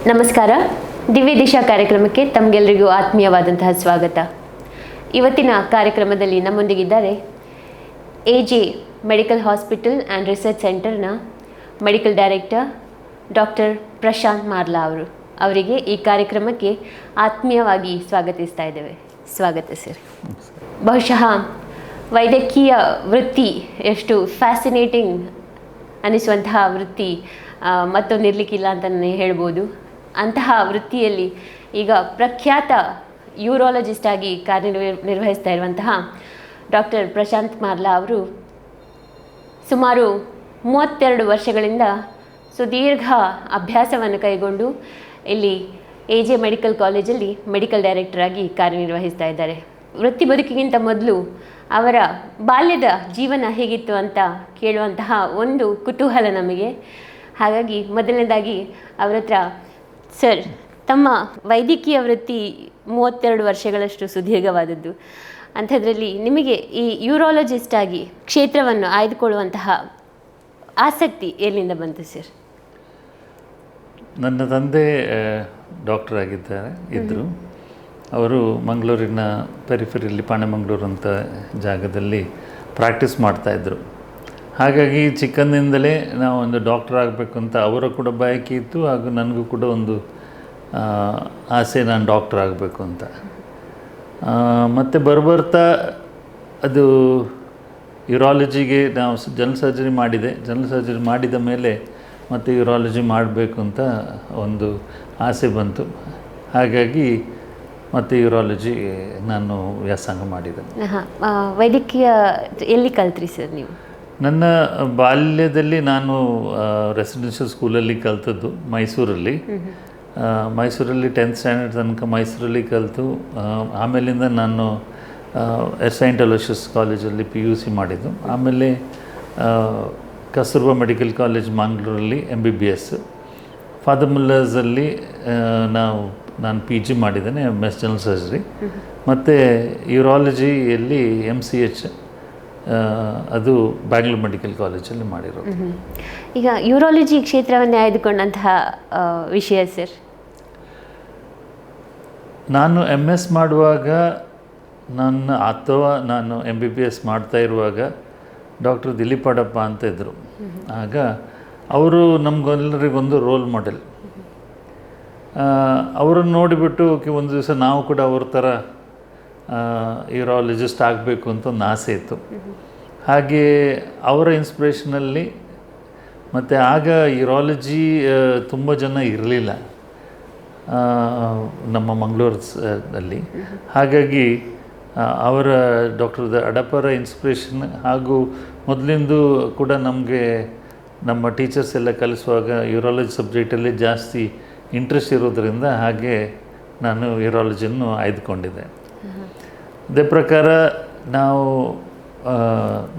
ನಮಸ್ಕಾರ. ದಿವ್ಯ ದಿಶಾ ಕಾರ್ಯಕ್ರಮಕ್ಕೆ ತಮಗೆಲ್ಲರಿಗೂ ಆತ್ಮೀಯವಾದಂತಹ ಸ್ವಾಗತ. ಇವತ್ತಿನ ಕಾರ್ಯಕ್ರಮದಲ್ಲಿ ನಮ್ಮೊಂದಿಗಿದ್ದಾರೆ AJ medical hospital and research ಸೆಂಟರ್ನ medical director doctor Prashanth Marla ಅವರು. ಅವರಿಗೆ ಈ ಕಾರ್ಯಕ್ರಮಕ್ಕೆ ಆತ್ಮೀಯವಾಗಿ ಸ್ವಾಗತಿಸ್ತಾ ಇದ್ದೇವೆ. ಸ್ವಾಗತ ಸರ್. ಬಹುಶಃ ವೈದ್ಯಕೀಯ ವೃತ್ತಿ ಎಷ್ಟು ಫ್ಯಾಸಿನೇಟಿಂಗ್ ಅನ್ನಿಸುವಂತಹ ವೃತ್ತಿ ಮತ್ತೊಂದಿರಲಿಕ್ಕಿಲ್ಲ ಅಂತಲೇ ಹೇಳ್ಬೋದು. ಅಂತಹ ವೃತ್ತಿಯಲ್ಲಿ ಈಗ ಪ್ರಖ್ಯಾತ ಯೂರಾಲಜಿಸ್ಟ್ ಆಗಿ ಕಾರ್ಯನಿರ್ವಹಿಸ್ತಾ ಇರುವಂತಹ ಡಾಕ್ಟರ್ ಪ್ರಶಾಂತ್ ಮಾರ್ಲಾ ಅವರು ಸುಮಾರು 32 ವರ್ಷಗಳಿಂದ ಸುದೀರ್ಘ ಅಭ್ಯಾಸವನ್ನು ಕೈಗೊಂಡು ಇಲ್ಲಿ ಎಜೆ ಮೆಡಿಕಲ್ ಕಾಲೇಜಲ್ಲಿ ಮೆಡಿಕಲ್ ಡೈರೆಕ್ಟರ್ ಆಗಿ ಕಾರ್ಯನಿರ್ವಹಿಸ್ತಾ ಇದ್ದಾರೆ. ವೃತ್ತಿ ಬದುಕಿಗಿಂತ ಮೊದಲು ಅವರ ಬಾಲ್ಯದ ಜೀವನ ಹೇಗಿತ್ತು ಅಂತ ಕೇಳುವಂತಹ ಒಂದು ಕುತೂಹಲ ನಮಗೆ. ಹಾಗಾಗಿ ಮೊದಲನೇದಾಗಿ ಅವರ ಹತ್ರ ಸರ್, ತಮ್ಮ ವೈದ್ಯಕೀಯ ವೃತ್ತಿ 32 ವರ್ಷಗಳಷ್ಟು ಸುದೀರ್ಘವಾದದ್ದು. ಅಂಥದ್ರಲ್ಲಿ ನಿಮಗೆ ಈ ಯೂರಾಲಜಿಸ್ಟ್ ಆಗಿ ಕ್ಷೇತ್ರವನ್ನು ಆಯ್ದುಕೊಳ್ಳುವಂತಹ ಆಸಕ್ತಿ ಎಲ್ಲಿಂದ ಬಂತು ಸರ್? ನನ್ನ ತಂದೆ ಡಾಕ್ಟರ್ ಇದ್ದರು. ಅವರು ಮಂಗಳೂರಿನ ಪೆರಿಫೆರಿಯಲ್ಲಿ ಪಾಣೆಮಂಗಳೂರು ಅಂತ ಜಾಗದಲ್ಲಿ ಪ್ರಾಕ್ಟೀಸ್ ಮಾಡ್ತಾಯಿದ್ರು. ಹಾಗಾಗಿ ಚಿಕ್ಕಂದಿನಿಂದಲೇ ನಾವು ಒಂದು ಡಾಕ್ಟರ್ ಆಗಬೇಕು ಅಂತ ಅವರ ಕೂಡ ಬಯಕೆ ಇತ್ತು, ಹಾಗೂ ನನಗೂ ಕೂಡ ಒಂದು ಆಸೆ, ನಾನು ಡಾಕ್ಟರ್ ಆಗಬೇಕು ಅಂತ. ಮತ್ತು ಬರ್ತಾ ಅದು ಯೂರಾಲಜಿಗೆ ನಾವು ಜನರಲ್ ಸರ್ಜರಿ ಮಾಡಿದ ಮೇಲೆ ಮತ್ತು ಯೂರಾಲಜಿ ಮಾಡಬೇಕು ಅಂತ ಒಂದು ಆಸೆ ಬಂತು. ಹಾಗಾಗಿ ಮತ್ತು ಯೂರಾಲಜಿ ನಾನು ವ್ಯಾಸಂಗ ಮಾಡಿದೆ. ವೈದ್ಯಕೀಯ ಎಲ್ಲಿ ಕಲ್ತ್ರಿ ಸರ್ ನೀವು? ನನ್ನ ಬಾಲ್ಯದಲ್ಲಿ ನಾನು ರೆಸಿಡೆನ್ಷಿಯಲ್ ಸ್ಕೂಲಲ್ಲಿ ಕಲ್ತದ್ದು ಮೈಸೂರಲ್ಲಿ. 10th ಸ್ಟ್ಯಾಂಡರ್ಡ್ ತನಕ ಮೈಸೂರಲ್ಲಿ ಕಲಿತು, ಆಮೇಲಿಂದ ನಾನು ಸೈಂಟ್ ಅಲೋಷಿಯಸ್ ಕಾಲೇಜಲ್ಲಿ PUC ಮಾಡಿದ್ದು. ಆಮೇಲೆ ಕಸ್ತೂರ್ಬಾ ಮೆಡಿಕಲ್ ಕಾಲೇಜ್ ಮಂಗಳೂರಲ್ಲಿ MBBS, ಫಾದರ್ ಮುಲ್ಲರ್ಸಲ್ಲಿ ನಾನು PG ಮಾಡಿದ್ದೇನೆ, MS ಜನರಲ್ ಸರ್ಜರಿ. ಮತ್ತು ಯೂರಾಲಜಿಯಲ್ಲಿ MCH, ಅದು ಬ್ಯಾಂಗ್ಳೂರು ಮೆಡಿಕಲ್ ಕಾಲೇಜಲ್ಲಿ ಮಾಡಿರೋದು. ಈಗ ಯೂರಾಲಜಿ ಕ್ಷೇತ್ರವನ್ನೇ ಆಯ್ದುಕೊಂಡಂತಹ ವಿಷಯ ಸರ್? ನಾನು MS ಮಾಡುವಾಗ ನಾನು MBBS ಮಾಡ್ತಾ ಇರುವಾಗ ಡಾಕ್ಟರ್ ದಿಲೀಪಡಪ್ಪ ಅಂತ ಇದ್ದರು. ಆಗ ಅವರು ನಮಗೆಲ್ಲರಿಗೊಂದು ರೋಲ್ ಮಾಡೆಲ್. ಅವರನ್ನು ನೋಡಿಬಿಟ್ಟು ಒಂದು ದಿವಸ ನಾವು ಕೂಡ ಅವ್ರ ಥರ ಯೂರಾಲಜಿಸ್ಟ್ ಆಗಬೇಕು ಅಂತ ಒಂದು ಆಸೆ ಇತ್ತು. ಹಾಗೆ ಅವರ ಇನ್ಸ್ಪಿರೇಷನಲ್ಲಿ, ಮತ್ತು ಆಗ ಯೂರಾಲಜಿ ತುಂಬ ಜನ ಇರಲಿಲ್ಲ ನಮ್ಮ ಮಂಗಳೂರಲ್ಲಿ. ಹಾಗಾಗಿ ಅವರ ಡಾಕ್ಟರ್ ಅಡಪರ ಇನ್ಸ್ಪಿರೇಷನ್, ಹಾಗೂ ಮೊದಲಿಂದು ಕೂಡ ನಮಗೆ ನಮ್ಮ ಟೀಚರ್ಸ್ ಎಲ್ಲ ಕಲಿಸುವಾಗ ಯೂರಾಲಜಿ ಸಬ್ಜೆಕ್ಟಲ್ಲಿ ಜಾಸ್ತಿ ಇಂಟ್ರೆಸ್ಟ್ ಇರೋದರಿಂದ ಹಾಗೆ ನಾನು ಯೂರಾಲಜಿಯನ್ನು ಆಯ್ದುಕೊಂಡಿದ್ದೆ. ಅದೇ ಪ್ರಕಾರ ನಾವು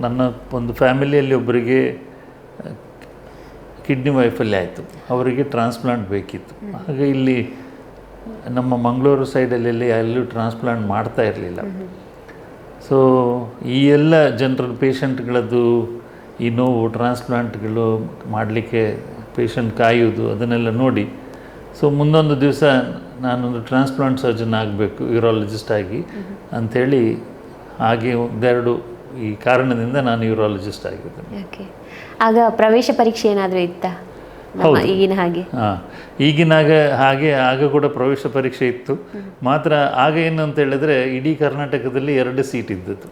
ನನ್ನ ಒಂದು ಫ್ಯಾಮಿಲಿಯಲ್ಲಿ ಒಬ್ಬರಿಗೆ ಕಿಡ್ನಿ ವೈಫಲ್ಯ ಆಯಿತು, ಅವರಿಗೆ ಟ್ರಾನ್ಸ್ಪ್ಲಾಂಟ್ ಬೇಕಿತ್ತು. ಹಾಗೆ ಇಲ್ಲಿ ನಮ್ಮ ಮಂಗಳೂರು ಸೈಡಲ್ಲಿ ಎಲ್ಲೂ ಟ್ರಾನ್ಸ್ಪ್ಲಾಂಟ್ ಮಾಡ್ತಾ ಇರಲಿಲ್ಲ. ಸೊ ಈ ಎಲ್ಲ ಜನರಲ್ ಪೇಷಂಟ್ಗಳದ್ದು ಈ ನೋವು, ಟ್ರಾನ್ಸ್ಪ್ಲಾಂಟ್ಗಳು ಮಾಡಲಿಕ್ಕೆ ಪೇಷಂಟ್ ಕಾಯುವುದು, ಅದನ್ನೆಲ್ಲ ನೋಡಿ ಸೊ ಮುಂದೊಂದು ದಿವಸ ನಾನೊಂದು ಟ್ರಾನ್ಸ್ಪ್ಲಾಂಟ್ ಸರ್ಜನ್ ಆಗಬೇಕು ಯೂರಾಲಜಿಸ್ಟ್ ಆಗಿ ಅಂಥೇಳಿ, ಹಾಗೆ ಒಂದೆರಡು ಈ ಕಾರಣದಿಂದ ನಾನು ಯೂರಾಲಜಿಸ್ಟ್ ಆಗಿದ್ದೇನೆ. ಓಕೆ. ಆಗ ಪ್ರವೇಶ ಪರೀಕ್ಷೆ ಏನಾದರೂ ಇತ್ತಾ? ಈಗಿನ ಹಾಗೆ? ಆಗ ಕೂಡ ಪ್ರವೇಶ ಪರೀಕ್ಷೆ ಇತ್ತು. ಮಾತ್ರ ಆಗ ಏನು ಅಂತ ಹೇಳಿದ್ರೆ, ಇಡೀ ಕರ್ನಾಟಕದಲ್ಲಿ 2 ಸೀಟ್ ಇದ್ದದ್ದು.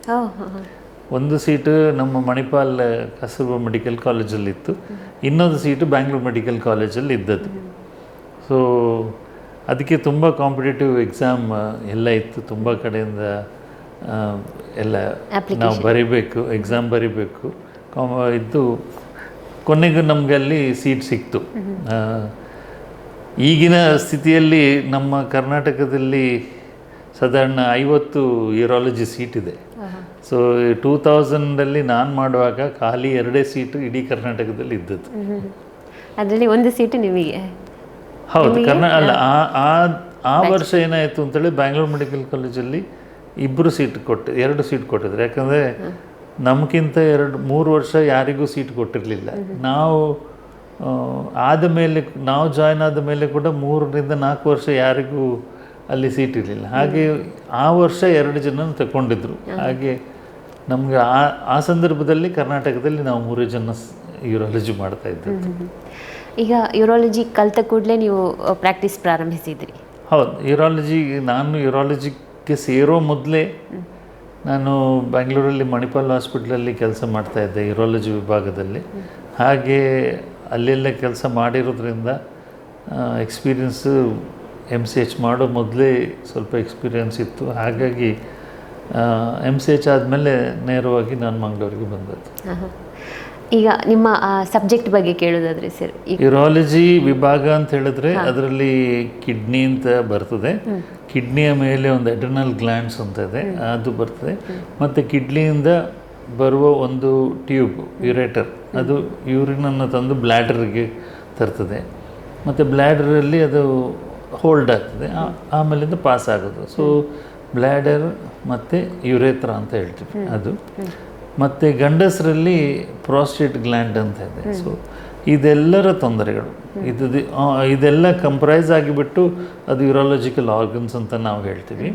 ಒಂದು ಸೀಟು ನಮ್ಮ ಮಣಿಪಾಲ್ ಕಸ್ತೂರ್ಬಾ ಮೆಡಿಕಲ್ ಕಾಲೇಜಲ್ಲಿತ್ತು, ಇನ್ನೊಂದು ಸೀಟು ಬ್ಯಾಂಗ್ಳೂರು ಮೆಡಿಕಲ್ ಕಾಲೇಜಲ್ಲಿ ಇದ್ದದ್ದು. ಸೊ ಅದಕ್ಕೆ ತುಂಬ ಕಾಂಪಿಟೇಟಿವ್ ಎಕ್ಸಾಮ್ ಎಲ್ಲ ಇತ್ತು, ತುಂಬ ಕಡೆಯಿಂದ ಎಲ್ಲ ನಾವು ಬರೀಬೇಕು, ಎಕ್ಸಾಮ್ ಬರೀಬೇಕು ಇದ್ದು. ಕೊನೆಗೂ ನಮಗೆ ಅಲ್ಲಿ ಸೀಟ್ ಸಿಕ್ತು. ಈಗಿನ ಸ್ಥಿತಿಯಲ್ಲಿ ನಮ್ಮ ಕರ್ನಾಟಕದಲ್ಲಿ ಸಾಧಾರಣ 50 ಯೂರಾಲಜಿ ಸೀಟ್ ಇದೆ. ಸೊ 2000 ನಾನು ಮಾಡುವಾಗ ಖಾಲಿ 2 ಸೀಟು ಇಡೀ ಕರ್ನಾಟಕದಲ್ಲಿ ಇದ್ದದ್ದು. ಅದರಲ್ಲಿ ಒಂದು ಸೀಟು ನಿಮಗೆ? ಹೌದು. ಅಲ್ಲ, ಆ ವರ್ಷ ಏನಾಯಿತು ಅಂತೇಳಿ ಬ್ಯಾಂಗ್ಳೂರು ಮೆಡಿಕಲ್ ಕಾಲೇಜಲ್ಲಿ 2 ಸೀಟ್ ಕೊಟ್ಟಿದ್ರು. ಯಾಕಂದರೆ ನಮಗಿಂತ 2-3 ವರ್ಷ ಯಾರಿಗೂ ಸೀಟ್ ಕೊಟ್ಟಿರಲಿಲ್ಲ. ನಾವು ಆದಮೇಲೆ ನಾವು ಜಾಯ್ನ್ ಆದ ಮೇಲೆ ಕೂಡ 3-4 ವರ್ಷ ಯಾರಿಗೂ ಅಲ್ಲಿ ಸೀಟ್ ಇರಲಿಲ್ಲ. ಹಾಗೆ ಆ ವರ್ಷ 2 ಜನ ತಗೊಂಡಿದ್ರು. ಹಾಗೆ ನಮಗೆ ಆ ಸಂದರ್ಭದಲ್ಲಿ ಕರ್ನಾಟಕದಲ್ಲಿ ನಾವು 3 ಜನ ಯೂರಾಲಜಿ ಮಾಡ್ತಾ ಇದ್ದದ್ದು. ಈಗ ಯೂರಾಲಜಿ ಕಲಿತ ಕೂಡಲೇ ನೀವು ಪ್ರಾಕ್ಟೀಸ್ ಪ್ರಾರಂಭಿಸಿದ್ರಿ? ಹೌದು, ನಾನು ಯೂರಾಲಜಿಗೆ ಸೇರೋ ಮೊದಲೇ ನಾನು ಬೆಂಗಳೂರಲ್ಲಿ ಮಣಿಪಾಲ್ ಹಾಸ್ಪಿಟ್ಲಲ್ಲಿ ಕೆಲಸ ಮಾಡ್ತಾಯಿದ್ದೆ ಯೂರಾಲಜಿ ವಿಭಾಗದಲ್ಲಿ. ಹಾಗೆ ಅಲ್ಲೆಲ್ಲ ಕೆಲಸ ಮಾಡಿರೋದ್ರಿಂದ ಎಕ್ಸ್ಪೀರಿಯನ್ಸು MCH ಮಾಡೋ ಮೊದಲೇ ಸ್ವಲ್ಪ ಎಕ್ಸ್ಪೀರಿಯನ್ಸ್ ಇತ್ತು. ಹಾಗಾಗಿ MCH ಆದಮೇಲೆ ನೇರವಾಗಿ ನಾನು ಮಂಗಳೂರಿಗೆ ಬಂದದ್ದು. ಈಗ ನಿಮ್ಮ ಸಬ್ಜೆಕ್ಟ್ ಬಗ್ಗೆ ಕೇಳೋದಾದರೆ ಸರ್, ಯೂರಾಲಜಿ ವಿಭಾಗ ಅಂತ ಹೇಳಿದ್ರೆ ಅದರಲ್ಲಿ ಕಿಡ್ನಿ ಅಂತ ಬರ್ತದೆ. ಕಿಡ್ನಿಯ ಮೇಲೆ ಒಂದು ಎಡ್ರಿನಲ್ ಗ್ಲ್ಯಾಂಡ್ಸ್ ಅಂತ ಇದೆ, ಅದು ಬರ್ತದೆ. ಮತ್ತು ಕಿಡ್ನಿಯಿಂದ ಬರುವ ಒಂದು ಟ್ಯೂಬ್ ಯುರೇಟರ್, ಅದು ಯೂರಿನನ್ನು ತಂದು ಬ್ಲ್ಯಾಡರ್ಗೆ ತರ್ತದೆ. ಮತ್ತು ಬ್ಲ್ಯಾಡರಲ್ಲಿ ಅದು ಹೋಲ್ಡ್ ಆಗ್ತದೆ, ಆಮೇಲಿಂದ ಪಾಸ್ ಆಗೋದು. ಸೊ ಬ್ಲ್ಯಾಡರ್ ಮತ್ತು ಯುರೇತ್ರ ಅಂತ ಹೇಳ್ತೀವಿ ಅದು. ಮತ್ತು ಗಂಡಸರಲ್ಲಿ ಪ್ರಾಸ್ಟೇಟ್ ಗ್ಲ್ಯಾಂಡ್ ಅಂತ ಇದೆ. ಸೊ ಇದೆಲ್ಲರ ತೊಂದರೆಗಳು ಇದೆಲ್ಲ ಕಂಪ್ರೈಸ್ ಆಗಿಬಿಟ್ಟು ಅದು ಯೂರಾಲಜಿಕಲ್ ಆರ್ಗನ್ಸ್ ಅಂತ ನಾವು ಹೇಳ್ತೀವಿ.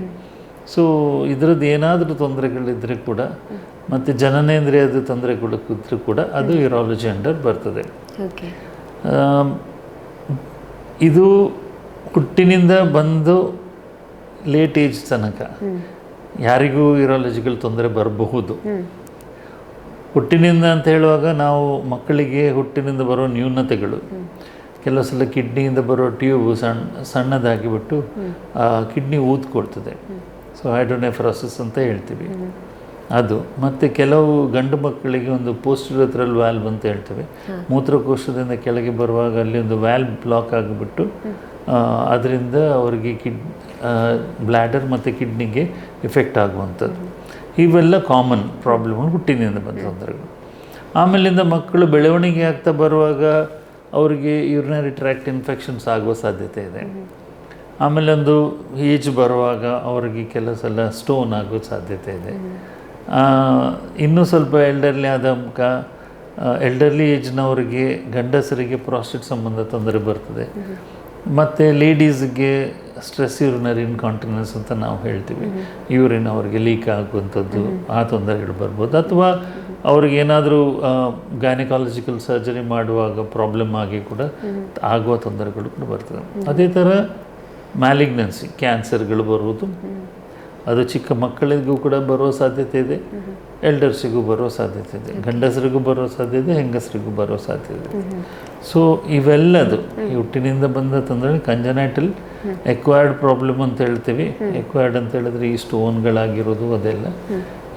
ಸೊ ಇದರದ್ದು ಏನಾದರೂ ತೊಂದರೆಗಳಿದ್ದರೆ ಕೂಡ ಮತ್ತು ಜನನೇಂದ್ರಿಯದ ತೊಂದರೆಗಳಿದ್ದರೂ ಕೂಡ ಅದು ಯೂರಾಲಜಿ ಅಂಡರ್ ಬರ್ತದೆ. ಇದು ಹುಟ್ಟಿನಿಂದ ಬಂದು ಲೇಟ್ ಏಜ್ ತನಕ ಯಾರಿಗೂ ಯೂರಾಲಜಿಕಲ್ ತೊಂದರೆ ಬರಬಹುದು. ಹುಟ್ಟಿನಿಂದ ಅಂತ ಹೇಳುವಾಗ ನಾವು ಮಕ್ಕಳಿಗೆ ಹುಟ್ಟಿನಿಂದ ಬರೋ ನ್ಯೂನತೆಗಳು, ಕೆಲವು ಸಲ ಕಿಡ್ನಿಯಿಂದ ಬರೋ ಟ್ಯೂಬು ಸಣ್ಣದಾಗಿಬಿಟ್ಟು ಕಿಡ್ನಿ ಊದ್ಕೊಡ್ತದೆ. ಸೊ ಹೈಡ್ರೋನೆಫ್ರೋಸಿಸ್ ಅಂತ ಹೇಳ್ತೀವಿ ಅದು. ಮತ್ತು ಕೆಲವು ಗಂಡು ಮಕ್ಕಳಿಗೆ ಒಂದು ಪೋಸ್ಟುರೇಥರಲ್ ವ್ಯಾಲ್ವ್ ಅಂತ ಹೇಳ್ತೇವೆ. ಮೂತ್ರಕೋಶದಿಂದ ಕೆಳಗೆ ಬರುವಾಗ ಅಲ್ಲಿ ಒಂದು ವ್ಯಾಲ್ವ್ ಬ್ಲಾಕ್ ಆಗಿಬಿಟ್ಟು ಅದರಿಂದ ಅವರಿಗೆ ಬ್ಲ್ಯಾಡರ್ ಮತ್ತು ಕಿಡ್ನಿಗೆ ಎಫೆಕ್ಟ್ ಆಗುವಂಥದ್ದು. ಇವೆಲ್ಲ ಕಾಮನ್ ಪ್ರಾಬ್ಲಮ್ಗಳು, ಹುಟ್ಟಿನಿಂದ ಬಂದ ತೊಂದರೆಗಳು. ಆಮೇಲಿಂದ ಮಕ್ಕಳು ಬೆಳವಣಿಗೆ ಆಗ್ತಾ ಬರುವಾಗ ಅವರಿಗೆ ಯೂರಿನರಿ ಟ್ರ್ಯಾಕ್ಟ್ ಇನ್ಫೆಕ್ಷನ್ಸ್ ಆಗುವ ಸಾಧ್ಯತೆ ಇದೆ. ಆಮೇಲೆ ಒಂದು ಏಜ್ ಬರುವಾಗ ಅವರಿಗೆ ಕೆಲವು ಸಲ ಸ್ಟೋನ್ ಆಗೋ ಸಾಧ್ಯತೆ ಇದೆ. ಇನ್ನೂ ಸ್ವಲ್ಪ ಎಲ್ಡರ್ಲಿ ಏಜ್ನವರಿಗೆ, ಗಂಡಸರಿಗೆ ಪ್ರಾಸ್ಟೇಟ್ ಸಂಬಂಧ ತೊಂದರೆ ಬರ್ತದೆ. ಮತ್ತು ಲೇಡೀಸ್ಗೆ ಸ್ಟ್ರೆಸ್ ಯೂರಿನರಿ ಇನ್ಕಾಂಟಿನೆನ್ಸ್ ಅಂತ ನಾವು ಹೇಳ್ತೀವಿ. ಯೂರಿನ್ ಅವರಿಗೆ ಲೀಕ್ ಆಗುವಂಥದ್ದು, ಆ ತೊಂದರೆಗಳು ಬರ್ಬೋದು. ಅಥವಾ ಅವ್ರಿಗೇನಾದರೂ ಗೈನಕಾಲಜಿಕಲ್ ಸರ್ಜರಿ ಮಾಡುವಾಗ ಪ್ರಾಬ್ಲಮ್ ಆಗಿ ಕೂಡ ಆಗುವ ತೊಂದರೆಗಳು ಕೂಡ ಬರ್ತದೆ. ಅದೇ ಥರ ಮ್ಯಾಲಿಗ್ನೆನ್ಸಿ, ಕ್ಯಾನ್ಸರ್ಗಳು ಬರುವುದು, ಅದು ಚಿಕ್ಕ ಮಕ್ಕಳಿಗೂ ಕೂಡ ಬರೋ ಸಾಧ್ಯತೆ ಇದೆ, ಎಲ್ಡರ್ಸಿಗೂ ಬರೋ ಸಾಧ್ಯತೆ ಇದೆ, ಗಂಡಸರಿಗೂ ಬರೋ ಸಾಧ್ಯತೆ ಇದೆ, ಹೆಂಗಸರಿಗೂ ಬರೋ ಸಾಧ್ಯತೆ ಇದೆ. ಸೊ ಇವೆಲ್ಲದು ಈ ಹುಟ್ಟಿನಿಂದ ಬಂದ ತೊಂದರೆ ಕಂಜನೈಟಲ್ ಎಕ್ವೈರ್ಡ್ ಪ್ರಾಬ್ಲಮ್ ಅಂತ ಹೇಳ್ತೀವಿ. ಎಕ್ವೈರ್ಡ್ ಅಂತ ಹೇಳಿದ್ರೆ ಈ ಸ್ಟೋನ್ಗಳಾಗಿರೋದು, ಅದೆಲ್ಲ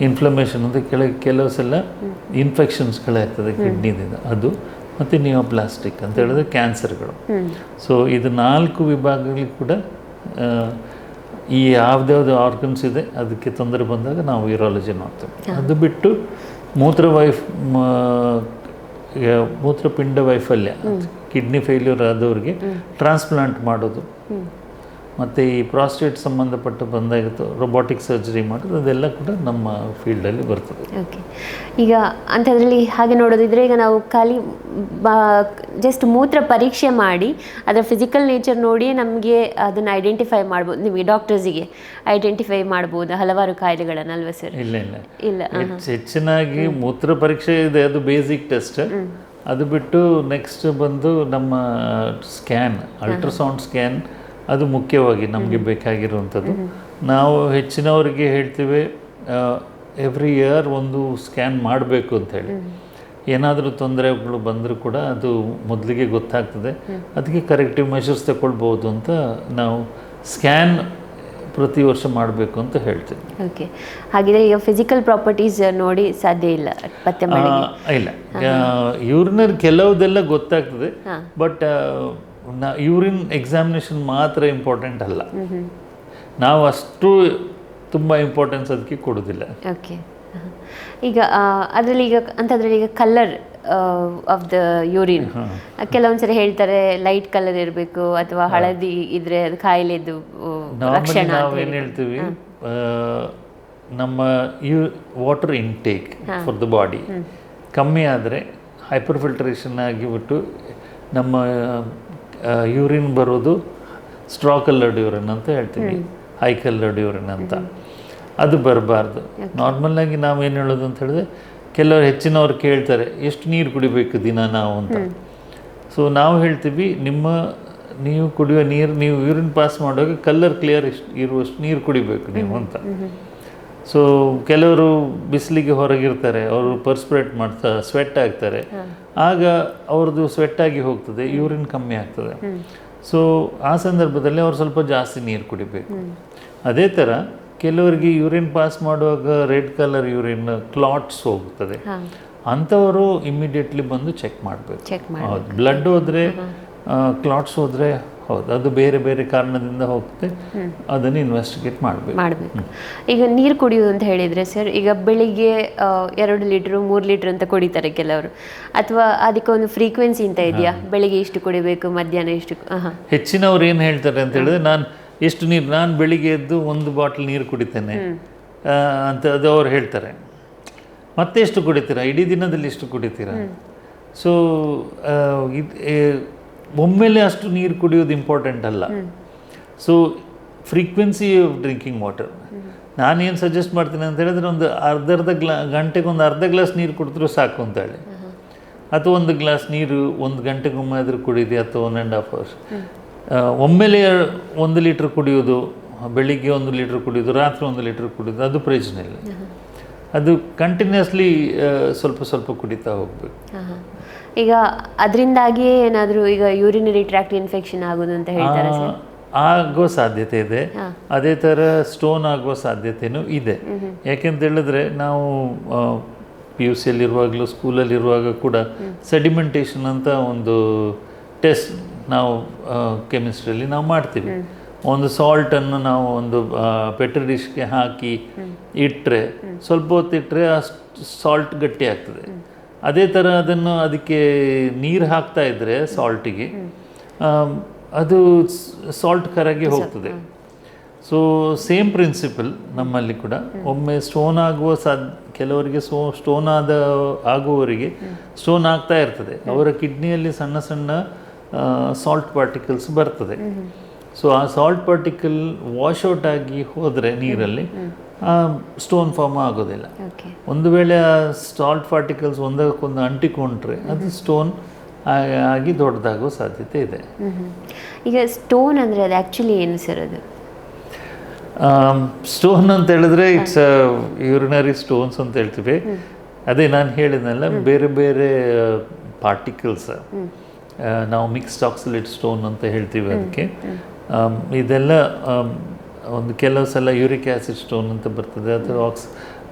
ಇನ್ಫ್ಲಮೇಷನ್ ಅಂತ ಕೆಲವು ಸಲ ಇನ್ಫೆಕ್ಷನ್ಸ್ಗಳಾಗ್ತದೆ ಕಿಡ್ನಿದಿಂದ, ಅದು. ಮತ್ತು ನಿಯೋಪ್ಲಾಸ್ಟಿಕ್ ಅಂತ ಹೇಳಿದ್ರೆ ಕ್ಯಾನ್ಸರ್ಗಳು. ಸೊ ಇದು 4 ವಿಭಾಗಗಳಿಗೆ ಕೂಡ ಈ ಯಾವುದ್ಯಾವುದು ಆರ್ಗನ್ಸ್ ಇದೆ ಅದಕ್ಕೆ ತೊಂದರೆ ಬಂದಾಗ ನಾವು ಯೂರಾಲಜಿ ನೋಡ್ತೇವೆ. ಅದು ಬಿಟ್ಟು ಮೂತ್ರಪಿಂಡ ವೈಫಲ್ಯ, ಕಿಡ್ನಿ ಫೇಲ್ಯೂರ್ ಆದವ್ರಿಗೆ ಟ್ರಾನ್ಸ್ಪ್ಲಾಂಟ್ ಮಾಡೋದು, ಮತ್ತು ಈ ಪ್ರಾಸ್ಟೇಟ್ ಸಂಬಂಧಪಟ್ಟ ಬಂದಾಗ ರೊಬೋಟಿಕ್ ಸರ್ಜರಿ ಮಾಡೋದು, ಅದೆಲ್ಲ ಕೂಡ ನಮ್ಮ ಫೀಲ್ಡಲ್ಲಿ ಬರ್ತದೆ. ಓಕೆ. ಈಗ ಅಂಥದ್ರಲ್ಲಿ ಹಾಗೆ ನೋಡೋದಿದ್ರೆ, ಈಗ ನಾವು ಖಾಲಿ ಜಸ್ಟ್ ಮೂತ್ರ ಪರೀಕ್ಷೆ ಮಾಡಿ ಅದರ ಫಿಸಿಕಲ್ ನೇಚರ್ ನೋಡಿ ನಮಗೆ ಅದನ್ನು ಐಡೆಂಟಿಫೈ ಮಾಡ್ಬೋದು, ನಿಮಗೆ ಡಾಕ್ಟರ್ಸಿಗೆ ಐಡೆಂಟಿಫೈ ಮಾಡ್ಬೋದು ಹಲವಾರು ಕಾಯಿಲೆಗಳನ್ನು, ಅಲ್ವಾ ಸರ್? ಇಲ್ಲ. ಹೆಚ್ಚಿನಾಗಿ ಮೂತ್ರ ಪರೀಕ್ಷೆ ಇದೆ, ಅದು ಬೇಸಿಕ್ ಟೆಸ್ಟ್. ಅದು ಬಿಟ್ಟು ನೆಕ್ಸ್ಟ್ ಬಂದು ನಮ್ಮ ಸ್ಕ್ಯಾನ್, ಅಲ್ಟ್ರಾಸೌಂಡ್ ಸ್ಕ್ಯಾನ್, ಅದು ಮುಖ್ಯವಾಗಿ ನಮಗೆ ಬೇಕಾಗಿರುವಂಥದ್ದು. ನಾವು ಹೆಚ್ಚಿನವರಿಗೆ ಹೇಳ್ತೀವಿ ಎವ್ರಿ ಇಯರ್ ಒಂದು ಸ್ಕ್ಯಾನ್ ಮಾಡಬೇಕು ಅಂಥೇಳಿ. ಏನಾದರೂ ತೊಂದರೆಗಳು ಬಂದರೂ ಕೂಡ ಅದು ಮೊದಲಿಗೆ ಗೊತ್ತಾಗ್ತದೆ, ಅದಕ್ಕೆ ಕರೆಕ್ಟಿವ್ ಮೆಷರ್ಸ್ ತಗೊಳ್ಬೋದು ಅಂತ ನಾವು ಸ್ಕ್ಯಾನ್ ಪ್ರತಿ ವರ್ಷ ಮಾಡಬೇಕು ಅಂತ ಹೇಳ್ತೀವಿ. ಓಕೆ. ಹಾಗಿದ್ರೆ ಈಗ ಫಿಸಿಕಲ್ ಪ್ರಾಪರ್ಟೀಸ್ ನೋಡಿ ಸಾಧ್ಯ ಇಲ್ಲ ಪತ್ತೆ ಮಾಡಿ? ಇಲ್ಲ, ಯೂರಿನರಿ ಕೆಲವುದೆಲ್ಲ ಗೊತ್ತಾಗ್ತದೆ, ಬಟ್ ಯೂರಿನ್ ಎಕ್ಸಾಮಿನೇಷನ್ ಮಾತ್ರ ಇಂಪಾರ್ಟೆಂಟ್ ಅಲ್ಲ. ನಾವು ಅಷ್ಟು ತುಂಬ ಇಂಪಾರ್ಟೆನ್ಸ್ ಅದಕ್ಕೆ ಕೊಡೋದಿಲ್ಲ. ಓಕೆ. ಈಗ ಅದರಲ್ಲಿ ಈಗ ಕಲರ್ ಆಫ್ ದ ಯೂರಿನ್ ಕೆಲವೊಂದ್ಸರಿ ಹೇಳ್ತಾರೆ ಲೈಟ್ ಕಲರ್ ಇರಬೇಕು ಅಥವಾ ಹಳದಿ ಇದ್ರೆ ಅದು ಕಾಯಿಲೆದು ಲಕ್ಷಣ. ನಾವೇನು ಹೇಳ್ತೀವಿ, ನಮ್ಮ water intake for the body ಕಮ್ಮಿ ಆದರೆ ಹೈಪರ್ ಫಿಲ್ಟ್ರೇಷನ್ ಆಗಿಬಿಟ್ಟು ನಮ್ಮ ಯೂರಿನ್ ಬರೋದು ಸ್ಟ್ರಾ ಕಲರ್ಡ್ ಯೂರಿನ್ ಅಂತ ಹೇಳ್ತೀವಿ, ಹೈ ಕಲರ್ಡ್ ಯೂರಿನ್ ಅಂತ. ಅದು ಬರಬಾರ್ದು. ನಾರ್ಮಲ್ಲಾಗಿ ನಾವೇನು ಹೇಳೋದು ಅಂತ ಹೇಳಿದ್ರೆ, ಕೆಲವರು ಹೆಚ್ಚಿನವ್ರು ಕೇಳ್ತಾರೆ ಎಷ್ಟು ನೀರು ಕುಡಿಬೇಕು ದಿನ ನಾವು ಅಂತ. ಸೊ ನಾವು ಹೇಳ್ತೀವಿ ನೀವು ಕುಡಿಯೋ ನೀರು, ನೀವು ಯೂರಿನ್ ಪಾಸ್ ಮಾಡುವಾಗ ಕಲರ್ ಕ್ಲಿಯರ್ ಇರುವಷ್ಟು ನೀರು ಕುಡಿಬೇಕು ನೀವು ಅಂತ. ಸೊ ಕೆಲವರು ಬಿಸಿಲಿಗೆ ಹೊರಗಿರ್ತಾರೆ, ಅವರು ಪರ್ಸ್ಪಿರೇಟ್ ಸ್ವೆಟ್ ಆಗ್ತಾರೆ, ಆಗ ಅವ್ರದ್ದು ಸ್ವೆಟ್ ಆಗಿ ಹೋಗ್ತದೆ, ಯೂರಿನ್ ಕಮ್ಮಿ ಆಗ್ತದೆ. ಸೊ ಆ ಸಂದರ್ಭದಲ್ಲಿ ಅವ್ರು ಸ್ವಲ್ಪ ಜಾಸ್ತಿ ನೀರು ಕುಡಿಬೇಕು. ಅದೇ ಥರ ಕೆಲವರಿಗೆ ಯೂರಿನ್ ಪಾಸ್ ಮಾಡುವಾಗ ರೆಡ್ ಕಲರ್ ಯೂರಿನ್ ಕ್ಲಾಟ್ಸ್ ಹೋಗ್ತದೆ, ಅಂಥವರು ಇಮ್ಮಿಡಿಯೇಟ್ಲಿ ಬಂದು ಚೆಕ್ ಮಾಡಬೇಕು. ಹೌದು, ಬ್ಲಡ್ ಹೋದರೆ ಕ್ಲಾಟ್ಸ್ ಹೋದರೆ ಹೌದು, ಅದು ಬೇರೆ ಬೇರೆ ಕಾರಣದಿಂದ ಹೋಗ್ತದೆ, ಅದನ್ನು ಇನ್ವೆಸ್ಟಿಗೇಟ್ ಮಾಡಬೇಕು. ಈಗ ನೀರು ಕುಡಿಯೋದು ಅಂತ ಹೇಳಿದರೆ ಸರ್, ಈಗ ಬೆಳಿಗ್ಗೆ 2 ಲೀಟ್ರು 3 ಲೀಟ್ರ್ ಅಂತ ಕುಡಿತಾರೆ ಕೆಲವರು, ಅಥವಾ ಅದಕ್ಕೆ ಒಂದು ಫ್ರೀಕ್ವೆನ್ಸಿ ಅಂತ ಇದೆಯಾ, ಬೆಳಿಗ್ಗೆ ಇಷ್ಟು ಕುಡಿಬೇಕು, ಮಧ್ಯಾಹ್ನ ಇಷ್ಟು? ಹೆಚ್ಚಿನವ್ರು ಏನು ಹೇಳ್ತಾರೆ ಅಂತ ಹೇಳಿದ್ರೆ, ನಾನು ಬೆಳಿಗ್ಗೆ ಎದ್ದು 1 ಬಾಟಲ್ ನೀರು ಕುಡಿತೇನೆ ಅಂತ ಅದು ಅವ್ರು ಹೇಳ್ತಾರೆ. ಮತ್ತೆ ಎಷ್ಟು ಕುಡಿತೀರಾ, ಇಡೀ ದಿನದಲ್ಲಿ ಎಷ್ಟು ಕುಡಿತೀರಾ? ಸೊ ಒಮ್ಮೆಲೆ ಅಷ್ಟು ನೀರು ಕುಡಿಯೋದು ಇಂಪಾರ್ಟೆಂಟ್ ಅಲ್ಲ. So frequency of drinking water, ನಾನೇನು ಸಜೆಸ್ಟ್ ಮಾಡ್ತೀನಿ ಅಂತ ಹೇಳಿದ್ರೆ, ಒಂದು ಗಂಟೆಗೆ ಒಂದು ಅರ್ಧ ಗ್ಲಾಸ್ ನೀರು ಕುಡಿದ್ರೂ ಸಾಕು ಅಂತ ಹೇಳಿ, ಅಥವಾ 1 ಗ್ಲಾಸ್ ನೀರು 1 ಗಂಟೆಗೊಮ್ಮೆ ಆದರೂ ಕುಡೀರಿ, ಅಥವಾ 1.5 hours. ಒಮ್ಮೆಲೆ 1 ಲೀಟ್ರ್ ಕುಡಿಯೋದು, ಬೆಳಿಗ್ಗೆ 1 ಲೀಟ್ರ್ ಕುಡಿಯೋದು, ರಾತ್ರಿ 1 ಲೀಟ್ರ್ ಕುಡಿಯೋದು, ಅದು ಪ್ರಯೋಜನ ಇಲ್ಲ. ಅದು ಕಂಟಿನ್ಯೂಸ್ಲಿ ಸ್ವಲ್ಪ ಸ್ವಲ್ಪ ಕುಡಿತಾ ಹೋಗ್ಬೇಕು. ಈಗ ಅದರಿಂದಾಗಿಯೇ ಏನಾದರೂ ಈಗ ಯೂರಿನರಿ ಟ್ರ್ಯಾಕ್ಟ್ ಇನ್ಫೆಕ್ಷನ್ ಆಗೋದು ಅಂತ ಹೇಳ್ತಾರೆ ಸರ್? ಆಗೋ ಸಾಧ್ಯತೆ ಇದೆ. ಅದೇ ಥರ ಸ್ಟೋನ್ ಆಗುವ ಸಾಧ್ಯತೆಯೂ ಇದೆ. ಯಾಕೆಂತ ಹೇಳಿದ್ರೆ, ನಾವು PUC ಯಲ್ಲಿರುವಾಗಲೂ ಸ್ಕೂಲಲ್ಲಿರುವಾಗ ಕೂಡ ಸೆಡಿಮೆಂಟೇಷನ್ ಅಂತ ಒಂದು ಟೆಸ್ಟ್ ನಾವು ಕೆಮಿಸ್ಟ್ರಿಯಲ್ಲಿ ನಾವು ಮಾಡ್ತೀವಿ. ಒಂದು ಸಾಲ್ಟನ್ನು ನಾವು ಒಂದು ಪೆಟ್ರಿ ಡಿಶ್ಗೆ ಹಾಕಿ ಇಟ್ಟರೆ, ಸ್ವಲ್ಪ ಹೊತ್ತಿಟ್ಟರೆ ಆ ಸಾಲ್ಟ್ ಗಟ್ಟಿ ಆಗ್ತದೆ. ಅದೇ ಥರ ಅದಕ್ಕೆ ನೀರು ಹಾಕ್ತಾ ಇದ್ದರೆ ಸಾಲ್ಟಿಗೆ, ಅದು ಸಾಲ್ಟ್ ಕರಗಿ ಹೋಗ್ತದೆ. ಸೊ ಸೇಮ್ ಪ್ರಿನ್ಸಿಪಲ್ ನಮ್ಮಲ್ಲಿ ಕೂಡ. ಒಮ್ಮೆ ಸ್ಟೋನ್ ಆಗುವ ಕೆಲವರಿಗೆ ಸ್ಟೋನ್ ಆಗುವವರಿಗೆ ಸ್ಟೋನ್ ಆಗ್ತಾ ಇರ್ತದೆ, ಅವರ ಕಿಡ್ನಿಯಲ್ಲಿ ಸಣ್ಣ ಸಣ್ಣ ಸಾಲ್ಟ್ ಪಾರ್ಟಿಕಲ್ಸ್ ಬರ್ತದೆ. ಸೊ ಆ ಸಾಲ್ಟ್ ಪಾರ್ಟಿಕಲ್ ವಾಶ್ಔಟ್ ಆಗಿ ಹೋದರೆ ನೀರಲ್ಲಿ ಸ್ಟೋನ್ ಫಾರ್ಮ್ ಆಗೋದಿಲ್ಲ. ಒಂದು ವೇಳೆ ಆ ಸಾಲ್ಟ್ ಪಾರ್ಟಿಕಲ್ಸ್ ಒಂದಕ್ಕೊಂದು ಅಂಟಿಕೊಂಡ್ರೆ ಅದು ಸ್ಟೋನ್ ಆಗಿ ದೊಡ್ಡದಾಗೋ ಸಾಧ್ಯತೆ ಇದೆ. ಈಗ ಸ್ಟೋನ್ ಅಂದರೆ ಅದು ಆ್ಯಕ್ಚುಲಿ ಏನು ಸರ್? ಅದು ಸ್ಟೋನ್ ಅಂತ ಹೇಳಿದ್ರೆ ಇಟ್ಸ್ ಯೂರಿನರಿ ಸ್ಟೋನ್ಸ್ ಅಂತ ಹೇಳ್ತೀವಿ. ಅದೇ ನಾನು ಹೇಳಿದ್ನಲ್ಲ, ಬೇರೆ ಬೇರೆ ಪಾರ್ಟಿಕಲ್ಸ್, ನಾವು ಮಿಕ್ಸ್ಡ್ ಆಕ್ಸಲೇಟ್ ಸ್ಟೋನ್ ಅಂತ ಹೇಳ್ತೀವಿ ಅದಕ್ಕೆ. ಇದೆಲ್ಲ ಒಂದು ಕೆಲವು ಸಲ ಯೂರಿಕ್ ಆ್ಯಸಿಡ್ ಸ್ಟೋನ್ ಅಂತ ಬರ್ತದೆ, ಅಥವಾ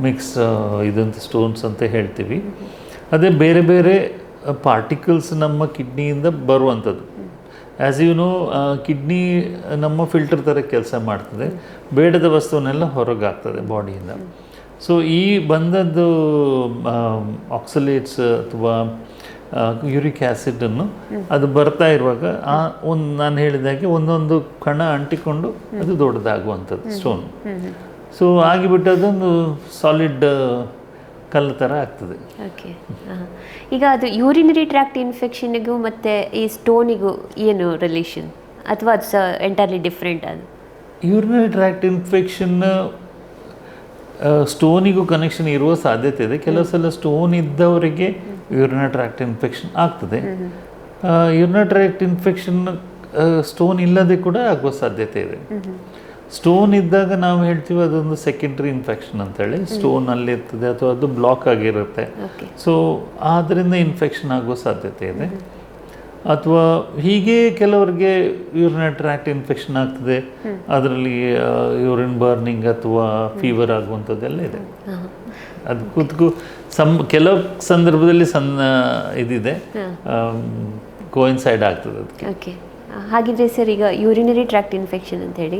ಮಿಕ್ಸ್ ಇದಂತ ಸ್ಟೋನ್ಸ್ ಅಂತ ಹೇಳ್ತೀವಿ. ಅದೇ ಬೇರೆ ಬೇರೆ ಪಾರ್ಟಿಕಲ್ಸ್ ನಮ್ಮ ಕಿಡ್ನಿಯಿಂದ ಬರುವಂಥದ್ದು. ಆ್ಯಸ್ ಯು ನೋ, ಕಿಡ್ನಿ ನಮ್ಮ ಫಿಲ್ಟರ್ ಥರ ಕೆಲಸ ಮಾಡ್ತದೆ, ಬೇಡದ ವಸ್ತುವನ್ನೆಲ್ಲ ಹೊರಗಾಗ್ತದೆ ಬಾಡಿಯಿಂದ. ಸೊ ಈ ಬಂದದ್ದು ಆಕ್ಸಲೇಟ್ಸ್ ಅಥವಾ ಯೂರಿಕ್ ಆ್ಯಸಿಡನ್ನು ಅದು ಬರ್ತಾ ಇರುವಾಗ ನಾನು ಹೇಳಿದಾಗೆ ಒಂದೊಂದು ಕಣ ಅಂಟಿಕೊಂಡು ಅದು ದೊಡ್ಡದಾಗುವಂಥದ್ದು ಸ್ಟೋನ್. ಸೊ ಆಗಿಬಿಟ್ಟು ಅದೊಂದು ಸಾಲಿಡ್ ಕಲ್ಲು ಥರ ಆಗ್ತದೆ. ಓಕೆ. ಈಗ ಅದು ಯೂರಿನರಿ ಟ್ರ್ಯಾಕ್ಟ್ ಇನ್ಫೆಕ್ಷನ್ನಿಗೂ ಮತ್ತು ಈ ಸ್ಟೋನಿಗೂ ಏನು ರಿಲೇಷನ್, ಅಥವಾ ಅದು ಎಂಟೈರ್ಲಿ ಡಿಫ್ರೆಂಟ್? ಅದು ಯೂರಿನರಿ ಟ್ರ್ಯಾಕ್ಟ್ ಇನ್ಫೆಕ್ಷನ್ ಸ್ಟೋನಿಗೂ ಕನೆಕ್ಷನ್ ಇರುವ ಸಾಧ್ಯತೆ ಇದೆ. ಕೆಲವು ಸಲ ಸ್ಟೋನ್ ಇದ್ದವರಿಗೆ ಯೂರಿನರಿ ಟ್ರ್ಯಾಕ್ಟ್ ಇನ್ಫೆಕ್ಷನ್ ಆಗ್ತದೆ. ಯೂರಿನರಿ ಟ್ರ್ಯಾಕ್ಟ್ ಇನ್ಫೆಕ್ಷನ್ ಸ್ಟೋನ್ ಇಲ್ಲದೆ ಕೂಡ ಆಗುವ ಸಾಧ್ಯತೆ ಇದೆ. ಸ್ಟೋನ್ ಇದ್ದಾಗ ನಾವು ಹೇಳ್ತೀವಿ ಅದೊಂದು ಸೆಕೆಂಡ್ರಿ ಇನ್ಫೆಕ್ಷನ್ ಅಂತೇಳಿ, ಸ್ಟೋನ್ ಅಲ್ಲಿರ್ತದೆ ಅಥವಾ ಅದು ಬ್ಲಾಕ್ ಆಗಿರುತ್ತೆ. ಸೊ ಆದ್ದರಿಂದ ಇನ್ಫೆಕ್ಷನ್ ಆಗುವ ಸಾಧ್ಯತೆ ಇದೆ. ಅಥವಾ ಹೀಗೆ ಕೆಲವರಿಗೆ ಯೂರಿನರಿ ಟ್ರ್ಯಾಕ್ಟ್ ಇನ್ಫೆಕ್ಷನ್ ಆಗ್ತದೆ, ಅದರಲ್ಲಿ ಯೂರಿನ್ ಬರ್ನಿಂಗ್ ಅಥವಾ ಫೀವರ್ ಆಗುವಂಥದ್ದೆಲ್ಲ ಇದೆ. ಅದು ಕೂತ್ಕು ಕೆಲವು ಸಂದರ್ಭದಲ್ಲಿ ಇದಿದೆ, ಕೋಇನ್ಸೈಡ್ ಆಗ್ತದೆ ಅದಕ್ಕೆ. ಓಕೆ. ಹಾಗಿದ್ರೆ ಸರ್, ಈಗ ಯೂರಿನರಿ ಟ್ರ್ಯಾಕ್ಟ್ ಇನ್ಫೆಕ್ಷನ್ ಅಂತೇಳಿ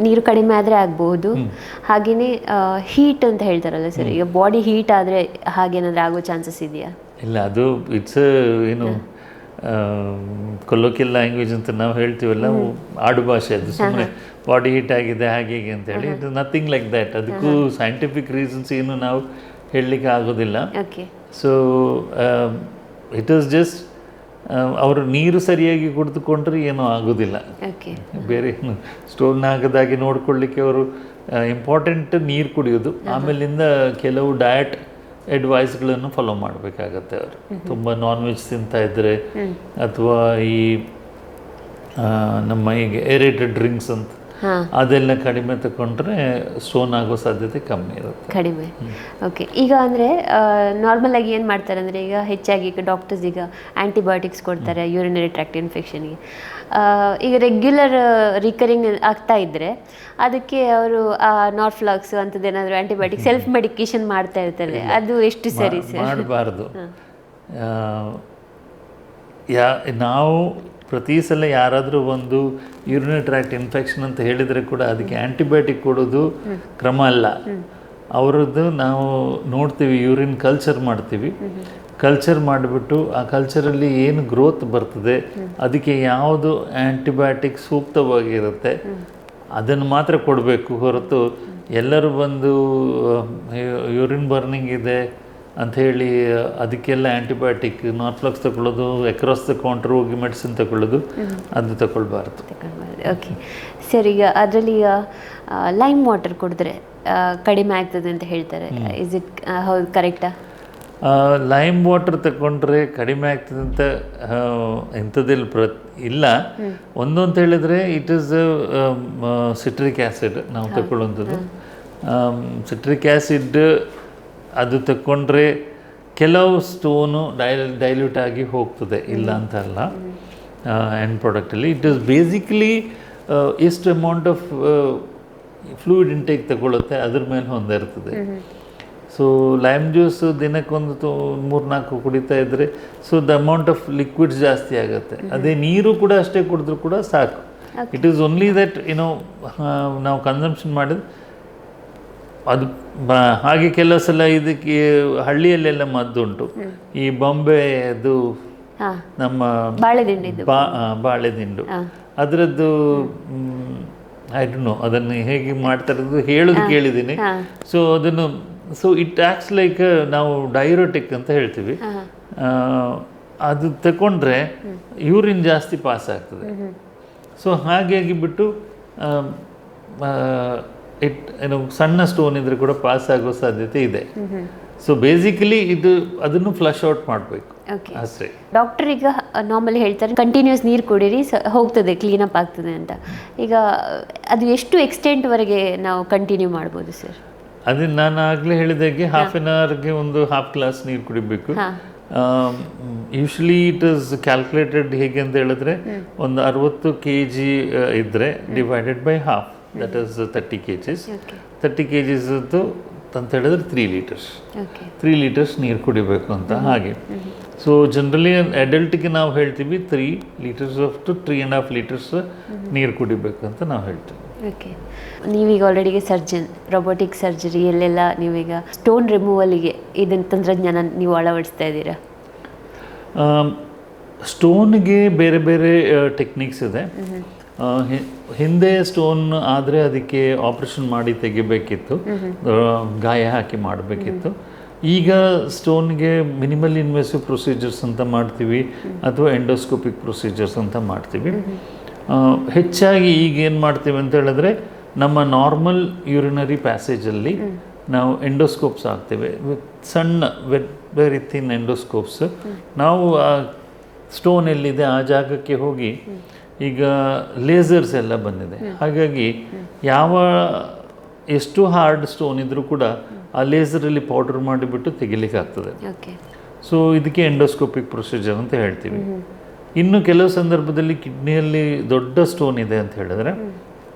ನೀರು ಕಡಿಮೆ ಆದರೆ ಆಗ್ಬೋದು, ಹಾಗೆಯೇ ಹೀಟ್ ಅಂತ ಹೇಳ್ತಾರಲ್ಲ ಸರ್, ಈಗ ಬಾಡಿ ಹೀಟ್ ಆದರೆ ಹಾಗೇನಾದರೂ ಆಗೋ ಚಾನ್ಸಸ್ ಇದೆಯಾ? ಇಲ್ಲ, ಅದು ಇಟ್ಸ್ ಏನು ಕೊಲೋಕಿಯಲ್ ಲ್ಯಾಂಗ್ವೇಜ್ ಅಂತ ನಾವು ಹೇಳ್ತೀವಲ್ಲ, ಆಡು ಭಾಷೆ ಅದು. ಸುಮ್ಮನೆ ಬಾಡಿ ಹೀಟ್ ಆಗಿದೆ ಹಾಗೆ ಹೀಗೆ ಅಂತೇಳಿ, it is nothing like that. ಅದಕ್ಕೂ ಸೈಂಟಿಫಿಕ್ ರೀಸನ್ಸ್ ಏನು ನಾವು ಹೇಳಲಿಕ್ಕೆ ಆಗೋದಿಲ್ಲ. ಸೊ ಇಟ್ ಈಸ್ ಜಸ್ಟ್ ಅವರು ನೀರು ಸರಿಯಾಗಿ ಕುಡಿದುಕೊಂಡ್ರೆ ಏನೂ ಆಗೋದಿಲ್ಲ. ಓಕೆ. ಬೇರೆ ಸ್ಟೋನ್ ಆಗದಾಗೆ ನೋಡ್ಕೊಳ್ಳಿಕ್ಕೆ ಅವರು ಇಂಪಾರ್ಟೆಂಟ್ ನೀರು ಕುಡಿಯೋದು, ಆಮೇಲಿಂದ ಕೆಲವು ಡಯಟ್ ಅಡ್ವೈಸ್ಗಳನ್ನು ಫಾಲೋ ಮಾಡಬೇಕಾಗತ್ತೆ. ಅವರು ತುಂಬ ನಾನ್ ವೆಜ್ ತಿಂತಾ ಇದ್ದರೆ ಅಥವಾ ಈ ನಮ್ಮ ಈಗ ಏರೇಟೆಡ್ ಡ್ರಿಂಕ್ಸ್ ಅಂತ ಅದೆಲ್ಲ ಕಡಿಮೆ ತಗೊಂಡ್ರೆ ಸ್ಟೋನ್ ಆಗೋ ಸಾಧ್ಯತೆ ಕಮ್ಮಿ ಇರುತ್ತೆ. ಕಡಿಮೆ. ಓಕೆ. ಈಗ ಅಂದರೆ ನಾರ್ಮಲ್ ಆಗಿ ಏನು ಮಾಡ್ತಾರೆ ಅಂದರೆ ಈಗ ಹೆಚ್ಚಾಗಿ ಈಗ ಡಾಕ್ಟರ್ಸ್ ಈಗ ಆ್ಯಂಟಿಬಯೋಟಿಕ್ಸ್ ಕೊಡ್ತಾರೆ ಯೂರಿನರಿ ಟ್ರ್ಯಾಕ್ಟ್ ಇನ್ಫೆಕ್ಷನ್ಗೆ. ಈಗ ರೆಗ್ಯುಲರ್ ರಿಕರಿಂಗ್ ಆಗ್ತಾ ಇದ್ದರೆ ಅದಕ್ಕೆ ಅವರು ನಾರ್ಫ್ಲಾಕ್ಸ್ ಅಂಥದ್ದೇನಾದರೂ ಆ್ಯಂಟಿಬಯೋಟಿಕ್ ಸೆಲ್ಫ್ ಮೆಡಿಕೇಶನ್ ಮಾಡ್ತಾ ಇರ್ತಾರೆ, ಅದು ಎಷ್ಟು ಸರಿ ಸರ್? ಮಾಡಬಾರ್ದು. ನಾವು ಪ್ರತಿ ಸಲ ಯಾರಾದರೂ ಒಂದು ಯೂರಿನರಿ ಟ್ರ್ಯಾಕ್ಟ್ ಇನ್ಫೆಕ್ಷನ್ ಅಂತ ಹೇಳಿದರೆ ಕೂಡ ಅದಕ್ಕೆ ಆ್ಯಂಟಿಬಯೋಟಿಕ್ ಕೊಡೋದು ಕ್ರಮ ಅಲ್ಲ. ಅವರದ್ದು ನಾವು ನೋಡ್ತೀವಿ, ಯೂರಿನ್ ಕಲ್ಚರ್ ಮಾಡ್ತೀವಿ. ಕಲ್ಚರ್ ಮಾಡಿಬಿಟ್ಟು ಆ ಕಲ್ಚರಲ್ಲಿ ಏನು ಗ್ರೋತ್ ಬರ್ತದೆ, ಅದಕ್ಕೆ ಯಾವುದು ಆ್ಯಂಟಿಬಯೋಟಿಕ್ ಸೂಕ್ತವಾಗಿರುತ್ತೆ ಅದನ್ನು ಮಾತ್ರ ಕೊಡಬೇಕು ಹೊರತು ಎಲ್ಲರೂ ಬಂದು ಯೂರಿನ್ ಬರ್ನಿಂಗ್ ಇದೆ ಅಂಥೇಳಿ ಅದಕ್ಕೆಲ್ಲ ಆ್ಯಂಟಿಬಯೋಟಿಕ್ ನಾರ್ಫ್ಲಾಕ್ಸ್ ತಗೊಳ್ಳೋದು, ಎಕ್ರಾಸ್ ತಗೊಂಡ್ರು ಹೋಗಿ ಮೆಡಿಸಿನ್ ತಗೊಳ್ಳೋದು, ಅದು ತಗೊಳ್ಬಾರ್ದು. Okay sir. ಈಗ ಅದರಲ್ಲಿ ಲೈಮ್ ವಾಟರ್ ಕುಡಿದ್ರೆ ಕಡಿಮೆ ಆಗ್ತದೆ ಅಂತ ಹೇಳ್ತಾರೆ, ಇಸ್ ಇಟ್ ಹೌದು ಕರೆಕ್ಟಾ? ಲೈಮ್ ವಾಟರ್ ತಗೊಂಡ್ರೆ ಕಡಿಮೆ ಆಗ್ತದೆ ಅಂತ ಇಂಥದ್ದಿಲ್ಲ ಇಲ್ಲ. ಒಂದು ಅಂತ ಹೇಳಿದರೆ ಇಟ್ ಈಸ್ ಸಿಟ್ರಿಕ್ ಆ್ಯಸಿಡ್ ನಾವು ತಗೊಳ್ಳುವಂಥದ್ದು. ಸಿಟ್ರಿಕ್ ಆ್ಯಸಿಡ್ ಅದು ತಗೊಂಡ್ರೆ ಕೆಲವು ಸ್ಟೋನು ಡೈಲ್ಯೂಟ್ ಆಗಿ ಹೋಗ್ತದೆ, ಇಲ್ಲ ಅಂತಲ್ಲ. ಎಂಡ್ ಪ್ರಾಡಕ್ಟಲ್ಲಿ ಇಟ್ ಈಸ್ ಬೇಸಿಕಲಿ ಎಷ್ಟು ಅಮೌಂಟ್ ಆಫ್ ಫ್ಲೂಯಿಡ್ ಇಂಟೇಕ್ ತಗೊಳ್ಳುತ್ತೆ ಅದ್ರ ಮೇಲೆ ಹೊಂದಿರ್ತದೆ. ಸೊ ಲೈಮ್ ಜ್ಯೂಸು ದಿನಕ್ಕೊಂದು 3-4 ಕುಡಿತಾ ಇದ್ದರೆ so the amount of liquids ಜಾಸ್ತಿ ಆಗುತ್ತೆ. ಅದೇ ನೀರು ಕೂಡ ಅಷ್ಟೇ ಕುಡಿದ್ರೂ ಕೂಡ ಸಾಕು. ಇಟ್ ಈಸ್ ಓನ್ಲಿ ದಟ್ ನಾವು ಕನ್ಸಂಪ್ಷನ್ ಮಾಡಿದ್ರೆ ಅದು ಹಾಗೆ ಕೆಲವು ಸಲ ಇದಕ್ಕೆ ಹಳ್ಳಿಯಲ್ಲೆಲ್ಲ ಮದ್ದುಂಟು. ಈ ಬಾಂಬೆದು ನಮ್ಮ ಬಾಳೆದಿಂಡು ಅದರದ್ದು ಐ ಡೋಂಟ್ ನೋ ಅದನ್ನು ಹೇಗೆ ಮಾಡ್ತಾರೆ ಹೇಳೋದು ಕೇಳಿದ್ದೀನಿ. ಸೊ ಅದನ್ನು ಇಟ್ ಆ್ಯಕ್ಟ್ಸ್ ಲೈಕ್ ನಾವು ಡೈರೋಟಿಕ್ ಅಂತ ಹೇಳ್ತೀವಿ. ಅದು ತಗೊಂಡ್ರೆ ಯೂರಿನ್ ಜಾಸ್ತಿ ಪಾಸ್ ಆಗ್ತದೆ. ಸೊ ಹಾಗಾಗಿ ಬಿಟ್ಟು ಸಣ್ಣ ಸ್ಟೋನ್ ಇದ್ರೆ ಕೂಡ ಪಾಸ್ ಆಗೋ ಸಾಧ್ಯತೆ ಇದೆ. ಸೊ ಬೇಸಿಕಲಿ ಅದನ್ನು ಫ್ಲಶ್ ಔಟ್ ಮಾಡಬೇಕು ಅಷ್ಟೇ. ಡಾಕ್ಟರ್ ಈಗ ನಾರ್ಮಲಿ ಹೇಳ್ತಾರೆ ಕಂಟಿನ್ಯೂಸ್ ನೀರು ಕುಡೀರಿ ಹೋಗ್ತದೆ, ಕ್ಲೀನಪ್ ಆಗ್ತದೆ ಅಂತ. ಈಗ ಅದು ಎಷ್ಟು ಎಕ್ಸ್ಟೆಂಟ್ವರೆಗೆ ನಾವು ಕಂಟಿನ್ಯೂ ಮಾಡ್ಬೋದು ಸರ್? ಅದೇ ನಾನು ಆಗಲೇ ಹೇಳಿದಾಗೆ ಹಾಫ್ ಆನ್ ಅವರ್ಗೆ ಒಂದು ಹಾಫ್ ಗ್ಲಾಸ್ ನೀರು ಕುಡಿಬೇಕು. ಯೂಶ್ವಲಿ ಇಟ್ ಇಸ್ ಕ್ಯಾಲ್ಕುಲೇಟೆಡ್ ಹೇಗೆ ಅಂತ ಹೇಳಿದ್ರೆ ಒಂದು 60 kg ಇದ್ದರೆ divided by half, that is 30 kgs. 30 kgs ಅಂತ ಹೇಳಿದ್ರೆ 3 ಲೀಟರ್ಸ್ 3 ಲೀಟರ್ಸ್ ನೀರು ಕುಡಿಬೇಕು ಅಂತ. ಹಾಗೆ ಸೊ ಜನರಲಿ ಅಡಲ್ಟ್ಗೆ ನಾವು ಹೇಳ್ತೀವಿ 3 ಲೀಟರ್ಸ್ ಟು 3.5 ಲೀಟರ್ಸ್ ನೀರು ಕುಡಿಬೇಕು ಅಂತ ನಾವು ಹೇಳ್ತೀವಿ. ಓಕೆ. ನೀವೀಗ ಆಲ್ರೆಡಿ ಸರ್ಜನ್, ರೊಬೋಟಿಕ್ ಸರ್ಜರಿ ಎಲ್ಲೆಲ್ಲ ನೀವೀಗ ಸ್ಟೋನ್ ರಿಮೂವಲಿಗೆ ಇದನ್ನು ತಂತ್ರಜ್ಞಾನ ನೀವು ಅಳವಡಿಸ್ತಾ ಇದ್ದೀರಾ? ಸ್ಟೋನ್ಗೆ ಬೇರೆ ಬೇರೆ ಟೆಕ್ನಿಕ್ಸ್ ಇದೆ. ಹಿಂದೆ ಸ್ಟೋನ್ ಆದರೆ ಅದಕ್ಕೆ ಆಪ್ರೇಷನ್ ಮಾಡಿ ತೆಗಿಬೇಕಿತ್ತು, ಗಾಯ ಹಾಕಿ ಮಾಡಬೇಕಿತ್ತು. ಈಗ ಸ್ಟೋನ್ಗೆ ಮಿನಿಮಲ್ ಇನ್ವೆಸಿವ್ ಪ್ರೊಸೀಜರ್ಸ್ ಅಂತ ಮಾಡ್ತೀವಿ ಅಥವಾ ಎಂಡೋಸ್ಕೋಪಿಕ್ ಪ್ರೊಸೀಜರ್ಸ್ ಅಂತ ಮಾಡ್ತೀವಿ. ಹೆಚ್ಚಾಗಿ ಈಗ ಏನು ಮಾಡ್ತೀವಿ ಅಂತ ಹೇಳಿದ್ರೆ ನಮ್ಮ ನಾರ್ಮಲ್ ಯೂರಿನರಿ ಪ್ಯಾಸೇಜಲ್ಲಿ ನಾವು ಎಂಡೋಸ್ಕೋಪ್ಸ್ ಹಾಕ್ತೇವೆ, ಸಣ್ಣ ವೆರಿ ಥಿನ್ ಎಂಡೋಸ್ಕೋಪ್ಸ್. ನಾವು ಆ ಸ್ಟೋನ್ ಎಲ್ಲಿದೆ ಆ ಜಾಗಕ್ಕೆ ಹೋಗಿ, ಈಗ ಲೇಸರ್ಸ್ ಎಲ್ಲ ಬಂದಿದೆ, ಹಾಗಾಗಿ ಎಷ್ಟು ಹಾರ್ಡ್ ಸ್ಟೋನ್ ಇದ್ದರೂ ಕೂಡ ಆ ಲೇಸರಲ್ಲಿ ಪೌಡರ್ ಮಾಡಿಬಿಟ್ಟು ತೆಗಿಲಿಕ್ಕೆ ಆಗ್ತದೆ. ಸೊ ಇದಕ್ಕೆ ಎಂಡೋಸ್ಕೋಪಿಕ್ ಪ್ರೊಸೀಜರ್ ಅಂತ ಹೇಳ್ತೀವಿ. ಇನ್ನು ಕೆಲವು ಸಂದರ್ಭದಲ್ಲಿ ಕಿಡ್ನಿಯಲ್ಲಿ ದೊಡ್ಡ ಸ್ಟೋನ್ ಇದೆ ಅಂತ ಹೇಳಿದ್ರೆ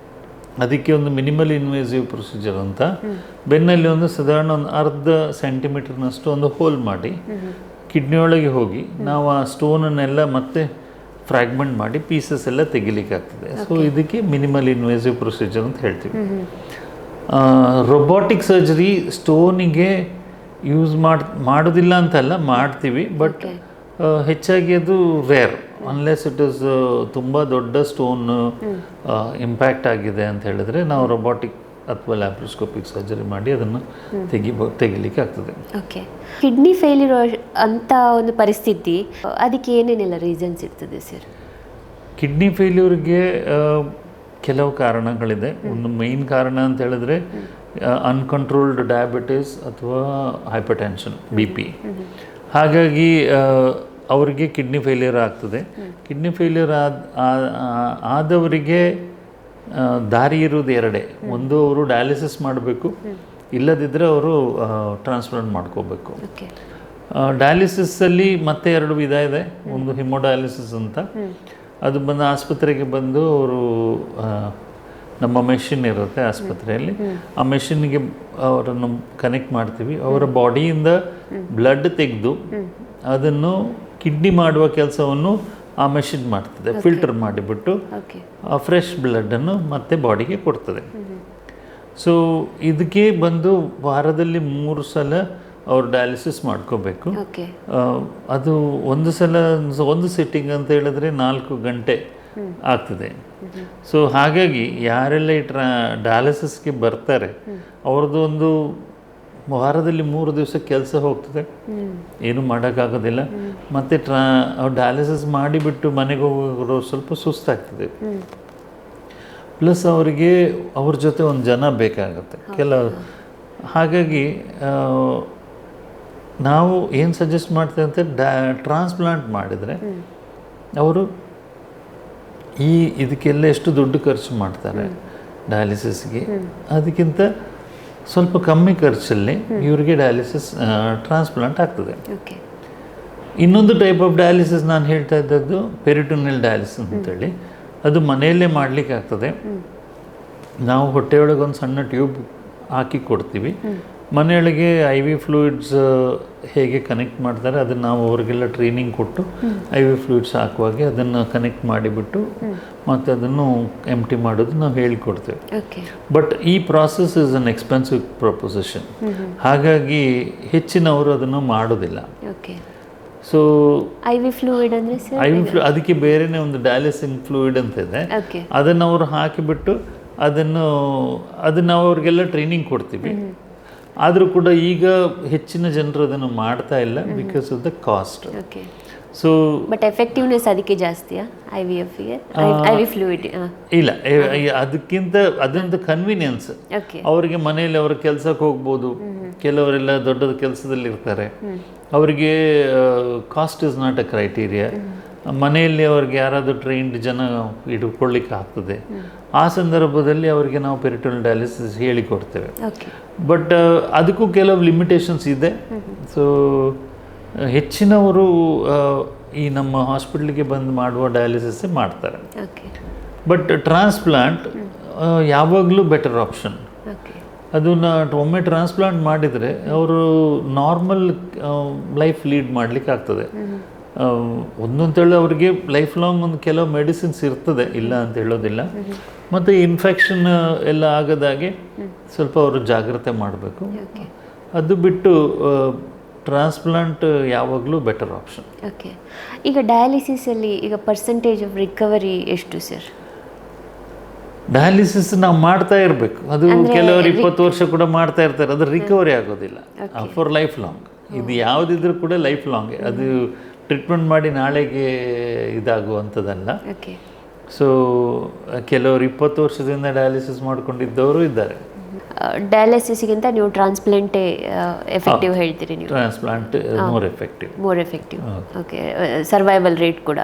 ಅದಕ್ಕೆ ಒಂದು ಮಿನಿಮಲ್ ಇನ್ವೇಸಿವ್ ಪ್ರೊಸೀಜರ್ ಅಂತ, ಬೆನ್ನಲ್ಲಿ ಒಂದು ಸಾಧಾರಣ ಒಂದು 1/2 ಸೆಂಟಿಮೀಟರ್ನಷ್ಟು ಒಂದು ಹೋಲ್ ಮಾಡಿ ಕಿಡ್ನಿಯೊಳಗೆ ಹೋಗಿ ನಾವು ಆ ಸ್ಟೋನನ್ನೆಲ್ಲ ಮತ್ತೆ ಫ್ರ್ಯಾಗ್ಮೆಂಟ್ ಮಾಡಿ ಪೀಸಸ್ ಎಲ್ಲ ತೆಗಿಲಿಕ್ಕಾಗ್ತದೆ. ಸೊ ಇದಕ್ಕೆ ಮಿನಿಮಲ್ ಇನ್ವೇಸಿವ್ ಪ್ರೊಸೀಜರ್ ಅಂತ ಹೇಳ್ತೀವಿ. ರೊಬೋಟಿಕ್ ಸರ್ಜರಿ ಸ್ಟೋನಿಗೆ ಯೂಸ್ ಮಾಡೋದಿಲ್ಲ ಅಂತಲ್ಲ, ಮಾಡ್ತೀವಿ, ಬಟ್ ಹೆಚ್ಚಾಗಿ ಅದು ರೇರ್, ಅನ್ಲೆಸ್ ಇಟ್ ಇಸ್ ತುಂಬ ದೊಡ್ಡ ಸ್ಟೋನ್ ಇಂಪ್ಯಾಕ್ಟ್ ಆಗಿದೆ ಅಂತ ಹೇಳಿದ್ರೆ ನಾವು ರೊಬೋಟಿಕ್ ಅಥವಾ ಲ್ಯಾಪ್ರೋಸ್ಕೋಪಿಕ್ ಸರ್ಜರಿ ಮಾಡಿ ಅದನ್ನು ತೆಗಿಲಿಕ್ಕೆ ಆಗ್ತದೆ. ಓಕೆ, ಕಿಡ್ನಿ ಫೇಲ್ಯೂರ್ ಅಂತ ಒಂದು ಪರಿಸ್ಥಿತಿ, ಅದಕ್ಕೆ ಏನೇನೆಲ್ಲ ರೀಸನ್ಸ್ ಇರ್ತದೆ ಸರ್? ಕಿಡ್ನಿ ಫೇಲ್ಯೂರ್ಗೆ ಕೆಲವು ಕಾರಣಗಳಿದೆ. ಒಂದು ಮೇಯ್ನ್ ಕಾರಣ ಅಂತ ಹೇಳಿದ್ರೆ ಅನ್ಕಂಟ್ರೋಲ್ಡ್ ಡಯಾಬಿಟಿಸ್ ಅಥವಾ ಹೈಪರ್ಟೆನ್ಷನ್, BP. ಹಾಗಾಗಿ ಅವರಿಗೆ ಕಿಡ್ನಿ ಫೇಲ್ಯೂರ್ ಆಗ್ತದೆ. ಕಿಡ್ನಿ ಫೇಲ್ಯೂರ್ ಆದವರಿಗೆ ದಾರಿ ಇರುವುದು ಎರಡೇ. ಒಂದು, ಅವರು ಡಯಾಲಿಸಿಸ್ ಮಾಡಬೇಕು, ಇಲ್ಲದಿದ್ದರೆ ಅವರು ಟ್ರಾನ್ಸ್ಪ್ಲಾಂಟ್ ಮಾಡ್ಕೋಬೇಕು. ಡಯಾಲಿಸಿಸಲ್ಲಿ ಮತ್ತೆ 2 ವಿಧ ಇದೆ. ಒಂದು ಹಿಮೋಡಯಾಲಿಸಿಸ್ ಅಂತ, ಅದು ಬಂದು ಆಸ್ಪತ್ರೆಗೆ ಬಂದು ಅವರು ನಮ್ಮ ಮೆಷಿನ್ ಇರುತ್ತೆ ಆಸ್ಪತ್ರೆಯಲ್ಲಿ, ಆ ಮೆಷಿನ್ಗೆ ಅವರನ್ನು ಕನೆಕ್ಟ್ ಮಾಡ್ತೀವಿ. ಅವರ ಬಾಡಿಯಿಂದ ಬ್ಲಡ್ ತೆಗೆದು ಅದನ್ನು ಕಿಡ್ನಿ ಮಾಡುವ ಕೆಲಸವನ್ನು ಆ ಮೆಷಿನ್ ಮಾಡ್ತದೆ. ಫಿಲ್ಟರ್ ಮಾಡಿಬಿಟ್ಟು ಆ ಫ್ರೆಶ್ ಬ್ಲಡ್ಡನ್ನು ಮತ್ತೆ ಬಾಡಿಗೆ ಕೊಡ್ತದೆ. ಸೊ ಇದಕ್ಕೆ ಬಂದು ವಾರದಲ್ಲಿ 3 ಸಲ ಅವ್ರು ಡಯಾಲಿಸಿಸ್ ಮಾಡ್ಕೋಬೇಕು. ಅದು ಒಂದು ಸಲ ಒಂದು ಸಿಟ್ಟಿಂಗ್ ಅಂತ ಹೇಳಿದ್ರೆ 4 ಗಂಟೆ ಆಗ್ತದೆ. ಸೊ ಹಾಗಾಗಿ ಯಾರೆಲ್ಲ ಈ ಡಯಾಲಿಸಿಸ್ಗೆ ಬರ್ತಾರೆ ಅವ್ರದ್ದು ಒಂದು ವಾರದಲ್ಲಿ 3 ದಿವಸ ಕೆಲಸ ಹೋಗ್ತದೆ, ಏನು ಮಾಡೋಕ್ಕಾಗೋದಿಲ್ಲ. ಮತ್ತು ಡಯಾಲಿಸಿಸ್ ಮಾಡಿಬಿಟ್ಟು ಮನೆಗೆ ಹೋಗೋರು ಸ್ವಲ್ಪ ಸುಸ್ತಾಗ್ತದೆ. ಪ್ಲಸ್ ಅವರಿಗೆ ಅವ್ರ ಜೊತೆ ಒಂದು ಜನ ಬೇಕಾಗುತ್ತೆ ಕೆಲವು. ಹಾಗಾಗಿ ನಾವು ಏನು ಸಜೆಸ್ಟ್ ಮಾಡ್ತೇವೆ ಅಂತ, ಟ್ರಾನ್ಸ್ಪ್ಲಾಂಟ್ ಮಾಡಿದರೆ ಅವರು ಇದಕ್ಕೆಲ್ಲ ಎಷ್ಟು ದುಡ್ಡು ಖರ್ಚು ಮಾಡ್ತಾರೆ ಡಯಾಲಿಸಿಸ್ಗೆ, ಅದಕ್ಕಿಂತ ಸ್ವಲ್ಪ ಕಮ್ಮಿ ಖರ್ಚಲ್ಲಿ ಇವರಿಗೆ ಡಯಾಲಿಸಿಸ್ ಟ್ರಾನ್ಸ್ಪ್ಲಾಂಟ್ ಆಗ್ತದೆ. ಇನ್ನೊಂದು ಟೈಪ್ ಆಫ್ ಡಯಾಲಿಸಿಸ್ ನಾನು ಹೇಳ್ತಾ ಇದ್ದದ್ದು ಪೆರಿಟೋನಿಯಲ್ ಡಯಾಲಿಸಿಸ್ ಅಂತೇಳಿ, ಅದು ಮನೆಯಲ್ಲೇ ಮಾಡಲಿಕ್ಕೆ ಆಗ್ತದೆ. ನಾವು ಹೊಟ್ಟೆಯೊಳಗೆ ಒಂದು ಸಣ್ಣ ಟ್ಯೂಬ್ ಹಾಕಿ ಕೊಡ್ತೀವಿ. ಮನೆಯೊಳಗೆ IV ಫ್ಲೂಯಿಡ್ಸ್ ಹೇಗೆ ಕನೆಕ್ಟ್ ಮಾಡ್ತಾರೆ ಅದನ್ನು ನಾವು ಅವರಿಗೆಲ್ಲ ಟ್ರೈನಿಂಗ್ ಕೊಟ್ಟು IV ಫ್ಲೂಯಿಡ್ಸ್ ಹಾಕುವಾಗೆ ಅದನ್ನು ಕನೆಕ್ಟ್ ಮಾಡಿಬಿಟ್ಟು ಮತ್ತು ಅದನ್ನು ಎಂಟಿ ಮಾಡೋದು ನಾವು ಹೇಳಿಕೊಡ್ತೇವೆ. ಬಟ್ ಈ ಪ್ರಾಸೆಸ್ ಇಸ್ ಅನ್ ಎಕ್ಸ್ಪೆನ್ಸಿವ್ ಪ್ರೊಪೊಸಿಷನ್. ಹಾಗಾಗಿ ಹೆಚ್ಚಿನವರು ಅದನ್ನು ಮಾಡೋದಿಲ್ಲ. ಸೊ IV ಫ್ಲೂಯಿಡ್ ಅಂದರೆ ಅದಕ್ಕೆ ಬೇರೆನೇ ಒಂದು ಡಯಾಲಿಸಿಂಗ್ ಫ್ಲೂಯಿಡ್ ಅಂತ ಇದೆ. ಅದನ್ನು ಅವರು ಹಾಕಿಬಿಟ್ಟು ಅದನ್ನು ನಾವು ಅವ್ರಿಗೆಲ್ಲ ಟ್ರೈನಿಂಗ್ ಕೊಡ್ತೀವಿ. ಆದರೂ ಕೂಡ ಈಗ ಹೆಚ್ಚಿನ ಜನರು ಅದನ್ನು ಮಾಡ್ತಾ ಇಲ್ಲ because of the cost. So but effectiveness ಅದಕ್ಕೆ ಜಾಸ್ತಿಯಾ IVFಗೆ? IV ಫ್ಲೂಯಿಡ್ ಇಲ್ಲ, ಅದಕ್ಕಿಂತ ಅದೊಂದು ಕನ್ವೀನಿಯನ್ಸ್. ಅವರಿಗೆ ಮನೆಯಲ್ಲಿ ಅವರ ಕೆಲಸಕ್ಕೆ ಹೋಗ್ಬೋದು, ಕೆಲವರೆಲ್ಲ ದೊಡ್ಡ ಕೆಲಸದಲ್ಲಿ ಇರ್ತಾರೆ, ಅವರಿಗೆ cost is not a criteria. ಮನೆಯಲ್ಲಿ ಅವ್ರಿಗೆ ಯಾರಾದರೂ ಟ್ರೈನ್ಡ್ ಜನ ಇಟ್ಕೊಳ್ಳಿಕ್ಕೆ ಆಗ್ತದೆ. ಆ ಸಂದರ್ಭದಲ್ಲಿ ಅವರಿಗೆ ನಾವು ಪೆರಿಟೋನಿಯಲ್ ಡಯಾಲಿಸಿಸ್ ಹೇಳಿಕೊಡ್ತೇವೆ. ಬಟ್ ಅದಕ್ಕೂ ಕೆಲವು ಲಿಮಿಟೇಷನ್ಸ್ ಇದೆ. ಸೊ ಹೆಚ್ಚಿನವರು ಈ ನಮ್ಮ ಹಾಸ್ಪಿಟ್ಲಿಗೆ ಬಂದು ಮಾಡುವ ಡಯಾಲಿಸಿಸ್ಸೇ ಮಾಡ್ತಾರೆ. ಬಟ್ ಟ್ರಾನ್ಸ್ಪ್ಲಾಂಟ್ ಯಾವಾಗಲೂ ಬೆಟರ್ ಆಪ್ಷನ್. ಅದನ್ನು ಒಮ್ಮೆ ಟ್ರಾನ್ಸ್ಪ್ಲಾಂಟ್ ಮಾಡಿದರೆ ಅವರು ನಾರ್ಮಲ್ ಲೈಫ್ ಲೀಡ್ ಮಾಡಲಿಕ್ಕೆ ಆಗ್ತದೆ. ಒಂದಂತೇಳಿ ಅವರಿಗೆ ಲೈಫ್ ಲಾಂಗ್ ಒಂದು ಕೆಲವು ಮೆಡಿಸಿನ್ಸ್ ಇರ್ತದೆ, ಇಲ್ಲ ಅಂತ ಹೇಳೋದಿಲ್ಲ. ಮತ್ತು ಇನ್ಫೆಕ್ಷನ್ ಎಲ್ಲ ಆಗದಾಗೆ ಸ್ವಲ್ಪ ಅವರು ಜಾಗ್ರತೆ ಮಾಡಬೇಕು. ಅದು ಬಿಟ್ಟು ಟ್ರಾನ್ಸ್ಪ್ಲಾಂಟ್ ಯಾವಾಗಲೂ ಬೆಟರ್ ಆಪ್ಷನ್. ಈಗ ಡಯಾಲಿಸಿಸಲ್ಲಿ ಈಗ ಪರ್ಸೆಂಟೇಜ್ ಆಫ್ ರಿಕವರಿ ಎಷ್ಟು ಸರ್? ಡಯಾಲಿಸಿಸ್ ನಾವು ಮಾಡ್ತಾ ಇರಬೇಕು. ಅದು ಕೆಲವರು 20 ವರ್ಷ ಕೂಡ ಮಾಡ್ತಾ ಇರ್ತಾರೆ, ಅದು ರಿಕವರಿ ಆಗೋದಿಲ್ಲ ಫಾರ್ ಲೈಫ್ ಲಾಂಗ್. ಇದು ಯಾವುದಿದ್ರೂ ಕೂಡ ಲೈಫ್ ಲಾಂಗ್. ಅದು ಟ್ರೀಟ್ಮೆಂಟ್ ಮಾಡಿ ನಾಳೆಗೆ ಇದಾಗುವಂಥದ್ದಲ್ಲ. ಸೊ ಕೆಲವರು 20 ವರ್ಷದಿಂದ ಡಯಾಲಿಸಿಸ್ ಮಾಡ್ಕೊಂಡಿದ್ದವರು ಇದ್ದಾರೆ. ಡಯಾಲಿಸಿಸ್ಗಿಂತ ನೀವು ಟ್ರಾನ್ಸ್ಪ್ಲಾಂಟೇ ಎಫೆಕ್ಟಿವ್ ಹೇಳ್ತೀರಿ ನೀವು? Transplant more effective. Okay. Survival rate ಕೂಡ?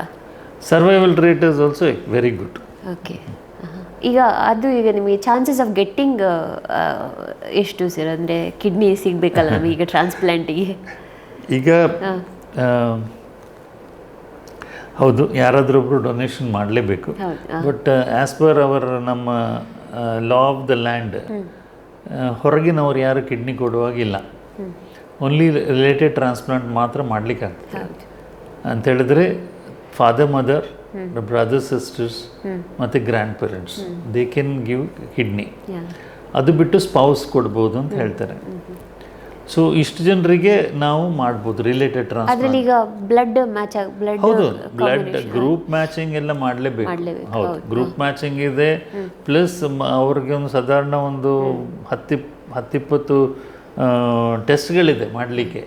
Survival rate is also very good. Okay. ಈಗ ನಿಮಗೆ ಚಾನ್ಸಸ್ ಆಫ್ ಗೆಟ್ಟಿಂಗ್ ಎಷ್ಟು ಸರ್? ಅಂದರೆ ಕಿಡ್ನಿ ಸಿಗಬೇಕಲ್ಲ ನಮಗೆ ಈಗ ಟ್ರಾನ್ಸ್ಪ್ಲಾಂಟಿಗೆ? ಈಗ ಹೌದು, ಯಾರಾದರೂ ಒಬ್ಬರು ಡೊನೇಷನ್ ಮಾಡಲೇಬೇಕು. ಬಟ್ ಆ್ಯಸ್ ಪರ್ ನಮ್ಮ ಲಾ ಆಫ್ ದ ಲ್ಯಾಂಡ್, ಹೊರಗಿನವ್ರು ಯಾರು ಕಿಡ್ನಿ ಕೊಡುವಾಗಿಲ್ಲ. ಓನ್ಲಿ ರಿಲೇಟೆಡ್ ಟ್ರಾನ್ಸ್ಪ್ಲಾಂಟ್ ಮಾತ್ರ ಮಾಡಲಿಕ್ಕೆ ಆಗ್ತದೆ. ಅಂತೇಳಿದ್ರೆ ಫಾದರ್, ಮದರ್, ಬ್ರದರ್ಸ್, ಸಿಸ್ಟರ್ಸ್ ಮತ್ತು grand parents they can give kidney. ಅದು ಬಿಟ್ಟು ಸ್ಪೌಸ್ ಕೊಡ್ಬೋದು ಅಂತ ಹೇಳ್ತಾರೆ. ಸೊ ಇಷ್ಟು ಜನರಿಗೆ ನಾವು ಮಾಡ್ಬೋದು ರಿಲೇಟೆಡ್ ಟ್ರಾನ್ಸ್ಪ್ಲಾಂಟ್. ಅದರಲ್ಲಿ ಈಗ ಬ್ಲಡ್ ಮ್ಯಾಚ್ ಹೌದು, ಬ್ಲಡ್ ಗ್ರೂಪ್ ಮ್ಯಾಚಿಂಗ್ ಎಲ್ಲ ಮಾಡಲೇಬೇಕು. ಹೌದು, ಗ್ರೂಪ್ ಮ್ಯಾಚಿಂಗ್ ಇದೆ. ಪ್ಲಸ್ ಅವ್ರಿಗೆ ಒಂದು ಸಾಧಾರಣ ಒಂದು 10-20 ಟೆಸ್ಟ್ಗಳಿದೆ ಮಾಡಲಿಕ್ಕೆ.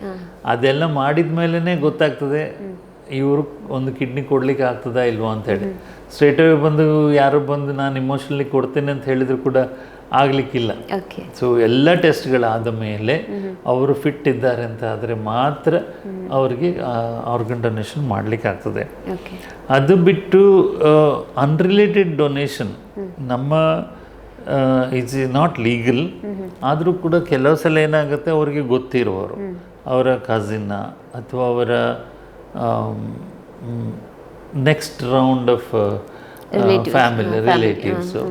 ಅದೆಲ್ಲ ಮಾಡಿದ ಮೇಲೇ ಗೊತ್ತಾಗ್ತದೆ ಇವರು ಒಂದು ಕಿಡ್ನಿ ಕೊಡಲಿಕ್ಕೆ ಆಗ್ತದಾ ಇಲ್ವಾ ಅಂತೇಳಿ. ಸ್ಟ್ರೇಟ್ ಅವೇ ಬಂದು ಯಾರು ಬಂದು ನಾನು ಇಮೋಷನಲಿ ಕೊಡ್ತೇನೆ ಅಂತ ಹೇಳಿದ್ರು ಕೂಡ ಆಗಲಿಕ್ಕಿಲ್ಲ. ಸೊ ಎಲ್ಲ ಟೆಸ್ಟ್ಗಳಾದ ಮೇಲೆ ಅವರು ಫಿಟ್ ಇದ್ದಾರೆ ಅಂತ ಆದರೆ ಮಾತ್ರ ಅವರಿಗೆ ಆರ್ಗನ್ ಡೊನೇಷನ್ ಮಾಡಲಿಕ್ಕೆ ಆಗ್ತದೆ. ಅದು ಬಿಟ್ಟು ಅನ್ರಿಲೇಟೆಡ್ ಡೊನೇಷನ್ ನಮ್ಮ ಇಟ್ಸ್ ನಾಟ್ ಲೀಗಲ್. ಆದರೂ ಕೂಡ ಕೆಲವು ಸಲ ಏನಾಗುತ್ತೆ, ಅವರಿಗೆ ಗೊತ್ತಿರುವವರು, ಅವರ ಕಸಿನ್ನ ಅಥವಾ ಅವರ next round of family relatives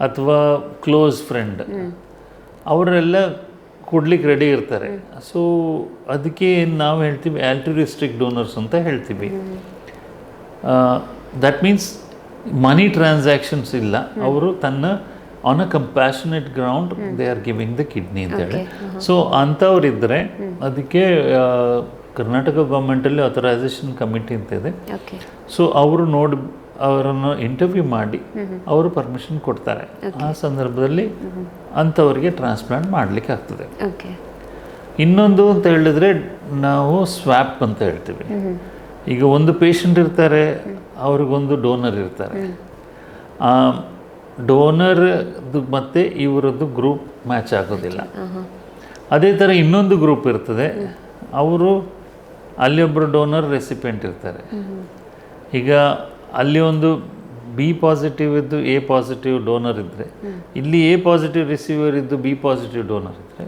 ಅಥವಾ ಕ್ಲೋಸ್ ಫ್ರೆಂಡ್ ಅವರೆಲ್ಲ ಕೊಡ್ಲಿಕ್ಕೆ ರೆಡಿ ಇರ್ತಾರೆ. ಸೊ ಅದಕ್ಕೆ ನಾವು ಹೇಳ್ತೀವಿ ಆಲ್ಟ್ರಿಸ್ಟಿಕ್ ಡೋನರ್ಸ್ ಅಂತ ಹೇಳ್ತೀವಿ. ದಟ್ ಮೀನ್ಸ್ ಮನಿ ಟ್ರಾನ್ಸಾಕ್ಷನ್ಸ್ ಇಲ್ಲ, ಅವರು ತನ್ನ on a compassionate ground they are giving the kidney ಅಂತೇಳಿ. ಸೊ ಅಂಥವ್ರಿದ್ದರೆ ಅದಕ್ಕೆ ಕರ್ನಾಟಕ ಗೌರ್ಮೆಂಟಲ್ಲಿ ಆಥರೈಸೇಷನ್ ಕಮಿಟಿ ಅಂತ ಇದೆ. ಸೊ ಅವರು ಅವರನ್ನು ಇಂಟರ್ವ್ಯೂ ಮಾಡಿ ಅವರು ಪರ್ಮಿಷನ್ ಕೊಡ್ತಾರೆ. ಆ ಸಂದರ್ಭದಲ್ಲಿ ಅಂಥವರಿಗೆ ಟ್ರಾನ್ಸ್ಪ್ಲಾಂಟ್ ಮಾಡಲಿಕ್ಕೆ ಆಗ್ತದೆ. ಇನ್ನೊಂದು ಅಂತ ಹೇಳಿದ್ರೆ ನಾವು ಸ್ವ್ಯಾಪ್ ಅಂತ ಹೇಳ್ತೀವಿ. ಈಗ ಒಂದು ಪೇಷಂಟ್ ಇರ್ತಾರೆ, ಅವ್ರಿಗೊಂದು ಡೋನರ್ ಇರ್ತಾರೆ. ಆ ಡೋನರ್ದು ಮತ್ತು ಇವರದ್ದು ಗ್ರೂಪ್ ಮ್ಯಾಚ್ ಆಗೋದಿಲ್ಲ. ಅದೇ ಥರ ಇನ್ನೊಂದು ಗ್ರೂಪ್ ಇರ್ತದೆ, ಅವರು ಅಲ್ಲಿ ಒಬ್ಬರು ಡೋನರ್ ರೆಸಿಪಿಯೆಂಟ್ ಇರ್ತಾರೆ. ಈಗ ಅಲ್ಲಿ ಒಂದು ಬಿ ಪಾಸಿಟಿವ್ ಇದ್ದು ಎ ಪಾಸಿಟಿವ್ ಡೋನರ್ ಇದ್ದರೆ, ಇಲ್ಲಿ ಎ ಪಾಸಿಟಿವ್ ರಿಸೀವರ್ ಇದ್ದು ಬಿ ಪಾಸಿಟಿವ್ ಡೋನರ್ ಇದ್ದರೆ,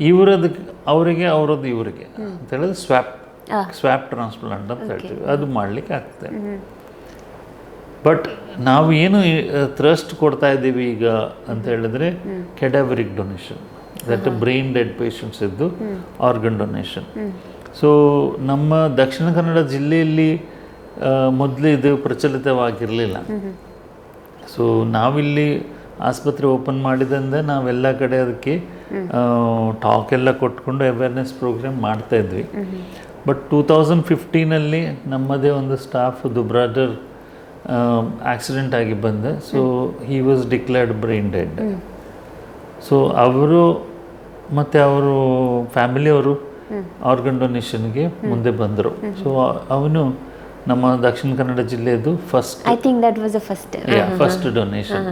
ಇವರದಕ್ಕೆ ಅವರಿಗೆ ಅವರದ್ದು ಇವರಿಗೆ ಅಂತ ಹೇಳಿದ್ರೆ ಸ್ವ್ಯಾಪ್ ಟ್ರಾನ್ಸ್ಪ್ಲಾಂಟ್ ಅಂತ ಹೇಳ್ತೀವಿ. ಅದು ಮಾಡಲಿಕ್ಕೆ ಆಗ್ತದೆ. ಬಟ್ ನಾವು ಏನು ಥ್ರಸ್ಟ್ ಕೊಡ್ತಾ ಇದ್ದೀವಿ ಈಗ ಅಂತ ಹೇಳಿದ್ರೆ cadaveric donation, that brain dead patients ಇದ್ದು ಆರ್ಗನ್ ಡೊನೇಷನ್. ಸೊ ನಮ್ಮ ದಕ್ಷಿಣ ಕನ್ನಡ ಜಿಲ್ಲೆಯಲ್ಲಿ ಮೊದಲು ಇದು ಪ್ರಚಲಿತವಾಗಿರಲಿಲ್ಲ. ಸೊ ನಾವಿಲ್ಲಿ ಆಸ್ಪತ್ರೆ ಓಪನ್ ಮಾಡಿದಂದೆ ನಾವೆಲ್ಲ ಕಡೆ ಅದಕ್ಕೆ ಟಾಕ್ ಎಲ್ಲ ಕೊಟ್ಕೊಂಡು ಅವೇರ್ನೆಸ್ ಪ್ರೋಗ್ರಾಮ್ ಮಾಡ್ತಾಯಿದ್ವಿ. ಬಟ್ 2015 ನಮ್ಮದೇ ಒಂದು ಸ್ಟಾಫ್ ಬ್ರದರ್ ಆಕ್ಸಿಡೆಂಟ್ ಆಗಿ ಬಂದೆ. So he was declared brain dead. So ಅವರು ಮತ್ತು ಅವರು ಫ್ಯಾಮಿಲಿಯವರು ಆರ್ಗನ್ ಡೊನೇಷನ್ಗೆ ಮುಂದೆ ಬಂದರು. ಸೊ ಅವನು ನಮ್ಮ ದಕ್ಷಿಣ ಕನ್ನಡ ಜಿಲ್ಲೆಯದು ಫಸ್ಟ್ ಡೊನೇಷನ್.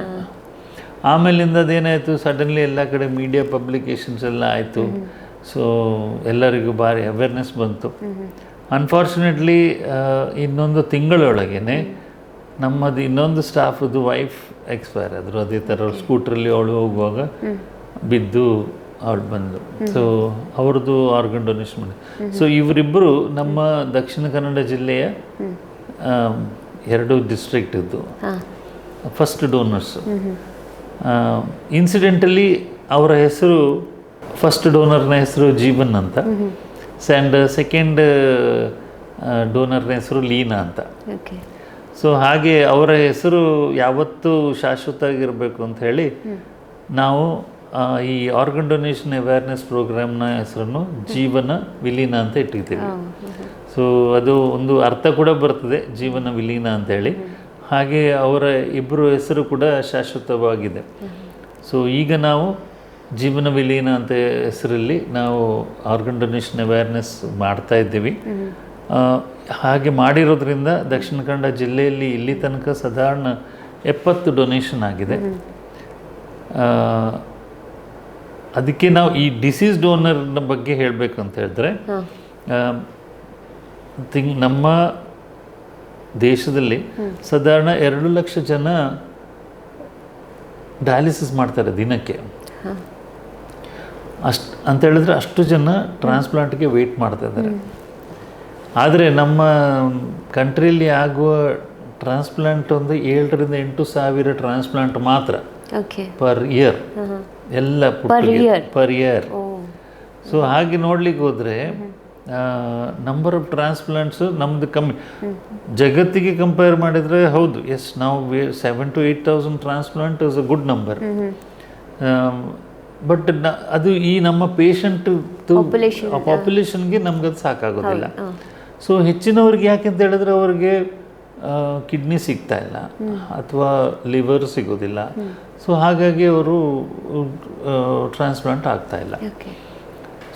ಆಮೇಲಿಂದ ಅದೇನಾಯಿತು, ಸಡನ್ಲಿ ಎಲ್ಲ ಕಡೆ ಮೀಡಿಯಾ ಪಬ್ಲಿಕೇಶನ್ಸ್ ಎಲ್ಲ ಆಯಿತು. ಸೊ ಎಲ್ಲರಿಗೂ ಭಾರಿ ಅವೇರ್ನೆಸ್ ಬಂತು. ಅನ್ಫಾರ್ಚುನೇಟ್ಲಿ ಇನ್ನೊಂದು ತಿಂಗಳೊಳಗೇ ನಮ್ಮದು ಇನ್ನೊಂದು ಸ್ಟಾಫದು ವೈಫ್ ಎಕ್ಸ್ಪೈರ್ ಆದರು. ಅದೇ ಥರ ಸ್ಕೂಟ್ರಲ್ಲಿ ಅವಳು ಹೋಗುವಾಗ ಬಿದ್ದು ಅವಳು ಬಂದು. ಸೊ ಅವ್ರದ್ದು ಆರ್ಗನ್ ಡೊನೇಷನ್ ಮಾಡಿ. ಸೊ ಇವರಿಬ್ಬರು ನಮ್ಮ ದಕ್ಷಿಣ ಕನ್ನಡ ಜಿಲ್ಲೆಯ 2 ಡಿಸ್ಟ್ರಿಕ್ಟ್ ಇದ್ದು ಫಸ್ಟ್ ಡೋನರ್ಸು. ಇನ್ಸಿಡೆಂಟಲಿ ಅವರ ಹೆಸರು, ಫಸ್ಟ್ ಡೋನರ್ನ ಹೆಸರು ಜೀವನ್ ಅಂತ, ಆ್ಯಂಡ್ ಸೆಕೆಂಡ್ ಡೋನರ್ನ ಹೆಸರು ಲೀನಾ ಅಂತ. ಸೊ ಹಾಗೆ ಅವರ ಹೆಸರು ಯಾವತ್ತೂ ಶಾಶ್ವತ ಆಗಿರಬೇಕು ಅಂತ ಹೇಳಿ ನಾವು ಈ ಆರ್ಗನ್ ಡೊನೇಷನ್ ಅವೇರ್ನೆಸ್ ಪ್ರೋಗ್ರಾಮ್ನ ಹೆಸರನ್ನು ಜೀವನ ವಿಲೀನ ಅಂತ ಇಟ್ಟಿರ್ತೀವಿ. ಸೊ ಅದು ಒಂದು ಅರ್ಥ ಕೂಡ ಬರ್ತದೆ, ಜೀವನ ವಿಲೀನ ಅಂತೇಳಿ. ಹಾಗೆ ಅವರ ಇಬ್ಬರು ಹೆಸರು ಕೂಡ ಶಾಶ್ವತವಾಗಿದೆ. ಸೊ ಈಗ ನಾವು ಜೀವನ ವಿಲೀನ ಅಂತ ಹೆಸರಲ್ಲಿ ನಾವು ಆರ್ಗನ್ ಡೊನೇಷನ್ ಅವೇರ್ನೆಸ್ ಮಾಡ್ತಾ ಇದ್ದೀವಿ. ಹಾಗೆ ಮಾಡಿರೋದ್ರಿಂದ ದಕ್ಷಿಣ ಕನ್ನಡ ಜಿಲ್ಲೆಯಲ್ಲಿ ಇಲ್ಲಿ ತನಕ ಸಾಧಾರಣ 70 ಡೊನೇಷನ್ ಆಗಿದೆ. ಅದಕ್ಕೆ ನಾವು ಈ ಡಿಸೀಸ್ ಡೋನರ್ನ ಬಗ್ಗೆ ಹೇಳಬೇಕು ಅಂತ ಹೇಳಿದ್ರೆ, ನಮ್ಮ ದೇಶದಲ್ಲಿ ಸಾಧಾರಣ 2 ಲಕ್ಷ ಜನ ಡಯಾಲಿಸಿಸ್ ಮಾಡ್ತಾರೆ ದಿನಕ್ಕೆ. ಅಷ್ಟು ಅಂತ ಹೇಳಿದ್ರೆ ಅಷ್ಟು ಜನ ಟ್ರಾನ್ಸ್ಪ್ಲಾಂಟ್ಗೆ ವೆಯ್ಟ್ ಮಾಡ್ತಾ ಇದ್ದಾರೆ. ಆದರೆ ನಮ್ಮ ಕಂಟ್ರಿಯಲ್ಲಿ ಆಗುವ ಟ್ರಾನ್ಸ್ಪ್ಲಾಂಟ್ ಒಂದು 7,000 to 8,000 ಟ್ರಾನ್ಸ್ಪ್ಲಾಂಟ್ ಮಾತ್ರ ಪರ್ ಇಯರ್, ಎಲ್ಲ ಪರ್ ಇಯರ್. ಸೊ ಹಾಗೆ ನೋಡ್ಲಿಕ್ಕೆ ಹೋದರೆ ನಂಬರ್ ಆಫ್ ಟ್ರಾನ್ಸ್ಪ್ಲಾಂಟ್ಸು ನಮ್ಮದು ಕಮ್ಮಿ. ಜಗತ್ತಿಗೆ ಕಂಪೇರ್ ಮಾಡಿದರೆ ಹೌದು, ಎಸ್ ನಾವು 7,000 to 8,000 transplant is a good number. But ಅದು ಈ ನಮ್ಮ ಪೇಷಂಟ್ Population, ಪಾಪ್ಯುಲೇಷನ್ಗೆ ನಮ್ಗದು ಸಾಕಾಗೋದಿಲ್ಲ. ಸೊ ಹೆಚ್ಚಿನವ್ರಿಗೆ ಯಾಕೆಂತ ಹೇಳಿದ್ರೆ ಅವ್ರಿಗೆ ಕಿಡ್ನಿ ಸಿಗ್ತಾ ಇಲ್ಲ ಅಥವಾ ಲಿವರ್ ಸಿಗೋದಿಲ್ಲ. ಸೊ ಹಾಗಾಗಿ ಅವರು ಟ್ರಾನ್ಸ್ಪ್ಲಾಂಟ್ ಆಗ್ತಾ ಇಲ್ಲ.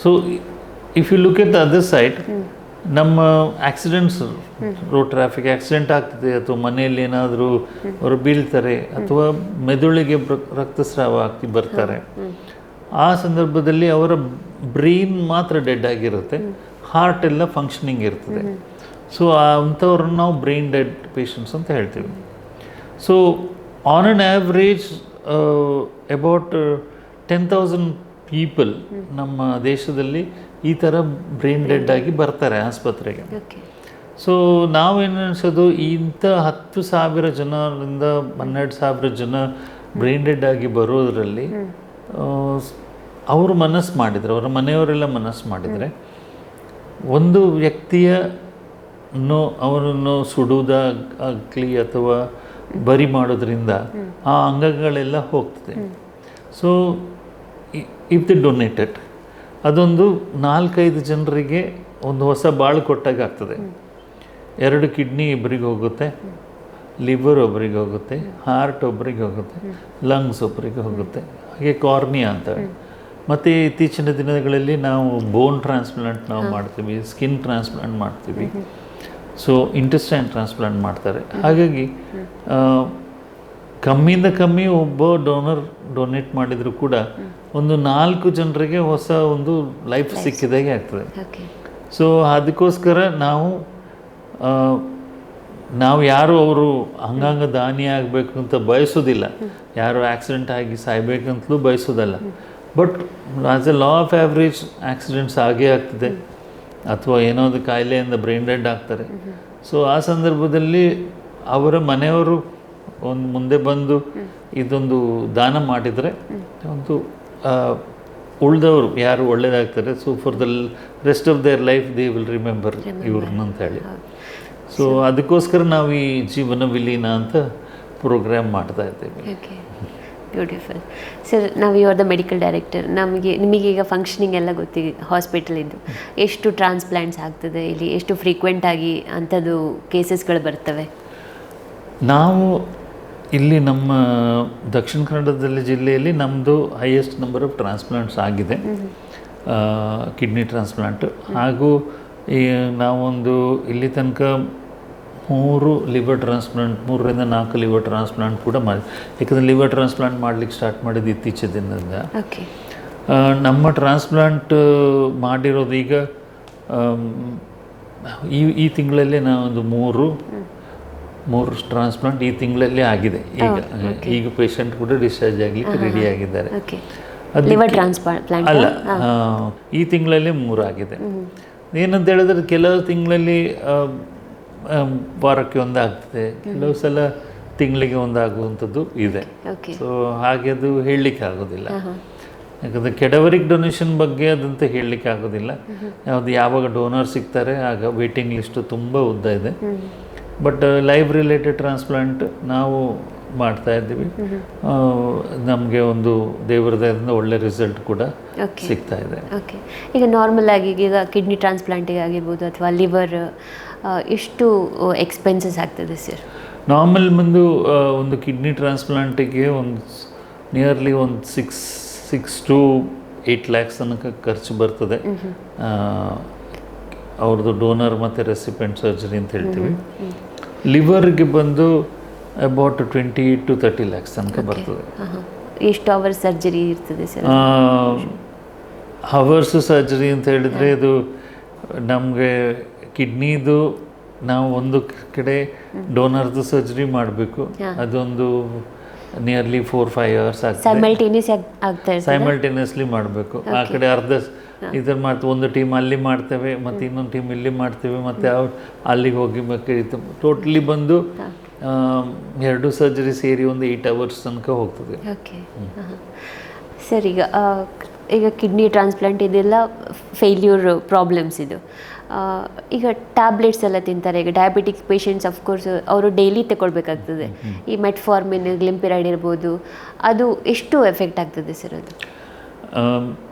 So if you look at the other side, ನಮ್ಮ ಆಕ್ಸಿಡೆಂಟ್ಸ್, ರೋಡ್ ಟ್ರಾಫಿಕ್ ಆಕ್ಸಿಡೆಂಟ್ ಆಗ್ತದೆ ಅಥವಾ ಮನೆಯಲ್ಲಿ ಏನಾದರೂ ಅವರು ಬೀಳ್ತಾರೆ ಅಥವಾ ಮೆದುಳಿಗೆ ರಕ್ತಸ್ರಾವ ಆಗ್ತಿ ಬರ್ತಾರೆ, ಆ ಸಂದರ್ಭದಲ್ಲಿ ಅವರ ಬ್ರೈನ್ ಮಾತ್ರ ಡೆಡ್ ಆಗಿರುತ್ತೆ, ಹಾರ್ಟ್ ಎಲ್ಲ ಫಂಕ್ಷನಿಂಗ್ ಇರ್ತದೆ. ಸೊ ಅಂಥವ್ರನ್ನ ನಾವು ಬ್ರೈನ್ ಡೆಡ್ ಪೇಷಂಟ್ಸ್ ಅಂತ ಹೇಳ್ತೀವಿ. So on on average about 10,000 people ನಮ್ಮ ದೇಶದಲ್ಲಿ ಈ ಥರ ಬ್ರೈನ್ ಡೆಡ್ ಆಗಿ ಬರ್ತಾರೆ ಆಸ್ಪತ್ರೆಗೆ. ಸೊ ನಾವೇನು ಅನಿಸೋದು, ಇಂಥ 10,000 ಜನರಿಂದ 12,000 ಜನ ಬ್ರೈನ್ ಡೆಡ್ ಆಗಿ ಬರೋದರಲ್ಲಿ ಅವರು ಮನಸ್ಸು ಮಾಡಿದರೆ, ಅವರ ಮನೆಯವರೆಲ್ಲ ಮನಸ್ಸು ಮಾಡಿದರೆ, ಒಂದು ಅವರನ್ನು ಸುಡುವುದಾಗಲಿ ಅಥವಾ ಬರಿ ಮಾಡೋದ್ರಿಂದ ಆ ಅಂಗಗಳೆಲ್ಲ ಹೋಗ್ತದೆ. ಸೊ ಇಫ್ ದಿ ಡೊನೇಟೆಡ್, ಅದೊಂದು 4-5 ಜನರಿಗೆ ಒಂದು ಹೊಸ ಬಾಳು ಕೊಟ್ಟಾಗ ಆಗ್ತದೆ. 2 ಕಿಡ್ನಿ ಇಬ್ಬರಿಗೆ ಹೋಗುತ್ತೆ, ಲಿವರ್ ಒಬ್ಬರಿಗೆ ಹೋಗುತ್ತೆ, ಹಾರ್ಟ್ ಒಬ್ಬರಿಗೆ ಹೋಗುತ್ತೆ, ಲಂಗ್ಸ್ ಒಬ್ಬರಿಗೆ ಹೋಗುತ್ತೆ, ಹಾಗೆ ಕಾರ್ನಿಯಾ ಅಂತೇಳಿ. ಮತ್ತು ಇತ್ತೀಚಿನ ದಿನಗಳಲ್ಲಿ ನಾವು ಬೋನ್ ಟ್ರಾನ್ಸ್ಪ್ಲಾಂಟ್ ನಾವು ಮಾಡ್ತೀವಿ, ಸ್ಕಿನ್ ಟ್ರಾನ್ಸ್ಪ್ಲಾಂಟ್ ಮಾಡ್ತೀವಿ, ಸೊ ಇಂಟೆಸ್ಟೈನ್ ಟ್ರಾನ್ಸ್ಪ್ಲಾಂಟ್ ಮಾಡ್ತಾರೆ. ಹಾಗಾಗಿ ಕಮ್ಮಿಯಿಂದ ಕಮ್ಮಿ ಒಬ್ಬ ಡೊನೇಟ್ ಮಾಡಿದರೂ ಕೂಡ ಒಂದು 4 ಜನರಿಗೆ ಹೊಸ ಒಂದು ಲೈಫ್ ಸಿಕ್ಕಿದಾಗೆ ಆಗ್ತದೆ. ಸೊ ಅದಕ್ಕೋಸ್ಕರ ನಾವು ಯಾರು ಅವರು ಅಂಗಾಂಗ ದಾನಿ ಆಗಬೇಕು ಅಂತ ಬಯಸೋದಿಲ್ಲ, ಯಾರು ಆಕ್ಸಿಡೆಂಟ್ ಆಗಿ ಸಾಯ್ಬೇಕಂತಲೂ ಬಯಸೋದಲ್ಲ. But as a law of average accidents ಆಗೇ ಆಗ್ತದೆ, ಅಥವಾ ಏನೋ ಒಂದು ಕಾಯಿಲೆಯಿಂದ ಬ್ರೈನ್ ಡೆಡ್ ಆಗ್ತಾರೆ. ಸೊ ಆ ಸಂದರ್ಭದಲ್ಲಿ ಅವರ ಮನೆಯವರು ಒಂದು ಮುಂದೆ ಬಂದು ಇದೊಂದು ದಾನ ಮಾಡಿದರೆ ಒಂದು ಉಳಿದವರು ಯಾರು ಒಳ್ಳೆಯದಾಗ್ತಾರೆ. So for the rest of their life they will remember ಇವ್ರನ್ನ ಅಂತ ಹೇಳಿ. ಸೊ ಅದಕ್ಕೋಸ್ಕರ ನಾವು ಈ ಜೀವನ ವಿಲೀನ ಅಂತ ಪ್ರೋಗ್ರಾಮ್ ಮಾಡ್ತಾ ಇದ್ದೇವೆ. Beautiful sir. ನಾವು you are the medical director. ನಿಮಗೀಗ ಫಂಕ್ಷನಿಂಗ್ ಎಲ್ಲ ಗೊತ್ತಿದೆ ಹಾಸ್ಪಿಟಲಿದ್ದು. ಎಷ್ಟು ಟ್ರಾನ್ಸ್ಪ್ಲಾಂಟ್ಸ್ ಆಗ್ತದೆ ಇಲ್ಲಿ, ಎಷ್ಟು ಫ್ರೀಕ್ವೆಂಟಾಗಿ ಅಂಥದ್ದು ಕೇಸಸ್ಗಳು ಬರ್ತವೆ? ನಾವು ಇಲ್ಲಿ ನಮ್ಮ ದಕ್ಷಿಣ ಕನ್ನಡದಲ್ಲಿ ಜಿಲ್ಲೆಯಲ್ಲಿ ನಮ್ಮದು ಹೈಯೆಸ್ಟ್ ನಂಬರ್ ಆಫ್ ಟ್ರಾನ್ಸ್ಪ್ಲಾಂಟ್ಸ್ ಆಗಿದೆ, ಕಿಡ್ನಿ ಟ್ರಾನ್ಸ್ಪ್ಲಾಂಟ್. ಹಾಗೂ ಈ ನಾವೊಂದು ಇಲ್ಲಿ ತನಕ 3 ಲಿವರ್ ಟ್ರಾನ್ಸ್ಪ್ಲಾಂಟ್, 3ರಿಂದ 4 ಲಿವರ್ ಟ್ರಾನ್ಸ್ಪ್ಲಾಂಟ್ ಕೂಡ ಮಾಡಿ. ಯಾಕಂದರೆ ಲಿವರ್ ಟ್ರಾನ್ಸ್ಪ್ಲಾಂಟ್ ಮಾಡಲಿಕ್ಕೆ ಸ್ಟಾರ್ಟ್ ಮಾಡಿದ್ದು ಇತ್ತೀಚಿನ ದಿನದಿಂದ. ನಮ್ಮ ಟ್ರಾನ್ಸ್ಪ್ಲಾಂಟ್ ಮಾಡಿರೋದು ಈಗ ಈ ತಿಂಗಳಲ್ಲೇ ನಾವೊಂದು 3 ಟ್ರಾನ್ಸ್ಪ್ಲಾಂಟ್ ಈ ತಿಂಗಳಲ್ಲೇ ಆಗಿದೆ. ಈಗ ಪೇಷಂಟ್ ಕೂಡ ಡಿಸ್ಚಾರ್ಜ್ ಆಗಲಿಕ್ಕೆ ರೆಡಿ ಆಗಿದ್ದಾರೆ. ಅಲ್ಲ, ಈ ತಿಂಗಳಲ್ಲೇ 3 ಆಗಿದೆ. ಏನಂತ ಹೇಳಿದ್ರೆ ಕೆಲವು ತಿಂಗಳಲ್ಲಿ ವಾರಕ್ಕೆ ಒಂದಾಗ್ತದೆ, ಕೆಲವು ಸಲ ತಿಂಗಳಿಗೆ ಒಂದಾಗುವಂಥದ್ದು ಇದೆ. ಸೊ ಹಾಗೆ ಅದು ಹೇಳಲಿಕ್ಕೆ ಆಗೋದಿಲ್ಲ. ಯಾಕಂದರೆ ಕೆಡವರಿಕ್ ಡೊನೇಷನ್ ಬಗ್ಗೆ ಅದಂತ ಹೇಳಲಿಕ್ಕೆ ಆಗೋದಿಲ್ಲ. ಯಾವಾಗ ಡೋನರ್ ಸಿಗ್ತಾರೆ ಆಗ ವೇಟಿಂಗ್ ಲಿಸ್ಟು ತುಂಬ ಉದ್ದ ಇದೆ. ಬಟ್ ಲೈವ್ ರಿಲೇಟೆಡ್ ಟ್ರಾನ್ಸ್ಪ್ಲಾಂಟ್ ನಾವು ಮಾಡ್ತಾ ಇದ್ದೀವಿ. ನಮಗೆ ಒಂದು ದೇವರ ದಯದಿಂದ ಒಳ್ಳೆ ರಿಸಲ್ಟ್ ಕೂಡ ಸಿಗ್ತಾ ಇದೆ. ಓಕೆ, ಈಗ ನಾರ್ಮಲ್ ಆಗಿ ಈಗ ಕಿಡ್ನಿ ಟ್ರಾನ್ಸ್ಪ್ಲಾಂಟಿಗೆ ಆಗಿರ್ಬೋದು ಅಥವಾ ಲಿವರ್ ಎಷ್ಟು ಎಕ್ಸ್ಪೆನ್ಸಸ್ ಆಗ್ತದೆ ಸರ್? ನಾರ್ಮಲ್ ಒಂದು ಕಿಡ್ನಿ ಟ್ರಾನ್ಸ್ಪ್ಲಾಂಟಿಗೆ ಒಂದು ನಿಯರ್ಲಿ ಒಂದು 6 to 8 lakhs ತನಕ ಖರ್ಚು ಬರ್ತದೆ. ಅವ್ರದ್ದು ಡೋನರ್ ಮತ್ತು ರೆಸಿಪೆಂಟ್ ಸರ್ಜರಿ ಅಂತ ಹೇಳ್ತೀವಿ. ಲಿವರ್ಗೆ ಬಂದು ಅಬೌಟ್ 20 to 30 lakhs ತನಕ ಬರ್ತದೆ. ಎಷ್ಟು ಅವರ್ ಸರ್ಜರಿ ಇರ್ತದೆ ಸರ್? ಹವರ್ಸು ಸರ್ಜರಿ ಅಂತ ಹೇಳಿದರೆ ಇದು ನಮಗೆ ಕಿಡ್ನಿದು ನಾವು ಒಂದು ಕಡೆ ಡೋನರ್ದು ಸರ್ಜರಿ ಮಾಡಬೇಕು, ಅದೊಂದು ನಿಯರ್ಲಿ 4-5 hours ಆಗ್ತದೆ. ಸೈಮಲ್ಟೇನಿಯಸ್ಲಿ ಮಾಡಬೇಕು. ಆ ಕಡೆ ಅರ್ಧ ಇದನ್ನು ಮಾಡ್ತೀವಿ, ಒಂದು ಟೀಮ್ ಅಲ್ಲಿ ಮಾಡ್ತೇವೆ ಮತ್ತು ಇನ್ನೊಂದು ಟೀಮ್ ಇಲ್ಲಿ ಮಾಡ್ತೇವೆ, ಮತ್ತು ಅಲ್ಲಿಗೆ ಹೋಗಿ ಬೇಕು. ಟೋಟಲಿ ಬಂದು 2 ಸರ್ಜರಿ ಸೇರಿ ಒಂದು 8 hours ತನಕ ಹೋಗ್ತದೆ. ಓಕೆ ಸರ್, ಈಗ ಕಿಡ್ನಿ ಟ್ರಾನ್ಸ್ಪ್ಲಾಂಟ್ ಇದೆಲ್ಲ ಫೇಲ್ಯೂರ್ ಪ್ರಾಬ್ಲಮ್ಸ್ ಇದು. ಈಗ ಟ್ಯಾಬ್ಲೆಟ್ಸ್ ಎಲ್ಲ ತಿಂತಾರೆ. ಈಗ ಡಯಾಬಿಟಿಕ್ಸ್ ಪೇಷಂಟ್ಸ್ ಅಫ್ಕೋರ್ಸ್ ಅವರು ಡೈಲಿ ತಗೊಳ್ಬೇಕಾಗ್ತದೆ. ಈ ಮೆಟ್ಫಾರ್ಮಿನ್, ಗ್ಲಿಂಪಿರೈಡ್ ಇರ್ಬೋದು, ಅದು ಎಷ್ಟು ಎಫೆಕ್ಟ್ ಆಗ್ತದೆ ಸರ್? ಅದು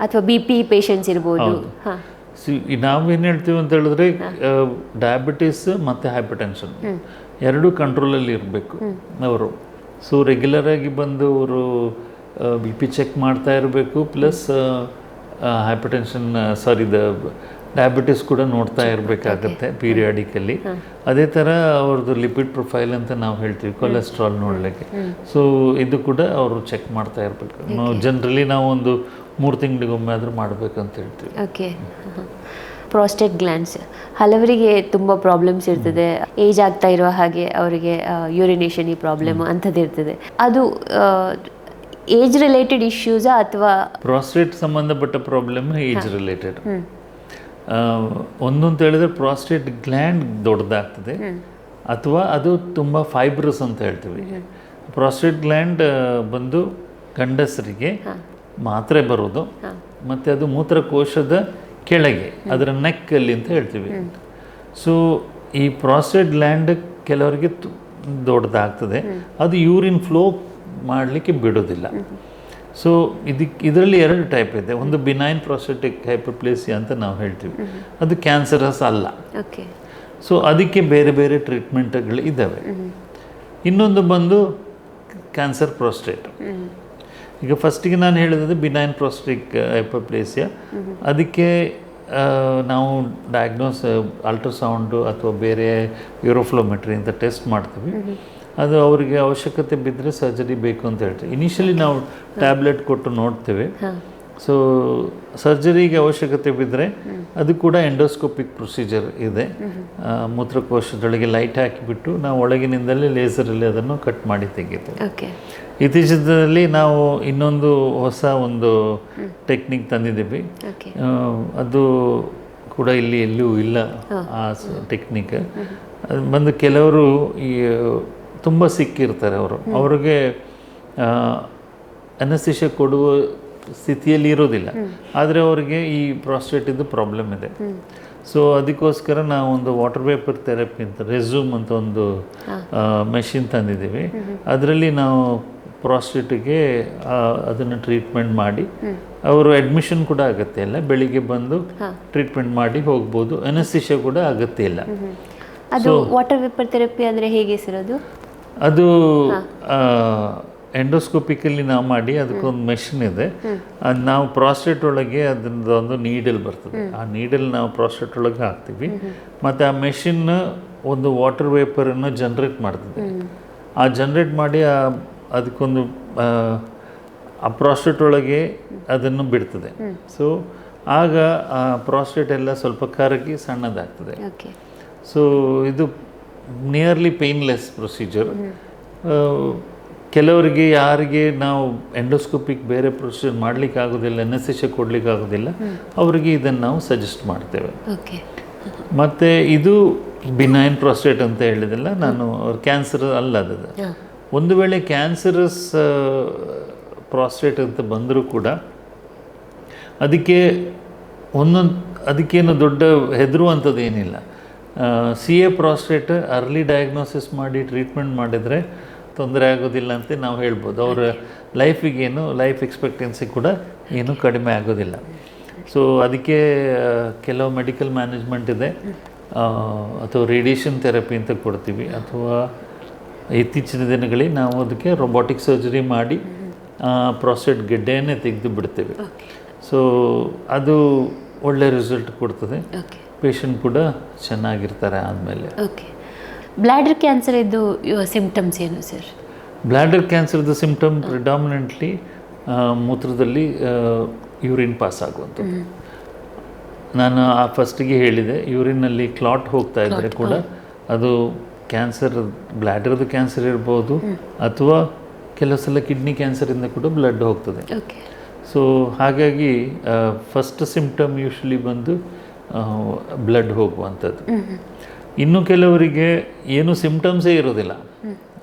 ಅಥವಾ ಬಿ ಪಿ ಪೇಷಂಟ್ಸ್ ಇರ್ಬೋದು. ಹಾಂ, ನಾವೇನು ಹೇಳ್ತೀವಿ ಅಂತ ಹೇಳಿದ್ರೆ ಡಯಾಬಿಟೀಸ್ ಮತ್ತು ಹೈಪರ್ಟೆನ್ಷನ್ ಎರಡೂ ಕಂಟ್ರೋಲಲ್ಲಿ ಇರಬೇಕು ಅವರು. ಸೊ ರೆಗ್ಯುಲರಾಗಿ ಬಂದು ಅವರು ಬಿ ಪಿ ಚೆಕ್ ಮಾಡ್ತಾ ಇರಬೇಕು, ಪ್ಲಸ್ ಹೈಪರ್ಟೆನ್ಷನ್ ಡಯಾಬಿಟಿಸ್ ಕೂಡ ನೋಡ್ತಾ ಇರಬೇಕಾಗತ್ತೆ ಪೀರಿಯಾಡಿಕಲಿ. ಅದೇ ಥರ ಅವ್ರದ್ದು ಲಿಪಿಡ್ ಪ್ರೊಫೈಲ್ ಅಂತ ನಾವು ಹೇಳ್ತೀವಿ, ಕೊಲೆಸ್ಟ್ರಾಲ್ ನೋಡಲಿಕ್ಕೆ. ಸೊ ಇದು ಕೂಡ ಅವರು ಚೆಕ್ ಮಾಡ್ತಾ ಇರಬೇಕು. ಜನರಲಿ ನಾವು ಒಂದು 3 ತಿಂಗಳಿಗೊಮ್ಮೆ ಆದರೂ ಮಾಡಬೇಕಂತ ಹೇಳ್ತೀವಿ. ಓಕೆ. ಪ್ರಾಸ್ಟೇಟ್ ಗ್ಲ್ಯಾಂಡ್ಸ್ ಹಲವರಿಗೆ ತುಂಬ ಪ್ರಾಬ್ಲಮ್ಸ್ ಇರ್ತದೆ. ಏಜ್ ಆಗ್ತಾ ಇರುವ ಹಾಗೆ ಅವರಿಗೆ ಯೂರಿನೇಷನ್ ಈ ಪ್ರಾಬ್ಲಮ್ ಅಂಥದ್ದು ಇರ್ತದೆ. ಅದು ಏಜ್ ರಿಲೇಟೆಡ್ ಇಶ್ಯೂಸಾ ಅಥವಾ ಪ್ರಾಸ್ಟೇಟ್ ಸಂಬಂಧಪಟ್ಟ ಪ್ರಾಬ್ಲಮ್ ಏಜ್ ರಿಲೇಟೆಡ್? ಒಂದಂತ ಹೇಳಿದ್ರೆ ಪ್ರಾಸ್ಟೇಟ್ ಗ್ಲ್ಯಾಂಡ್ ದೊಡ್ಡದಾಗ್ತದೆ, ಅಥವಾ ಅದು ತುಂಬ ಫೈಬ್ರಸ್ ಅಂತ ಹೇಳ್ತೀವಿ. ಪ್ರಾಸ್ಟೇಟ್ ಗ್ಲ್ಯಾಂಡ್ ಬಂದು ಗಂಡಸರಿಗೆ ಮಾತ್ರೆ ಬರೋದು, ಮತ್ತು ಅದು ಮೂತ್ರಕೋಶದ ಕೆಳಗೆ ಅದರ ನೆಕ್ಕಲ್ಲಿ ಅಂತ ಹೇಳ್ತೀವಿ. ಸೊ ಈ ಪ್ರಾಸ್ಟೇಟ್ ಗ್ಲ್ಯಾಂಡ್ ಕೆಲವರಿಗೆ ದೊಡ್ಡದಾಗ್ತದೆ, ಅದು ಯೂರಿನ್ ಫ್ಲೋ ಮಾಡಲಿಕ್ಕೆ ಬಿಡೋದಿಲ್ಲ. ಸೊ ಇದರಲ್ಲಿ 2 ಟೈಪ್ ಇದೆ. ಒಂದು ಬಿನೈನ್ ಪ್ರಾಸ್ಟೇಟಿಕ್ ಹೈಪರ್ಪ್ಲೇಸಿಯಾ ಅಂತ ನಾವು ಹೇಳ್ತೀವಿ, ಅದು ಕ್ಯಾನ್ಸರಸ್ ಅಲ್ಲ. ಸೊ ಅದಕ್ಕೆ ಬೇರೆ ಬೇರೆ ಟ್ರೀಟ್ಮೆಂಟ್ಗಳು ಇದ್ದಾವೆ. ಇನ್ನೊಂದು ಬಂದು ಕ್ಯಾನ್ಸರ್ ಪ್ರಾಸ್ಟೇಟ್. ಈಗ ಫಸ್ಟಿಗೆ ನಾನು ಹೇಳಿದ್ರೆ ಬಿನೈನ್ ಪ್ರಾಸ್ಟೇಟಿಕ್ ಹೈಪರ್ಪ್ಲೇಸಿಯಾ, ಅದಕ್ಕೆ ನಾವು ಅಲ್ಟ್ರಾಸೌಂಡು ಅಥವಾ ಬೇರೆ ಯೂರೋಫ್ಲೋಮೆಟ್ರಿ ಅಂತ ಟೆಸ್ಟ್ ಮಾಡ್ತೀವಿ. ಅದು ಅವರಿಗೆ ಅವಶ್ಯಕತೆ ಬಿದ್ದರೆ ಸರ್ಜರಿ ಬೇಕು ಅಂತ ಹೇಳ್ತೀವಿ. ಇನಿಷಿಯಲಿ ನಾವು ಟ್ಯಾಬ್ಲೆಟ್ ಕೊಟ್ಟು ನೋಡ್ತೇವೆ. ಸೊ ಸರ್ಜರಿಗೆ ಅವಶ್ಯಕತೆ ಬಿದ್ದರೆ ಅದು ಕೂಡ ಎಂಡೋಸ್ಕೋಪಿಕ್ ಪ್ರೊಸೀಜರ್ ಇದೆ. ಮೂತ್ರಕೋಶದೊಳಗೆ ಲೈಟ್ ಹಾಕಿಬಿಟ್ಟು ನಾವು ಒಳಗಿನಿಂದಲೇ ಲೇಸರಲ್ಲಿ ಅದನ್ನು ಕಟ್ ಮಾಡಿ ತೆಗಿತೇವೆ. ಇತ್ತೀಚಿನಲ್ಲಿ ನಾವು ಇನ್ನೊಂದು ಹೊಸ ಒಂದು ಟೆಕ್ನಿಕ್ ತಂದಿದ್ದೀವಿ. ಅದು ಕೂಡ ಇಲ್ಲಿ ಎಲ್ಲೂ ಇಲ್ಲ ಆ ಟೆಕ್ನಿಕ್. ಅದು ಬಂದು ಕೆಲವರು ಈ ತುಂಬ ಸಿಕ್ಕಿರ್ತಾರೆ, ಅವ್ರಿಗೆ ಅನಸ್ತೇಷಿಯಾ ಕೊಡುವ ಸ್ಥಿತಿಯಲ್ಲಿ ಇರೋದಿಲ್ಲ, ಆದರೆ ಅವರಿಗೆ ಈ ಪ್ರಾಸ್ಟೇಟಿದ್ದು ಪ್ರಾಬ್ಲಮ್ ಇದೆ. ಸೊ ಅದಕ್ಕೋಸ್ಕರ ನಾವು ಒಂದು ವಾಟರ್ ವೇಪರ್ ಥೆರಪಿ ಅಂತ ರೆಸ್ಯೂಮ್ ಅಂತ ಒಂದು ಮೆಷಿನ್ ತಂದಿದ್ದೀವಿ. ಅದರಲ್ಲಿ ನಾವು ಪ್ರಾಸ್ಟೇಟಿಗೆ ಅದನ್ನು ಟ್ರೀಟ್ಮೆಂಟ್ ಮಾಡಿ, ಅವರು ಅಡ್ಮಿಷನ್ ಕೂಡ ಅಗತ್ಯ ಇಲ್ಲ, ಬೆಳಿಗ್ಗೆ ಬಂದು ಟ್ರೀಟ್ಮೆಂಟ್ ಮಾಡಿ ಹೋಗ್ಬೋದು. ಅನಸ್ತೇಷಿಯಾ ಕೂಡ ಅಗತ್ಯ ಇಲ್ಲ. ಅದು ವಾಟರ್ ವೇಪರ್ ಥೆರಪಿ ಅಂದರೆ ಹೇಗೆ ಸರ್? ಅದು ಎಂಡೋಸ್ಕೋಪಿಕಲ್ಲಿ ನಾವು ಮಾಡಿ, ಅದಕ್ಕೊಂದು ಮೆಷಿನ್ ಇದೆ. ಅದು ನಾವು ಪ್ರಾಸ್ಟೇಟ್ ಒಳಗೆ ಅದರಿಂದ ಒಂದು ನೀಡಲ್ ಬರ್ತದೆ, ಆ ನೀಡಲ್ ನಾವು ಪ್ರಾಸ್ಟೇಟ್ ಒಳಗೆ ಹಾಕ್ತೀವಿ. ಮತ್ತು ಆ ಮೆಷಿನ್ ಒಂದು ವಾಟರ್ ವೇಪರನ್ನು ಜನ್ರೇಟ್ ಮಾಡ್ತದೆ. ಆ ಜನ್ರೇಟ್ ಮಾಡಿ ಅದಕ್ಕೊಂದು ಆ ಪ್ರಾಸ್ಟೇಟ್ ಒಳಗೆ ಅದನ್ನು ಬಿಡ್ತದೆ. ಸೊ ಆಗ ಆ ಪ್ರಾಸ್ಟೇಟ್ ಎಲ್ಲ ಸ್ವಲ್ಪ ಕರಗಿ ಸಣ್ಣದಾಗ್ತದೆ. ಸೊ ಇದು ನಿಯರ್ಲಿ ಪೇನ್ಲೆಸ್ ಪ್ರೊಸೀಜರ್. ಕೆಲವರಿಗೆ ಯಾರಿಗೆ ನಾವು ಎಂಡೋಸ್ಕೋಪಿಕ್ ಬೇರೆ ಪ್ರೊಸೀಜರ್ ಮಾಡಲಿಕ್ಕೆ ಆಗೋದಿಲ್ಲ, ಅನಸ್ತೇಷಿಯಾ ಕೊಡಲಿಕ್ಕೆ ಆಗೋದಿಲ್ಲ, ಅವರಿಗೆ ಇದನ್ನು ನಾವು ಸಜೆಸ್ಟ್ ಮಾಡ್ತೇವೆ. ಮತ್ತು ಇದು ಬಿನೈನ್ ಪ್ರಾಸ್ಟೇಟ್ ಅಂತ ಹೇಳಿದೆಲ್ಲ ನಾನು, ಕ್ಯಾನ್ಸರ್ ಅಲ್ಲ ಅದು. ಒಂದು ವೇಳೆ ಕ್ಯಾನ್ಸರಸ್ ಪ್ರಾಸ್ಟೇಟ್ ಅಂತ ಬಂದರೂ ಕೂಡ ಅದಕ್ಕೇನು ದೊಡ್ಡ ಹೆದರುವಂಥದ್ದು ಏನಿಲ್ಲ. CA ಪ್ರಾಸ್ಟೇಟ್ ಅರ್ಲಿ ಡಯಾಗ್ನೋಸಿಸ್ ಮಾಡಿ ಟ್ರೀಟ್ಮೆಂಟ್ ಮಾಡಿದರೆ ತೊಂದರೆ ಆಗೋದಿಲ್ಲ ಅಂತ ನಾವು ಹೇಳ್ಬೋದು. ಅವರ ಲೈಫ್ ಎಕ್ಸ್ಪೆಕ್ಟೆನ್ಸಿ ಕೂಡ ಏನೂ ಕಡಿಮೆ ಆಗೋದಿಲ್ಲ. ಸೊ ಅದಕ್ಕೆ ಕೆಲವು ಮೆಡಿಕಲ್ ಮ್ಯಾನೇಜ್ಮೆಂಟ್ ಇದೆ, ಅಥವಾ ರೇಡಿಯೇಷನ್ ಥೆರಪಿ ಅಂತ ಕೊಡ್ತೀವಿ, ಅಥವಾ ಇತ್ತೀಚಿನ ದಿನಗಳಲ್ಲಿ ನಾವು ಅದಕ್ಕೆ ರೊಬೋಟಿಕ್ ಸರ್ಜರಿ ಮಾಡಿ ಪ್ರಾಸ್ಟೇಟ್ ಗೆಡ್ಡೆಯನ್ನೇ ತೆಗೆದು ಬಿಡ್ತೇವೆ. ಸೊ ಅದು ಒಳ್ಳೆ ರಿಸಲ್ಟ್ ಕೊಡ್ತದೆ, ಪೇಷಂಟ್ ಕೂಡ ಚೆನ್ನಾಗಿರ್ತಾರೆ ಆದಮೇಲೆ. ಬ್ಲ್ಯಾಡರ್ ಕ್ಯಾನ್ಸರ್ ಇದು ಸಿಂಪ್ಟಮ್ಸ್ ಏನು ಸರ್? ಬ್ಲ್ಯಾಡರ್ ಕ್ಯಾನ್ಸರ್ದು ಸಿಂಪ್ಟಮ್ ಪ್ರಿಡಾಮಿನೆಂಟ್ಲಿ ಮೂತ್ರದಲ್ಲಿ ಯೂರಿನ್ ಪಾಸ್ ಆಗುವಂಥದ್ದು. ನಾನು ಫಸ್ಟಿಗೆ ಹೇಳಿದೆ, ಯೂರಿನಲ್ಲಿ ಕ್ಲಾಟ್ ಹೋಗ್ತಾ ಇದ್ದರೆ ಕೂಡ ಅದು ಕ್ಯಾನ್ಸರ್, ಬ್ಲ್ಯಾಡರ್ದು ಕ್ಯಾನ್ಸರ್ ಇರ್ಬೋದು, ಅಥವಾ ಕೆಲವು ಸಲ ಕಿಡ್ನಿ ಕ್ಯಾನ್ಸರಿಂದ ಕೂಡ ಬ್ಲಡ್ ಹೋಗ್ತದೆ. ಸೊ ಹಾಗಾಗಿ ಫಸ್ಟ್ ಸಿಂಪ್ಟಮ್ ಯೂಶ್ವಲಿ ಬಂದು ಬ್ಲಡ್ ಹೋಗುವಂಥದ್ದು. ಇನ್ನು ಕೆಲವರಿಗೆ ಏನು ಸಿಂಪ್ಟಮ್ಸೇ ಇರೋದಿಲ್ಲ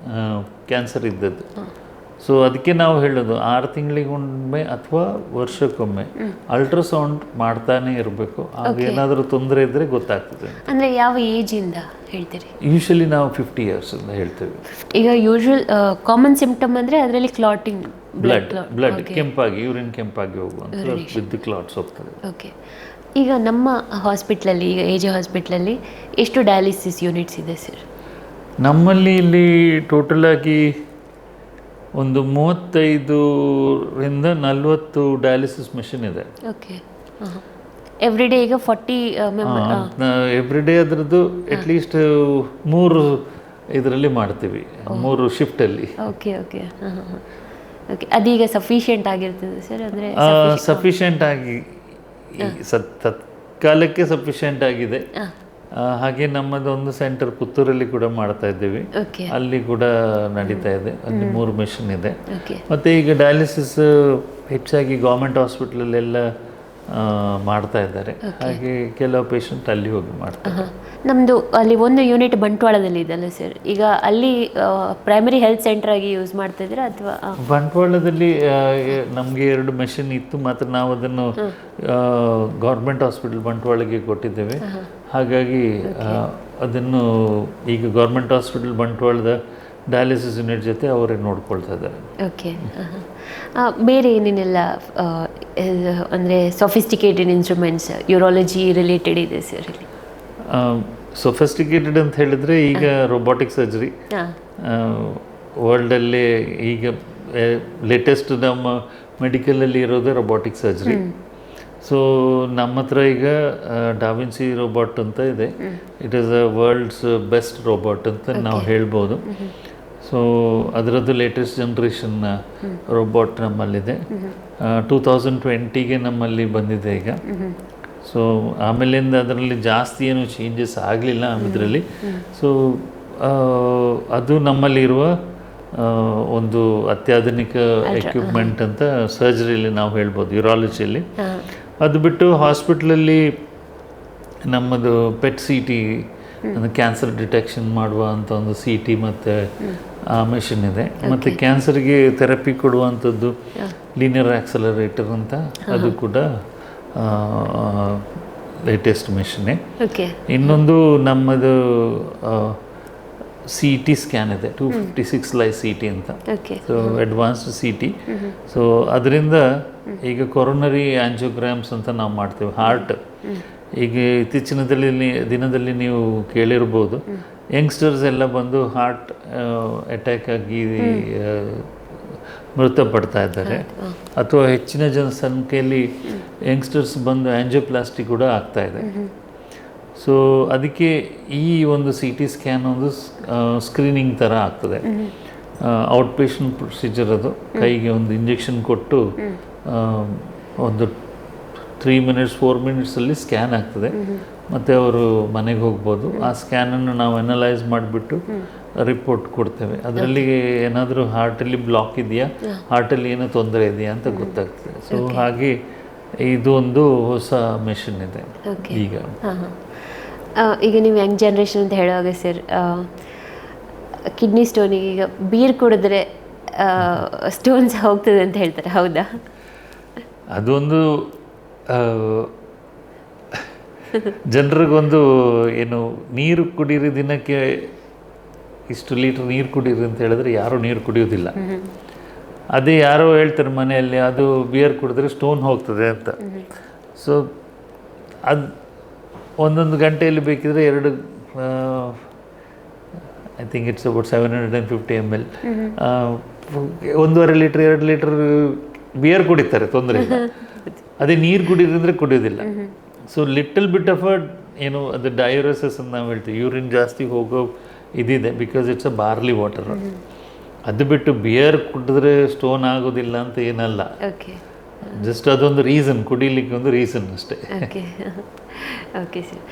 ಕ್ಯಾನ್ಸರ್ ಇದ್ದದ್ದು. ಸೊ ಅದಕ್ಕೆ ನಾವು ಹೇಳೋದು 6 ತಿಂಗಳಿಗೊಮ್ಮೆ ಅಥವಾ ವರ್ಷಕ್ಕೊಮ್ಮೆ ಅಲ್ಟ್ರಾಸೌಂಡ್ ಮಾಡ್ತಾನೆ ಇರಬೇಕು. ಆಗ ಏನಾದರೂ ತೊಂದರೆ ಇದ್ದರೆ ಗೊತ್ತಾಗ್ತದೆ. ಅಂದರೆ ಯಾವ ಏಜಿಂದ ಹೇಳ್ತೀರಿ? ಯೂಶ್ವಲಿ ನಾವು 50 ಇಯರ್ಸ್ ಅಂತ ಹೇಳ್ತೇವೆ. ಈಗ ಯೂಶ್ವಲ್ ಕಾಮನ್ ಸಿಂಪ್ಟಮ್ ಅಂದರೆ ಅದರಲ್ಲಿ ಕ್ಲಾಟಿಂಗ್ ಬ್ಲಡ್ ಕೆಂಪಾಗಿ ಯೂರಿನ್ ಕೆಂಪಾಗಿ ಹೋಗುವಂಥ ವಿತ್ ಕ್ಲಾಟ್ಸ್ ಹೋಗ್ತದೆ. ಓಕೆ. ಈಗ ನಮ್ಮ ಹಾಸ್ಪಿಟ್ಲಲ್ಲಿ, ಈಗ AJ ಹಾಸ್ಪಿಟ್ಲಲ್ಲಿ ಎಷ್ಟು ಡಯಾಲಿಸಿಸ್ ಯೂನಿಟ್ಸ್ ಇದೆ ಸರ್? ನಮ್ಮಲ್ಲಿ ಇಲ್ಲಿ ಟೋಟಲಾಗಿ ಒಂದು 35ರಿಂದ 40 ಡಯಾಲಿಸಿಸ್ ಮೆಷಿನ್ ಇದೆ. ಓಕೆ. ಎವ್ರಿ ಡೇ ಈಗ 40 ಎವ್ರಿ ಡೇ ಅದರದ್ದು ಅಟ್ಲೀಸ್ಟ್ 3 ಇದರಲ್ಲಿ ಮಾಡ್ತೀವಿ, 3 ಶಿಫ್ಟಲ್ಲಿ. Okay okay okay. ಅದೀಗ ಸಫಿಷಿಯೆಂಟ್ ಆಗಿರ್ತದೆ ಸರ್? ಅಂದರೆ ಸಫಿಷಿಯೆಂಟ್ ಆಗಿ ತತ್ಕಾಲಕ್ಕೆ ಸಫಿಷಿಯೆಂಟ್ ಆಗಿದೆ. ಹಾಗೆ ನಮ್ಮದೊಂದು ಸೆಂಟರ್ ಪುತ್ತೂರಲ್ಲಿ ಕೂಡ ಮಾಡ್ತಾ ಇದ್ದೀವಿ, ಅಲ್ಲಿ ಕೂಡ ನಡೀತಾ ಇದೆ. ಅಲ್ಲಿ 3 ಮೆಷಿನ್ ಇದೆ. ಮತ್ತು ಈಗ ಡಯಾಲಿಸಿಸ್ ಹೆಚ್ಚಾಗಿ ಗೌರ್ಮೆಂಟ್ ಹಾಸ್ಪಿಟ್ಲಲ್ಲೆಲ್ಲ ಮಾಡ್ತಾ ಇದ್ದಾರೆ. ಹಾಗೆ ಕೆಲವು ಪೇಷಂಟ್ ಅಲ್ಲಿ ಹೋಗಿ ಮಾಡ್ತಾರೆ. ನಮ್ಮದು ಅಲ್ಲಿ ಒಂದು ಯೂನಿಟ್ ಬಂಟ್ವಾಳದಲ್ಲಿ ಇದೆಯಲ್ಲ ಸರ್, ಈಗ ಅಲ್ಲಿ ಪ್ರೈಮರಿ ಹೆಲ್ತ್ ಸೆಂಟರ್ ಆಗಿ ಯೂಸ್ ಮಾಡ್ತಾ ಇದ್ದೀರಾ ಅಥವಾ? ಬಂಟ್ವಾಳದಲ್ಲಿ ನಮಗೆ 2 ಮೆಷಿನ್ ಇತ್ತು, ಮಾತ್ರ ನಾವು ಅದನ್ನು ಗೌರ್ಮೆಂಟ್ ಹಾಸ್ಪಿಟಲ್ ಬಂಟ್ವಾಳಗೆ ಕೊಟ್ಟಿದ್ದೇವೆ. ಹಾಗಾಗಿ ಅದನ್ನು ಈಗ ಗೌರ್ಮೆಂಟ್ ಹಾಸ್ಪಿಟಲ್ ಬಂಟ್ವಾಳದ ಡಯಾಲಿಸಿಸ್ ಯೂನಿಟ್ ಜೊತೆ ಅವರೇ ನೋಡ್ಕೊಳ್ತಾ ಇದ್ದಾರೆ. ಓಕೆ. ಬೇರೆ ಏನೇನೆಲ್ಲ ಅಂದರೆ ಸೊಫಿಸ್ಟಿಕೇಟೆಡ್ ಇನ್ಸ್ಟ್ರೂಮೆಂಟ್ಸ್ ಯೂರಾಲಜಿ ರಿಲೇಟೆಡ್ ಇದೆ ಸರ್ ಇಲ್ಲಿ? ಸೊಫಿಸ್ಟಿಕೇಟೆಡ್ ಅಂತ ಹೇಳಿದರೆ ಈಗ ರೊಬೋಟಿಕ್ ಸರ್ಜರಿ ವರ್ಲ್ಡಲ್ಲಿ ಈಗ ಲೇಟೆಸ್ಟ್ ನಮ್ಮ ಮೆಡಿಕಲಲ್ಲಿ ಇರೋದೇ ರೊಬೋಟಿಕ್ ಸರ್ಜರಿ. ಸೊ ನಮ್ಮ ಹತ್ರ ಈಗ ಡಾವಿನ್ಸಿ ರೋಬೋಟ್ ಅಂತ ಇದೆ. It is a world's best robot ಅಂತ ನಾವು ಹೇಳ್ಬೋದು. ಸೊ ಅದರದ್ದು ಲೇಟೆಸ್ಟ್ ಜನ್ರೇಷನ್ ರೋಬೋಟ್ ನಮ್ಮಲ್ಲಿದೆ. 2020ಗೆ ನಮ್ಮಲ್ಲಿ ಬಂದಿದೆ ಈಗ. ಸೊ ಆಮೇಲಿಂದ ಅದರಲ್ಲಿ ಜಾಸ್ತಿ ಏನು ಚೇಂಜಸ್ ಆಗಲಿಲ್ಲ ಇದರಲ್ಲಿ. ಸೊ ಅದು ನಮ್ಮಲ್ಲಿರುವ ಒಂದು ಅತ್ಯಾಧುನಿಕ ಎಕ್ವಿಪ್ಮೆಂಟ್ ಅಂತ ಸರ್ಜರಿಯಲ್ಲಿ ನಾವು ಹೇಳ್ಬೋದು, ಯೂರಾಲಜಿಯಲ್ಲಿ. ಅದು ಬಿಟ್ಟು ಹಾಸ್ಪಿಟ್ಲಲ್ಲಿ ನಮ್ಮದು ಪೆಟ್ CT, ಕ್ಯಾನ್ಸರ್ ಡಿಟೆಕ್ಷನ್ ಮಾಡುವ ಅಂತ ಒಂದು CT ಮತ್ತು ಆ ಮೆಷಿನ್ ಇದೆ. ಮತ್ತು ಕ್ಯಾನ್ಸರ್ಗೆ ಥೆರಪಿ ಕೊಡುವಂಥದ್ದು ಲೀನಿಯರ್ ಆಕ್ಸಲರೇಟರ್ ಅಂತ, ಅದು ಕೂಡ ಲೇಟೆಸ್ಟ್ ಮೆಷಿನ್ನೇ. ಇನ್ನೊಂದು ನಮ್ಮದು CT ಸ್ಕ್ಯಾನ್ ಇದೆ, 256 ಲೈಸ್ CT ಅಂತ. So advanced CT. ಸೊ ಅದರಿಂದ ಈಗ ಕೊರೋನರಿ ಆಂಜಿಯೋಗ್ರಾಮ್ಸ್ ಅಂತ ನಾವು ಮಾಡ್ತೇವೆ. ಹಾರ್ಟ್ ಈಗ ಇತ್ತೀಚಿನ ದಿನದಲ್ಲಿ ನೀವು ಕೇಳಿರ್ಬೋದು, ಯಂಗ್ಸ್ಟರ್ಸ್ ಎಲ್ಲ ಬಂದು ಹಾರ್ಟ್ ಅಟ್ಯಾಕ್ ಆಗಿ ಮೃತಪಡ್ತಾ ಇದ್ದಾರೆ, ಅಥವಾ ಹೆಚ್ಚಿನ ಜನಸಂಖ್ಯೆಯಲ್ಲಿ ಯಂಗ್ಸ್ಟರ್ಸ್ ಬಂದು ಆಂಜಿಯೋಪ್ಲಾಸ್ಟಿ ಕೂಡ ಆಗ್ತಾ ಇದೆ. ಸೊ ಅದಕ್ಕೆ ಈ ಒಂದು CT ಸ್ಕ್ಯಾನ್ ಒಂದು ಸ್ಕ್ರೀನಿಂಗ್ ಥರ ಆಗ್ತದೆ. ಔಟ್ ಪೇಷಂಟ್ ಪ್ರೊಸೀಜರ್ ಅದು. ಕೈಗೆ ಒಂದು ಇಂಜೆಕ್ಷನ್ ಕೊಟ್ಟು ಒಂದು 3 ಮಿನಿಟ್ಸ್ 4 ಮಿನಿಟ್ಸಲ್ಲಿ ಸ್ಕ್ಯಾನ್ ಆಗ್ತದೆ, ಮತ್ತು ಅವರು ಮನೆಗೆ ಹೋಗ್ಬೋದು. ಆ ಸ್ಕ್ಯಾನನ್ನು ನಾವು ಅನಲೈಸ್ ಮಾಡಿಬಿಟ್ಟು ರಿಪೋರ್ಟ್ ಕೊಡ್ತೇವೆ. ಅದರಲ್ಲಿ ಏನಾದರೂ ಹಾರ್ಟಲ್ಲಿ ಬ್ಲಾಕ್ ಇದೆಯಾ, ಹಾರ್ಟಲ್ಲಿ ಏನೋ ತೊಂದರೆ ಇದೆಯಾ ಅಂತ ಗೊತ್ತಾಗ್ತದೆ. ಸೊ ಹಾಗೆ ಇದು ಒಂದು ಹೊಸ ಮೆಷಿನ್ ಇದೆ ಈಗ. ಈಗ ನೀವು ಯಂಗ್ ಜನ್ರೇಷನ್ ಅಂತ ಹೇಳುವಾಗ ಸರ್, ಕಿಡ್ನಿ ಸ್ಟೋನಿಗೆ ಈಗ ಬೀರ್ ಕುಡಿದ್ರೆ ಸ್ಟೋನ್ಸ್ ಹೋಗ್ತದೆ ಅಂತ ಹೇಳ್ತಾರೆ, ಹೌದಾ? ಅದೊಂದು ಜನರಿಗೊಂದು ಏನು, ನೀರು ಕುಡೀರಿ, ದಿನಕ್ಕೆ ಇಷ್ಟು ಲೀಟ್ರ್ ನೀರು ಕುಡೀರಿ ಅಂತ ಹೇಳಿದ್ರೆ ಯಾರೂ ನೀರು ಕುಡಿಯೋದಿಲ್ಲ. ಅದೇ ಯಾರೋ ಹೇಳ್ತಾರೆ ಮನೆಯಲ್ಲಿ, ಅದು ಬಿಯರ್ ಕುಡಿದ್ರೆ ಸ್ಟೋನ್ ಹೋಗ್ತದೆ ಅಂತ. ಸೊ ಅದು ಒಂದೊಂದು ಗಂಟೆಯಲ್ಲಿ ಬೇಕಿದ್ರೆ 2 I think it's about 750 ml, 1.5 litre 2 litre beer ಕುಡಿತಾರೆ, ತೊಂದರೆ ಇಲ್ಲ. ಅದೇ ನೀರು ಕುಡಿಯೋದಂದರೆ ಕುಡಿಯೋದಿಲ್ಲ. ಸೊ ಲಿಟಲ್ ಬಿಟ್ ಆಫ್ ಏನು ಅದು ಡಯೂರೆಸಿಸ್ ಅಂತ ನಾವು ಹೇಳ್ತೀವಿ, ಯೂರಿನ್ ಜಾಸ್ತಿ ಹೋಗೋ ಇದಿದೆ, because it's a barley water. ಅದು ಬಿಟ್ಟು ಬಿಯರ್ ಕುಡಿದ್ರೆ ಸ್ಟೋನ್ ಆಗೋದಿಲ್ಲ ಅಂತ ಏನಲ್ಲ, ಜಸ್ಟ್ ಅದೊಂದು ರೀಸನ್, ಕುಡಿಲಿಕ್ಕೆ ಒಂದು ರೀಸನ್ ಅಷ್ಟೇ. Okay sir.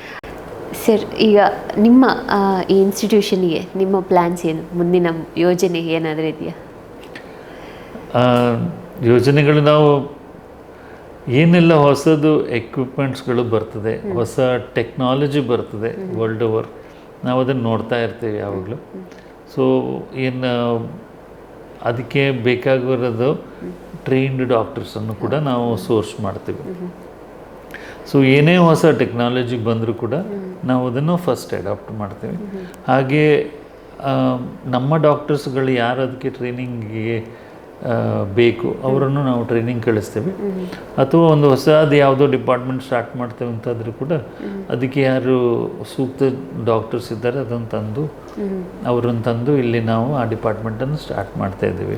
ಸರ್, ಈಗ ನಿಮ್ಮ ಈ ಇನ್ಸ್ಟಿಟ್ಯೂಷನ್ಗೆ ನಿಮ್ಮ ಪ್ಲ್ಯಾನ್ಸ್ ಏನು, ಮುಂದಿನ ಯೋಜನೆ ಏನಾದರೂ ಇದೆಯಾ? ಯೋಜನೆಗಳು ನಾವು ಏನೆಲ್ಲ ಹೊಸದು ಎಕ್ವಿಪ್ಮೆಂಟ್ಸ್ಗಳು ಬರ್ತದೆ, ಹೊಸ ಟೆಕ್ನಾಲಜಿ ಬರ್ತದೆ ವರ್ಲ್ಡ್ ಓವರ್, ನಾವು ಅದನ್ನು ನೋಡ್ತಾ ಇರ್ತೀವಿ ಯಾವಾಗಲೂ. ಸೊ ಏನು ಅದಕ್ಕೆ ಬೇಕಾಗಿರೋದು ಟ್ರೈನ್ಡ್ ಡಾಕ್ಟರ್ಸನ್ನು ಕೂಡ ನಾವು ಸೋರ್ಸ್ ಮಾಡ್ತೀವಿ. ಸೊ ಏನೇ ಹೊಸ ಟೆಕ್ನಾಲಜಿ ಬಂದರೂ ಕೂಡ ನಾವು ಅದನ್ನು ಫಸ್ಟ್ ಅಡಾಪ್ಟ್ ಮಾಡ್ತೀವಿ. ಹಾಗೆ ನಮ್ಮ ಡಾಕ್ಟರ್ಸ್ಗಳು ಯಾರು ಅದಕ್ಕೆ ಟ್ರೈನಿಂಗಿಗೆ ಬೇಕು ಅವರನ್ನು ನಾವು ಟ್ರೈನಿಂಗ್ ಕಳಿಸ್ತೇವೆ. ಅಥವಾ ಒಂದು ಹೊಸದು ಯಾವುದೋ ಡಿಪಾರ್ಟ್ಮೆಂಟ್ ಸ್ಟಾರ್ಟ್ ಮಾಡ್ತೇವೆ ಅಂತಾದರೂ ಕೂಡ ಅದಕ್ಕೆ ಯಾರು ಸೂಕ್ತ ಡಾಕ್ಟರ್ಸ್ ಇದ್ದಾರೆ ಅದನ್ನು ತಂದು ಅವರನ್ನು ತಂದು ಇಲ್ಲಿ ನಾವು ಆ ಡಿಪಾರ್ಟ್ಮೆಂಟನ್ನು ಸ್ಟಾರ್ಟ್ ಮಾಡ್ತಾ ಇದ್ದೀವಿ.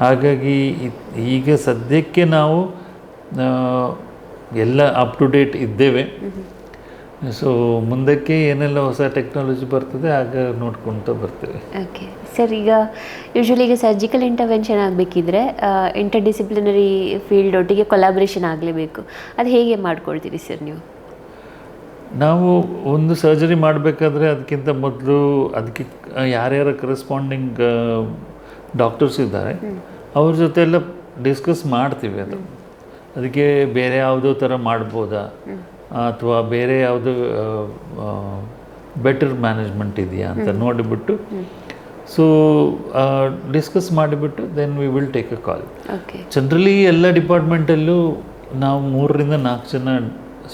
ಹಾಗಾಗಿ ಈಗ ಸದ್ಯಕ್ಕೆ ನಾವು ಎಲ್ಲ ಅಪ್ ಟು ಡೇಟ್ ಇದ್ದೇವೆ. ಸೊ ಮುಂದಕ್ಕೆ ಏನೆಲ್ಲ ಹೊಸ ಟೆಕ್ನಾಲಜಿ ಬರ್ತದೆ ಆಗ ನೋಡ್ಕೊಳ್ತಾ ಬರ್ತೇವೆ. ಓಕೆ ಸರ್, ಈಗ ಯೂಶ್ವಲಿ ಈಗ ಸರ್ಜಿಕಲ್ ಇಂಟರ್ವೆನ್ಷನ್ ಆಗಬೇಕಿದ್ರೆ ಇಂಟರ್ಡಿಸಿಪ್ಲಿನರಿ ಫೀಲ್ಡ್ ಒಟ್ಟಿಗೆ ಕೊಲಾಬ್ರೇಷನ್ ಆಗಲೇಬೇಕು. ಅದು ಹೇಗೆ ಮಾಡ್ಕೊಳ್ತೀರಿ ಸರ್ ನೀವು? ನಾವು ಒಂದು ಸರ್ಜರಿ ಮಾಡಬೇಕಾದ್ರೆ ಅದಕ್ಕಿಂತ ಮೊದಲು ಅದಕ್ಕೆ ಯಾರ್ಯಾರ ಕರೆಸ್ಪಾಂಡಿಂಗ್ ಡಾಕ್ಟರ್ಸ್ ಇದ್ದಾರೆ ಅವ್ರ ಜೊತೆ ಎಲ್ಲ ಡಿಸ್ಕಸ್ ಮಾಡ್ತೀವಿ. ಅದಕ್ಕೆ ಬೇರೆ ಯಾವುದೋ ಥರ ಮಾಡ್ಬೋದಾ ಅಥವಾ ಬೇರೆ ಯಾವುದು ಬೆಟರ್ ಮ್ಯಾನೇಜ್ಮೆಂಟ್ ಇದೆಯಾ ಅಂತ ನೋಡಿಬಿಟ್ಟು ಸೊ ಡಿಸ್ಕಸ್ ಮಾಡಿಬಿಟ್ಟು then we will take a call. Generally ಎಲ್ಲ ಡಿಪಾರ್ಟ್ಮೆಂಟಲ್ಲೂ ನಾವು 3 ರಿಂದ 4 ಜನ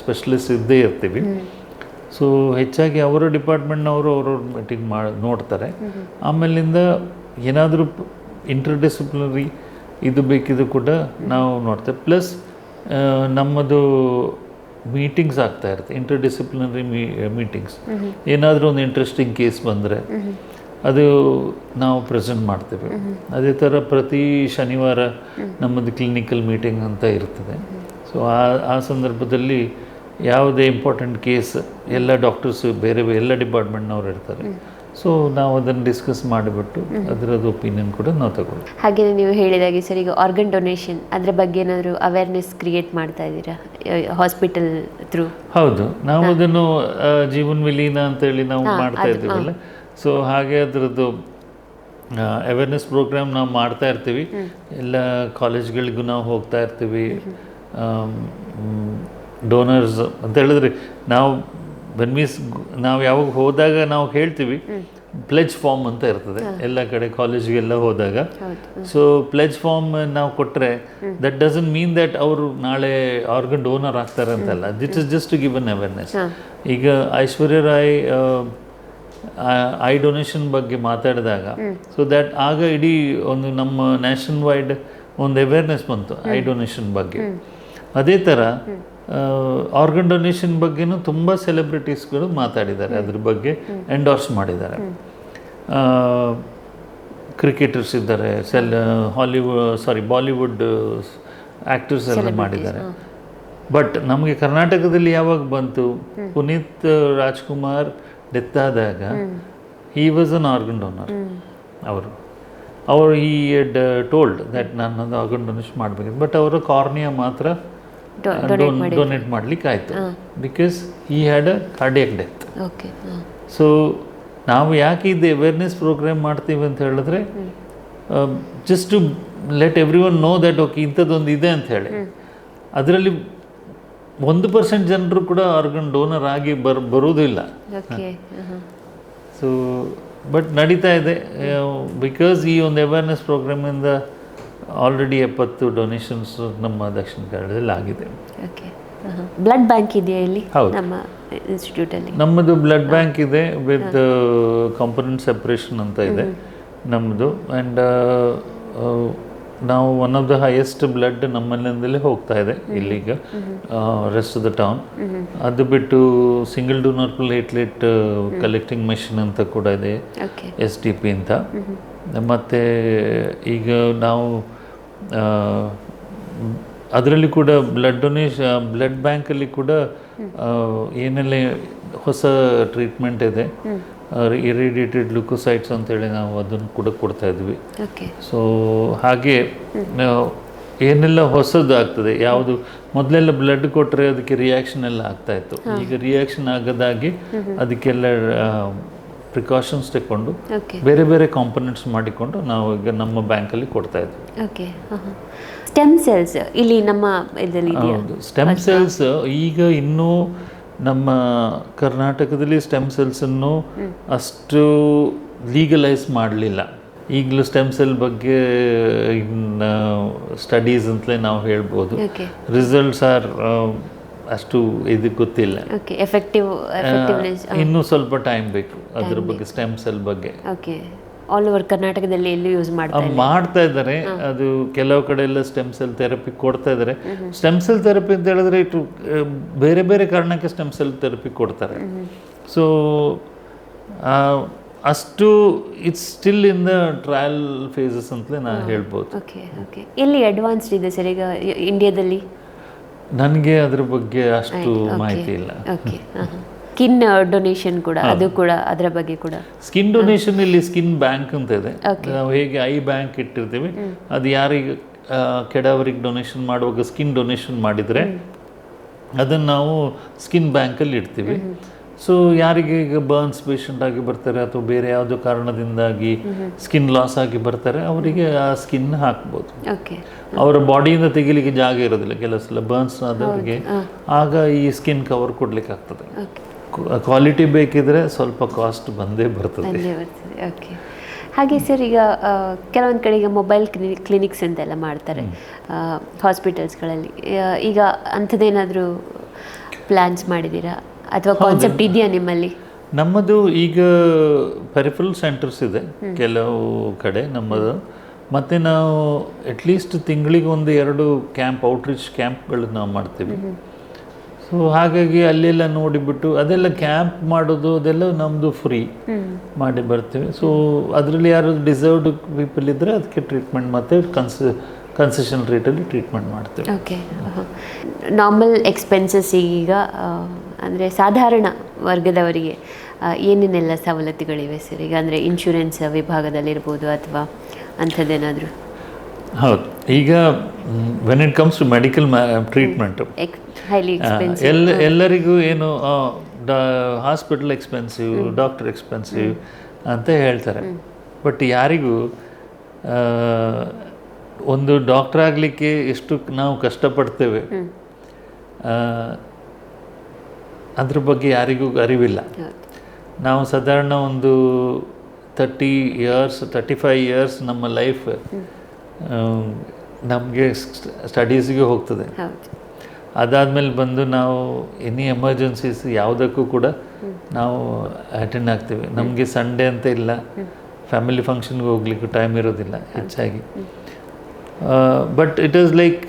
ಸ್ಪೆಷಲಿಸ್ಟ್ ಇದ್ದೇ ಇರ್ತೀವಿ. ಸೊ ಹೆಚ್ಚಾಗಿ ಅವರ ಡಿಪಾರ್ಟ್ಮೆಂಟ್ನವರು ಅವ್ರವ್ರ ಮೀಟಿಂಗ್ ನೋಡ್ತಾರೆ. ಆಮೇಲಿಂದ ಏನಾದರೂ ಇಂಟರ್ಡಿಸಿಪ್ಲಿನರಿ ಇದು ಬೇಕಿದ್ದು ಕೂಡ ನಾವು ನೋಡ್ತೇವೆ. ಪ್ಲಸ್ ನಮ್ಮದು ಮೀಟಿಂಗ್ಸ್ ಆಗ್ತಾ ಇರುತ್ತೆ, ಇಂಟರ್ಡಿಸಿಪ್ಲಿನರಿ ಮೀಟಿಂಗ್ಸ್. ಏನಾದರೂ ಒಂದು ಇಂಟ್ರೆಸ್ಟಿಂಗ್ ಕೇಸ್ ಬಂದರೆ ಅದು ನಾವು ಪ್ರೆಸೆಂಟ್ ಮಾಡ್ತೇವೆ. ಅದೇ ಥರ ಪ್ರತಿ ಶನಿವಾರ ನಮ್ಮದು ಕ್ಲಿನಿಕಲ್ ಮೀಟಿಂಗ್ ಅಂತ ಇರ್ತದೆ. ಸೊ ಆ ಸಂದರ್ಭದಲ್ಲಿ ಯಾವುದೇ ಇಂಪಾರ್ಟೆಂಟ್ ಕೇಸ್ ಎಲ್ಲ ಡಾಕ್ಟರ್ಸು ಬೇರೆ ಎಲ್ಲ ಡಿಪಾರ್ಟ್ಮೆಂಟ್ನವ್ರು ಇರ್ತಾರೆ. ಸೊ ನಾವು ಅದನ್ನು ಡಿಸ್ಕಸ್ ಮಾಡಿಬಿಟ್ಟು ಅದರದ್ದು ಒಪಿನಿಯನ್ ಕೂಡ ನಾವು ತಗೊಳ್ತೀವಿ. ಹಾಗೆ ನೀವು ಹೇಳಿದಾಗೆ ಸರ್, ಈಗ ಆರ್ಗನ್ ಡೊನೇಷನ್ ಅದರ ಬಗ್ಗೆ ಏನಾದರೂ ಅವೇರ್ನೆಸ್ ಕ್ರಿಯೇಟ್ ಮಾಡ್ತಾ ಇದ್ದೀರಾ ಹಾಸ್ಪಿಟಲ್ ಥ್ರೂ? ಹೌದು, ನಾವು ಅದನ್ನು ಜೀವನ್ ವಿಲೀನ ಅಂತೇಳಿ ನಾವು ಮಾಡ್ತಾ ಇದ್ದೀವಲ್ಲ. ಸೊ ಹಾಗೆ ಅದರದ್ದು ಅವೇರ್ನೆಸ್ ಪ್ರೋಗ್ರಾಮ್ ನಾವು ಮಾಡ್ತಾ ಇರ್ತೀವಿ. ಎಲ್ಲ ಕಾಲೇಜ್ಗಳಿಗೂ ನಾವು ಹೋಗ್ತಾ ಇರ್ತೀವಿ. ಡೋನರ್ಸ್ ಅಂತ ಹೇಳಿದ್ರೆ ನಾವು ನಾವು ಯಾವಾಗ ಹೋದಾಗ ನಾವು ಹೇಳ್ತೀವಿ ಪ್ಲೆಜ್ ಫಾರ್ಮ್ ಅಂತ ಇರ್ತದೆ ಎಲ್ಲ ಕಡೆ ಕಾಲೇಜ್ಗೆಲ್ಲ ಹೋದಾಗ. ಸೊ ಪ್ಲೆಜ್ ಫಾರ್ಮ್ ನಾವು ಕೊಟ್ಟರೆ ದಟ್ ಡಸಂಟ್ ಮೀನ್ ದಟ್ ಅವರು ನಾಳೆ ಆರ್ಗನ್ ಡೋನರ್ ಆಗ್ತಾರೆ ಅಂತಲ್ಲ. This is just to give an awareness. ಈಗ ಐಶ್ವರ್ಯ ರಾಯ್ ಐ ಡೊನೇಷನ್ ಬಗ್ಗೆ ಮಾತಾಡಿದಾಗ ಸೊ ದ್ಯಾಟ್ ಆಗ ಇಡೀ ಒಂದು ನಮ್ಮ ನ್ಯಾಷನಲ್ ವೈಡ್ ಒಂದು ಅವೇರ್ನೆಸ್ ಬಂತು ಐ ಡೊನೇಷನ್ ಬಗ್ಗೆ. ಅದೇ ಥರ ಆರ್ಗನ್ ಡೊನೇಷನ್ ಬಗ್ಗೆನೂ ತುಂಬ ಸೆಲೆಬ್ರಿಟೀಸ್ಗಳು ಮಾತಾಡಿದ್ದಾರೆ, ಅದ್ರ ಬಗ್ಗೆ ಎಂಡೋರ್ಸ್ ಮಾಡಿದ್ದಾರೆ. ಕ್ರಿಕೆಟರ್ಸ್ ಇದ್ದಾರೆ, ಬಾಲಿವುಡ್ ಆ್ಯಕ್ಟರ್ಸ್ ಎಲ್ಲ ಮಾಡಿದ್ದಾರೆ. ಬಟ್ ನಮಗೆ ಕರ್ನಾಟಕದಲ್ಲಿ ಯಾವಾಗ ಬಂತು, ಪುನೀತ್ ರಾಜ್ಕುಮಾರ್ ಡೆತ್ ಆದಾಗ he was an organ donor. ಅವರು ಈ ಟೋಲ್ಡ್ ದ್ಯಾಟ್ ನಾನು ಆರ್ಗನ್ ಡೊನೇಷನ್ ಮಾಡಬೇಕಿತ್ತು. ಬಟ್ ಅವರು ಕಾರ್ನಿಯಾ ಮಾತ್ರ ಡೊನೇಟ್ ಮಾಡ್ಲಿಕ್ಕೆ ಆಯಿತು because he had a cardiac death. So ನಾವು ಯಾಕೆ ಇದು ಅವೇರ್ನೆಸ್ ಪ್ರೋಗ್ರಾಮ್ ಮಾಡ್ತೀವಿ ಅಂತ ಹೇಳಿದ್ರೆ just to let everyone know that okay ಇಂಥದ್ದೊಂದು ಇದೆ ಅಂತ ಹೇಳಿ. ಅದರಲ್ಲಿ 1% ಜನರು ಕೂಡ ಆರ್ಗನ್ ಡೋನರ್ ಆಗಿ ಬರುವುದಿಲ್ಲ. ಸೊ ಬಟ್ ನಡೀತಾ ಇದೆ ಬಿಕಾಸ್ ಈ ಒಂದು ಅವೇರ್ನೆಸ್ ಪ್ರೋಗ್ರಾಮಿಂದ ಆಲ್ರೆಡಿ 70 ಡೊನೇಷನ್ಸ್ ನಮ್ಮ ದಕ್ಷಿಣ ಕನ್ನಡದಲ್ಲಿ ಆಗಿದೆ. ಬ್ಲಡ್ ಬ್ಯಾಂಕ್ ಇದೆಯಾ ಇಲ್ಲಿ ನಮ್ಮ ಇನ್ಸ್ಟಿಟ್ಯೂಟಲ್ಲಿ? ನಮ್ಮದು ಬ್ಲಡ್ ಬ್ಯಾಂಕ್ ಇದೆ ವಿತ್ ಕಾಂಪೊನೆಂಟ್ ಸೆಪರೇಷನ್ ಅಂತ ಇದೆ ನಮ್ಮದು. ಆ್ಯಂಡ್ ನಾವು one of the highest blood ನಮ್ಮಲ್ಲಿಂದಲೇ ಹೋಗ್ತಾ ಇದೆ ಇಲ್ಲಿಗ ರೆಸ್ಟ್ ಆಫ್ ದ ಟೌನ್. ಅದು ಬಿಟ್ಟು single donor platelet collecting machine ಅಂತ ಕೂಡ ಇದೆ, SDP ಅಂತ. ಮತ್ತು ಈಗ ನಾವು ಅದರಲ್ಲಿ ಕೂಡ ಬ್ಲಡ್ ಬ್ಯಾಂಕಲ್ಲಿ ಕೂಡ ಏನೆಲ್ಲ ಹೊಸ ಟ್ರೀಟ್ಮೆಂಟ್ ಇದೆ, ಇರಿಡಿಯೇಟೆಡ್ ಲುಕೋಸೈಟ್ಸ್ ಅಂತೇಳಿ ನಾವು ಅದನ್ನು ಕೂಡ ಕೊಡ್ತಾ ಇದ್ವಿ. ಸೊ ಹಾಗೆ ಏನೆಲ್ಲ ಹೊಸದು ಆಗ್ತದೆ, ಯಾವುದು ಮೊದಲೆಲ್ಲ ಬ್ಲಡ್ ಕೊಟ್ಟರೆ ಅದಕ್ಕೆ ರಿಯಾಕ್ಷನ್ ಎಲ್ಲ ಆಗ್ತಾಯಿತ್ತು. ಈಗ ರಿಯಾಕ್ಷನ್ ಆಗದಾಗಿ ಅದಕ್ಕೆಲ್ಲ ಪ್ರಿಕಾಷನ್ಸ್ ತಗೊಂಡು ಬೇರೆ ಬೇರೆ ಕಾಂಪೊನೆಂಟ್ಸ್ ಮಾಡಿಕೊಂಡು ನಾವು ಈಗ ನಮ್ಮ ಬ್ಯಾಂಕಲ್ಲಿ ಕೊಡ್ತಾ ಇದ್ವಿ. ಸ್ಟೆಮ್ ಸೆಲ್ಸ್ ಇಲ್ಲಿ ನಮ್ಮ ಇದರಲ್ಲಿ ಹೌದು, ಸ್ಟೆಮ್ ಸೆಲ್ಸ್ ಈಗ ಇನ್ನೂ ನಮ್ಮ ಕರ್ನಾಟಕದಲ್ಲಿ ಸ್ಟೆಮ್ ಸೆಲ್ಸನ್ನು ಅಷ್ಟು ಲೀಗಲೈಸ್ ಮಾಡಲಿಲ್ಲ. ಈಗಲೂ ಸ್ಟೆಮ್ ಸೆಲ್ ಬಗ್ಗೆ ಸ್ಟಡೀಸ್ ಅಂತಲೇ ನಾವು ಹೇಳ್ಬೋದು. ರಿಸಲ್ಟ್ಸ್ ಆರ್ ಅಷ್ಟು ಇದಕ್ಕೆ ಗೊತ್ತಿಲ್ಲ, ಎಫೆಕ್ಟಿವ್ ಇನ್ನೂ ಸ್ವಲ್ಪ ಟೈಮ್ ಬೇಕು ಅದ್ರ ಬಗ್ಗೆ, ಸ್ಟೆಮ್ ಸೆಲ್ ಬಗ್ಗೆ. ಆಲ್ ಓವರ್ ಕರ್ನಾಟಕದಲ್ಲಿ ಎಲ್ಲೂ ಯೂಸ್ ಮಾಡ್ತಾ ಇದ್ದಾರೆ. ಅದು ಕೆಲವು ಕಡೆ ಎಲ್ಲ ಸ್ಟೆಮ್ ಸೆಲ್ ಥೆರಪಿ ಕೊಡ್ತಾ ಇದ್ದಾರೆ. ಸ್ಟೆಮ್ ಸೆಲ್ ಥೆರಪಿ ಅಂತ ಹೇಳಿದ್ರೆ ಇಟ್ಟು ಬೇರೆ ಬೇರೆ ಕಾರಣಕ್ಕೆ ಸ್ಟೆಮ್ ಸೆಲ್ ಥೆರಪಿ ಕೊಡ್ತಾರೆ. ಸೊ ಅಷ್ಟು it's still in the trial phases ಅಂತಲೇ ನಾನು ಹೇಳ್ಬೋದು. Okay okay. ಎಲ್ಲಿ ಅಡ್ವಾನ್ಸ್ಡ್ ಇದೆ ಸರ್ ಈಗ ಇಂಡಿಯಾದಲ್ಲಿ? ನನಗೆ ಅದ್ರ ಬಗ್ಗೆ ಅಷ್ಟು ಮಾಹಿತಿ ಇಲ್ಲ. ಓಕೆ. ಸ್ಕಿನ್ ಡೊನೇಷನ್ ಕೂಡ, ಅದು ಕೂಡ ಅದರ ಬಗ್ಗೆ ಕೂಡ. ಸ್ಕಿನ್ ಡೊನೇಷನ್ ಇಲ್ಲಿ ಸ್ಕಿನ್ ಬ್ಯಾಂಕ್ ಅಂತ ಇದೆ. ನಾವು ಹೇಗೆ ಐ ಬ್ಯಾಂಕ್ ಇಟ್ಟಿರ್ತೀವಿ, ಅದು ಯಾರಿಗೆ ಕೆಡವರಿಗೆ ಡೊನೇಷನ್ ಮಾಡುವಾಗ ಸ್ಕಿನ್ ಡೊನೇಷನ್ ಮಾಡಿದರೆ ಅದನ್ನು ನಾವು ಸ್ಕಿನ್ ಬ್ಯಾಂಕಲ್ಲಿ ಇಡ್ತೀವಿ. ಸೊ ಯಾರಿಗೆ ಈಗ ಬರ್ನ್ಸ್ ಪೇಷಂಟ್ ಆಗಿ ಬರ್ತಾರೆ ಅಥವಾ ಬೇರೆ ಯಾವುದೋ ಕಾರಣದಿಂದಾಗಿ ಸ್ಕಿನ್ ಲಾಸ್ ಆಗಿ ಬರ್ತಾರೆ, ಅವರಿಗೆ ಆ ಸ್ಕಿನ್ ಹಾಕ್ಬೋದು. ಅವರ ಬಾಡಿಯಿಂದ ತೆಗಿಲಿಕ್ಕೆ ಜಾಗ ಇರೋದಿಲ್ಲ ಕೆಲವು ಸಲ ಬರ್ನ್ಸ್ ಆದವರಿಗೆ, ಆಗ ಈ ಸ್ಕಿನ್ ಕವರ್ ಕೊಡ್ಲಿಕ್ಕೆ ಆಗ್ತದೆ. ಕ್ವಾಲಿಟಿ ಬೇಕಿದ್ರೆ ಸ್ವಲ್ಪ ಕಾಸ್ಟ್ ಬಂದೇ ಬರ್ತದೆ. ಓಕೆ. ಹಾಗೆ ಸರ್, ಈಗ ಕೆಲವೊಂದು ಕಡೆ ಈಗ ಮೊಬೈಲ್ ಕ್ಲಿನಿಕ್ಸ್ ಅಂತೆಲ್ಲ ಮಾಡ್ತಾರೆ ಹಾಸ್ಪಿಟಲ್ಸ್ಗಳಲ್ಲಿ. ಈಗ ಅಂಥದ್ದೇನಾದರೂ ಪ್ಲ್ಯಾನ್ಸ್ ಮಾಡಿದ್ದೀರಾ ಅಥವಾ ಕಾನ್ಸೆಪ್ಟ್ ಇದೆಯಾ ನಿಮ್ಮಲ್ಲಿ? ನಮ್ಮದು ಈಗ ಪೆರಿಫರಲ್ ಸೆಂಟರ್ಸ್ ಇದೆ ಕೆಲವು ಕಡೆ ನಮ್ಮದು. ಮತ್ತು ನಾವು ಅಟ್ಲೀಸ್ಟ್ ತಿಂಗಳಿಗೆ 1-2 ಕ್ಯಾಂಪ್, ಔಟ್ರೀಚ್ ಕ್ಯಾಂಪ್ಗಳು ನಾವು ಮಾಡ್ತೀವಿ. ಸೊ ಹಾಗಾಗಿ ಅಲ್ಲೆಲ್ಲ ನೋಡಿಬಿಟ್ಟು ಅದೆಲ್ಲ ಕ್ಯಾಂಪ್ ಮಾಡೋದು ಅದೆಲ್ಲ ನಮ್ಮದು ಫ್ರೀ ಮಾಡಿ ಬರ್ತೀವಿ. ಸೊ ಅದರಲ್ಲಿ ಯಾರು ಡಿಸರ್ವ್ಡ್ ಪೀಪಲ್ ಇದ್ದರೆ ಅದಕ್ಕೆ ಟ್ರೀಟ್ಮೆಂಟ್ ಮತ್ತು ಕನ್ಸೆಷನ್ ರೇಟಲ್ಲಿ ಟ್ರೀಟ್ಮೆಂಟ್ ಮಾಡ್ತೀವಿ. ಓಕೆ. ನಾರ್ಮಲ್ ಎಕ್ಸ್ಪೆನ್ಸಸ್ ಈಗ ಅಂದರೆ ಸಾಧಾರಣ ವರ್ಗದವರಿಗೆ ಏನೇನೆಲ್ಲ ಸವಲತ್ತುಗಳಿವೆ ಸರ್ ಈಗ? ಅಂದರೆ ಇನ್ಶೂರೆನ್ಸ್ ವಿಭಾಗದಲ್ಲಿರ್ಬೋದು ಅಥವಾ ಅಂಥದ್ದೇನಾದರೂ? ಹೌದು. ಈಗ when it comes to medical treatment highly expensive, ಎಲ್ಲರಿಗೂ ಏನು ಹಾಸ್ಪಿಟಲ್ ಎಕ್ಸ್ಪೆನ್ಸಿವ್, ಡಾಕ್ಟರ್ ಎಕ್ಸ್ಪೆನ್ಸಿವ್ ಅಂತ ಹೇಳ್ತಾರೆ. ಬಟ್ ಯಾರಿಗೂ ಒಂದು ಡಾಕ್ಟರ್ ಆಗಲಿಕ್ಕೆ ಎಷ್ಟು ನಾವು ಕಷ್ಟಪಡ್ತೇವೆ ಅದ್ರ ಬಗ್ಗೆ ಯಾರಿಗೂ ಅರಿವಿಲ್ಲ. ನಾವು ಸಾಧಾರಣ ಒಂದು 35 ಇಯರ್ಸ್ ನಮ್ಮ ಲೈಫ್ ನಮಗೆ ಸ್ಟಡೀಸಿಗೆ ಹೋಗ್ತದೆ. ಅದಾದಮೇಲೆ ಬಂದು ನಾವು ಎನಿ ಎಮರ್ಜೆನ್ಸೀಸ್ ಯಾವುದಕ್ಕೂ ಕೂಡ ನಾವು ಅಟೆಂಡ್ ಆಗ್ತೀವಿ. ನಮಗೆ ಸಂಡೇ ಅಂತ ಇಲ್ಲ, ಫ್ಯಾಮಿಲಿ ಫಂಕ್ಷನ್ಗೆ ಹೋಗ್ಲಿಕ್ಕೆ ಟೈಮ್ ಇರೋದಿಲ್ಲ ಹೆಚ್ಚಾಗಿ. But it is like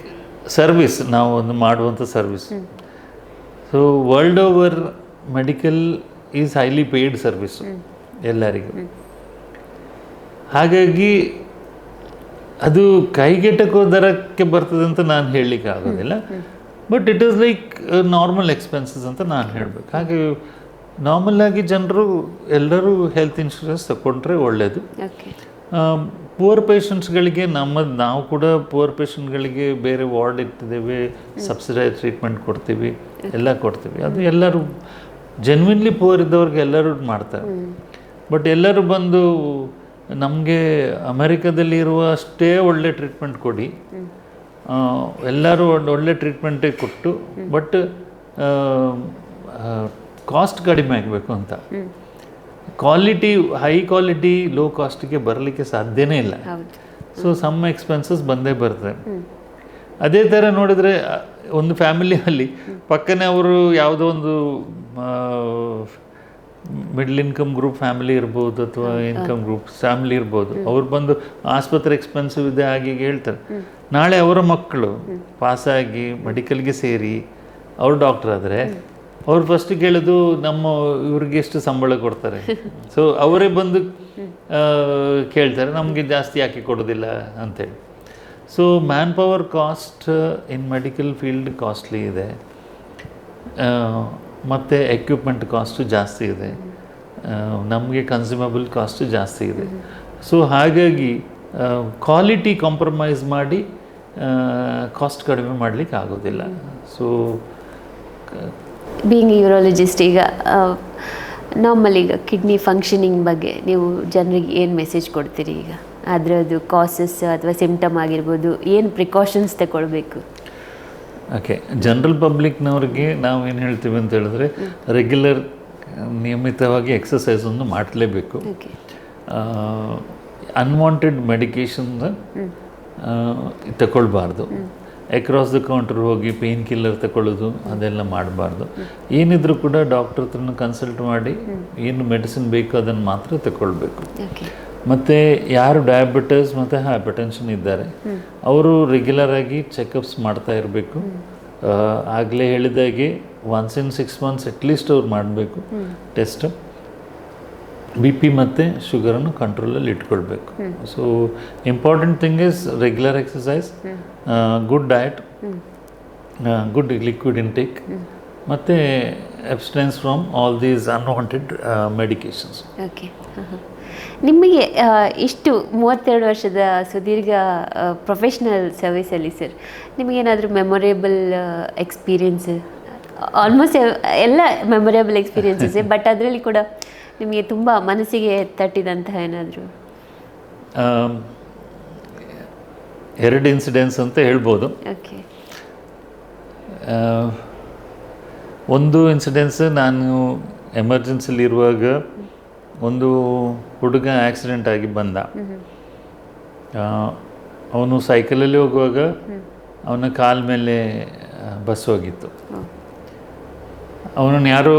service, ನಾವು ಒಂದು ಮಾಡುವಂಥ service. So world over medical is highly paid service ಎಲ್ಲರಿಗೂ. ಹಾಗಾಗಿ ಅದು ಕೈಗೆಟಕೋ ದರಕ್ಕೆ ಬರ್ತದೆ ಅಂತ ನಾನು ಹೇಳಲಿಕ್ಕೆ ಆಗೋದಿಲ್ಲ. But it is like normal expenses ಅಂತ ನಾನು ಹೇಳಬೇಕು. ಹಾಗೆ ನಾರ್ಮಲಾಗಿ ಜನರು ಎಲ್ಲರೂ ಹೆಲ್ತ್ ಇನ್ಶೂರೆನ್ಸ್ ತಗೊಂಡ್ರೆ ಒಳ್ಳೆಯದು. ಪುವರ್ ಪೇಷಂಟ್ಸ್ಗಳಿಗೆ ನಾವು ಕೂಡ ಪುವರ್ ಪೇಷಂಟ್ಗಳಿಗೆ ಬೇರೆ ವಾರ್ಡ್ ಇಟ್ಟಿದ್ದೇವೆ, ಸಬ್ಸಿಡೈಸ್ ಟ್ರೀಟ್ಮೆಂಟ್ ಕೊಡ್ತೀವಿ, ಎಲ್ಲ ಕೊಡ್ತೀವಿ. ಅದು ಎಲ್ಲರೂ ಜೆನ್ವಿನ್ಲಿ ಪುವರ್ ಇದ್ದವ್ರಿಗೆ ಎಲ್ಲರೂ ಮಾಡ್ತಾರೆ. ಬಟ್ ಎಲ್ಲರೂ ಬಂದು ನಮಗೆ ಅಮೆರಿಕದಲ್ಲಿ ಇರುವ ಅಷ್ಟೇ ಒಳ್ಳೆ ಟ್ರೀಟ್ಮೆಂಟ್ ಕೊಡಿ, ಎಲ್ಲರೂ ಒಳ್ಳೆ ಟ್ರೀಟ್ಮೆಂಟೇ ಕೊಟ್ಟು ಬಟ್ ಕಾಸ್ಟ್ ಕಡಿಮೆ ಆಗಬೇಕು ಅಂತ. ಕ್ವಾಲಿಟಿ ಹೈ ಕ್ವಾಲಿಟಿ ಲೋ ಕಾಸ್ಟಿಗೆ ಬರಲಿಕ್ಕೆ ಸಾಧ್ಯನೇ ಇಲ್ಲ. ಸೊ ಸಮ್ ಎಕ್ಸ್ಪೆನ್ಸಸ್ ಬಂದೇ ಬರ್ತದೆ. ಅದೇ ಥರ ನೋಡಿದರೆ ಒಂದು ಫ್ಯಾಮಿಲಿಯಲ್ಲಿ ಪಕ್ಕನೇ ಅವರು ಯಾವುದೋ ಒಂದು ಮಿಡ್ಲ್ ಇನ್ಕಮ್ ಗ್ರೂಪ್ ಫ್ಯಾಮಿಲಿ ಇರ್ಬೋದು ಅಥವಾ ಇನ್ಕಮ್ ಗ್ರೂಪ್ ಫ್ಯಾಮಿಲಿ ಇರ್ಬೋದು, ಅವ್ರು ಬಂದು ಆಸ್ಪತ್ರೆ ಎಕ್ಸ್ಪೆನ್ಸಿವ್ ಇದೆ ಹಾಗೆ ಹೇಳ್ತಾರೆ. ನಾಳೆ ಅವರ ಮಕ್ಕಳು ಪಾಸಾಗಿ ಮೆಡಿಕಲ್ಗೆ ಸೇರಿ ಅವ್ರು ಡಾಕ್ಟರ್ ಆದರೆ ಅವ್ರು ಫಸ್ಟ್ ಕೇಳೋದು ನಮ್ಮ ಇವ್ರಿಗೆ ಎಷ್ಟು ಸಂಬಳ ಕೊಡ್ತಾರೆ. ಸೊ ಅವರೇ ಬಂದು ಕೇಳ್ತಾರೆ ನಮಗೆ ಜಾಸ್ತಿ ಯಾಕೆ ಕೊಡೋದಿಲ್ಲ ಅಂತೇಳಿ. ಸೊ ಮ್ಯಾನ್ ಪವರ್ ಕಾಸ್ಟ್ ಇನ್ ಮೆಡಿಕಲ್ ಫೀಲ್ಡ್ ಕಾಸ್ಟ್ಲಿ ಇದೆ, ಮತ್ತು ಎಕ್ವಿಪ್ಮೆಂಟ್ ಕಾಸ್ಟು ಜಾಸ್ತಿ ಇದೆ, ನಮಗೆ ಕನ್ಸ್ಯೂಮಬಲ್ ಕಾಸ್ಟು ಜಾಸ್ತಿ ಇದೆ. ಸೊ ಹಾಗಾಗಿ ಕ್ವಾಲಿಟಿ ಕಾಂಪ್ರಮೈಸ್ ಮಾಡಿ ಕಾಸ್ಟ್ ಕಡಿಮೆ ಮಾಡಲಿಕ್ಕೆ ಆಗೋದಿಲ್ಲ. ಸೊ ಬೀಯಿಂಗ್ ಯೂರಾಲಜಿಸ್ಟ್, ಈಗ ನಾರ್ಮಲ್ ಈಗ ಕಿಡ್ನಿ ಫಂಕ್ಷನಿಂಗ್ ಬಗ್ಗೆ ನೀವು ಜನರಿಗೆ ಏನು ಮೆಸೇಜ್ ಕೊಡ್ತೀರಿ? ಈಗ ಅದರದ್ದು ಕಾಸಸ್ ಅಥವಾ ಸಿಂಪ್ಟಮ್ ಆಗಿರ್ಬೋದು, ಏನು ಪ್ರಿಕಾಷನ್ಸ್ ತಗೊಳ್ಬೇಕು? ಓಕೆ, ಜನರಲ್ ಪಬ್ಲಿಕ್ನವ್ರಿಗೆ ನಾವು ಏನು ಹೇಳ್ತೀವಿ ಅಂತ ಹೇಳಿದ್ರೆ ರೆಗ್ಯುಲರ್ ನಿಯಮಿತವಾಗಿ ಎಕ್ಸಸೈಸನ್ನು ಮಾಡಲೇಬೇಕು. ಅನ್ವಾಂಟೆಡ್ ಮೆಡಿಕೇಷನ್ನ ತಗೊಳ್ಬಾರ್ದು. ಅಕ್ರಾಸ್ ದ ಕೌಂಟರ್ ಹೋಗಿ ಪೇನ್ ಕಿಲ್ಲರ್ ತಗೊಳ್ಳೋದು ಅದೆಲ್ಲ ಮಾಡಬಾರ್ದು. ಏನಿದ್ರೂ ಕೂಡ ಡಾಕ್ಟರ್ ಹತ್ರನ ಕನ್ಸಲ್ಟ್ ಮಾಡಿ ಏನು ಮೆಡಿಸಿನ್ ಬೇಕೋ ಅದನ್ನು ಮಾತ್ರ ತಗೊಳ್ಬೇಕು. ಮತ್ತು ಯಾರು ಡಯಾಬಿಟಿಸ್ ಮತ್ತು ಹೈಪರ್ಟೆನ್ಷನ್ ಇದ್ದಾರೆ ಅವರು ರೆಗ್ಯುಲರಾಗಿ ಚೆಕಪ್ಸ್ ಮಾಡ್ತಾ ಇರಬೇಕು. ಆಗಲೇ ಹೇಳಿದಾಗೆ 1 in 6 months ಅಟ್ಲೀಸ್ಟ್ ಅವ್ರು ಮಾಡಬೇಕು ಟೆಸ್ಟ್. BP ಮತ್ತು ಶುಗರನ್ನು ಕಂಟ್ರೋಲಲ್ಲಿ ಇಟ್ಕೊಳ್ಬೇಕು. So important thing is regular exercise, good diet, good liquid intake ಮತ್ತು abstinence from all these unwanted medications. Okay. ನಿಮಗೆ ಇಷ್ಟು 32 ವರ್ಷದ ಸುದೀರ್ಘ ಪ್ರೊಫೆಷ್ನಲ್ ಸರ್ವಿಸಲ್ಲಿ ಸರ್ ನಿಮಗೇನಾದರೂ ಮೆಮೊರೇಬಲ್ ಎಕ್ಸ್ಪೀರಿಯನ್ಸ್? ಆಲ್ಮೋಸ್ಟ್ ಎಲ್ಲ ಮೆಮೊರೇಬಲ್ ಎಕ್ಸ್ಪೀರಿಯನ್ಸಸ್ಸೇ, ಬಟ್ ಅದರಲ್ಲಿ ಕೂಡ ನಿಮಗೆ ತುಂಬ ಮನಸ್ಸಿಗೆ ತಟ್ಟಿದಂತಹ ಏನಾದರೂ? 2 ಇನ್ಸಿಡೆನ್ಸ್ ಅಂತ ಹೇಳ್ಬೋದು. ಓಕೆ. ಒಂದು ಇನ್ಸಿಡೆನ್ಸ್, ನಾನು ಎಮರ್ಜೆನ್ಸಿಲಿರುವಾಗ ಒಂದು ಹುಡುಗ ಆಕ್ಸಿಡೆಂಟ್ ಆಗಿ ಬಂದ. ಅವನು ಸೈಕಲಲ್ಲಿ ಹೋಗುವಾಗ ಅವನ ಕಾಲ ಮೇಲೆ ಬಸ್ ಹೋಗಿತ್ತು. ಅವನನ್ನು ಯಾರೋ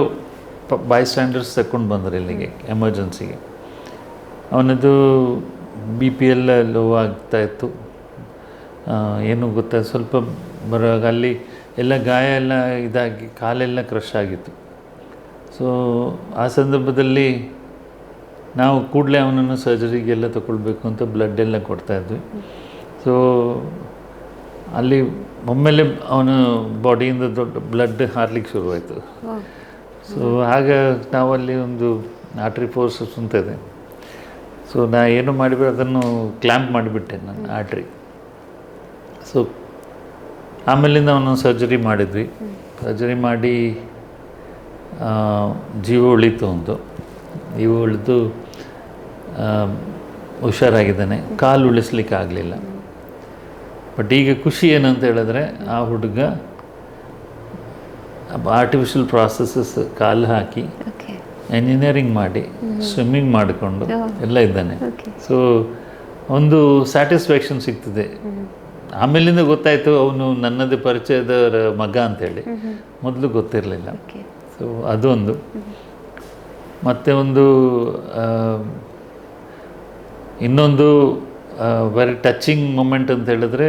ಬೈ ಸ್ಟ್ಯಾಂಡರ್ಸ್ ತಗೊಂಡು ಬಂದರು ಇಲ್ಲಿಗೆ ಎಮರ್ಜೆನ್ಸಿಗೆ. ಅವನದು BP ಎಲ್ಲ ಲೋ ಆಗ್ತಾಯಿತ್ತು. ಏನು ಗೊತ್ತಾ, ಸ್ವಲ್ಪ ಬರುವಾಗ ಅಲ್ಲಿ ಎಲ್ಲ ಗಾಯ ಎಲ್ಲ ಇದಾಗಿ ಕಾಲೆಲ್ಲ ಕ್ರಶ್ ಆಗಿತ್ತು. ಸೊ ಆ ಸಂದರ್ಭದಲ್ಲಿ ನಾವು ಕೂಡಲೇ ಅವನನ್ನು ಸರ್ಜರಿಗೆಲ್ಲ ತಗೊಳ್ಬೇಕು ಅಂತ ಬ್ಲಡ್ ಎಲ್ಲ ಕೊಡ್ತಾಯಿದ್ವಿ. ಸೊ ಅಲ್ಲಿ ಒಮ್ಮೆಲೆ ಅವನ ಬಾಡಿಯಿಂದ ದೊಡ್ಡ ಬ್ಲಡ್ ಹಾರ್ಲಿಕ್ಕೆ ಶುರುವಾಯಿತು. ಸೊ ಆಗ ನಾವಲ್ಲಿ ಒಂದು ಆರ್ಟ್ರಿ ಫೋರ್ಸಸ್ ಅಂತ ಇದೆ. ಸೊ ನಾ ಏನು ಮಾಡಿಬಿಟ್ಟು ಅದನ್ನು ಕ್ಲ್ಯಾಂಪ್ ಮಾಡಿಬಿಟ್ಟೆ ನಾನು ಆರ್ಟ್ರಿ. ಸೊ ಆಮೇಲಿಂದ ಅವನು ಸರ್ಜರಿ ಮಾಡಿದ್ವಿ. ಸರ್ಜರಿ ಮಾಡಿ ಜೀವ ಉಳಿತು. ಒಂದು ಜೀವ ಉಳಿದು ಹುಷಾರಾಗಿದ್ದಾನೆ. ಕಾಲು ಉಳಿಸ್ಲಿಕ್ಕೆ ಆಗಲಿಲ್ಲ. ಬಟ್ ಈಗ ಖುಷಿ ಏನಂತ ಹೇಳಿದ್ರೆ, ಆ ಹುಡುಗ ಆರ್ಟಿಫಿಷಿಯಲ್ ಪ್ರಾಸೆಸಸ್ ಕಾಲು ಹಾಕಿ ಎಂಜಿನಿಯರಿಂಗ್ ಮಾಡಿ ಸ್ವಿಮ್ಮಿಂಗ್ ಮಾಡಿಕೊಂಡು ಎಲ್ಲ ಇದ್ದಾನೆ. ಸೊ ಒಂದು ಸ್ಯಾಟಿಸ್ಫ್ಯಾಕ್ಷನ್ ಸಿಗ್ತದೆ. ಆಮೇಲಿಂದ ಗೊತ್ತಾಯಿತು ಅವನು ನನ್ನದೇ ಪರಿಚಯದ ಮಗ ಅಂತೇಳಿ. ಮೊದಲು ಗೊತ್ತಿರಲಿಲ್ಲ. ಸೊ ಅದೊಂದು. ಮತ್ತು ಒಂದು ಇನ್ನೊಂದು ವೆರಿ ಟಚಿಂಗ್ ಮೂಮೆಂಟ್ ಅಂತ ಹೇಳಿದ್ರೆ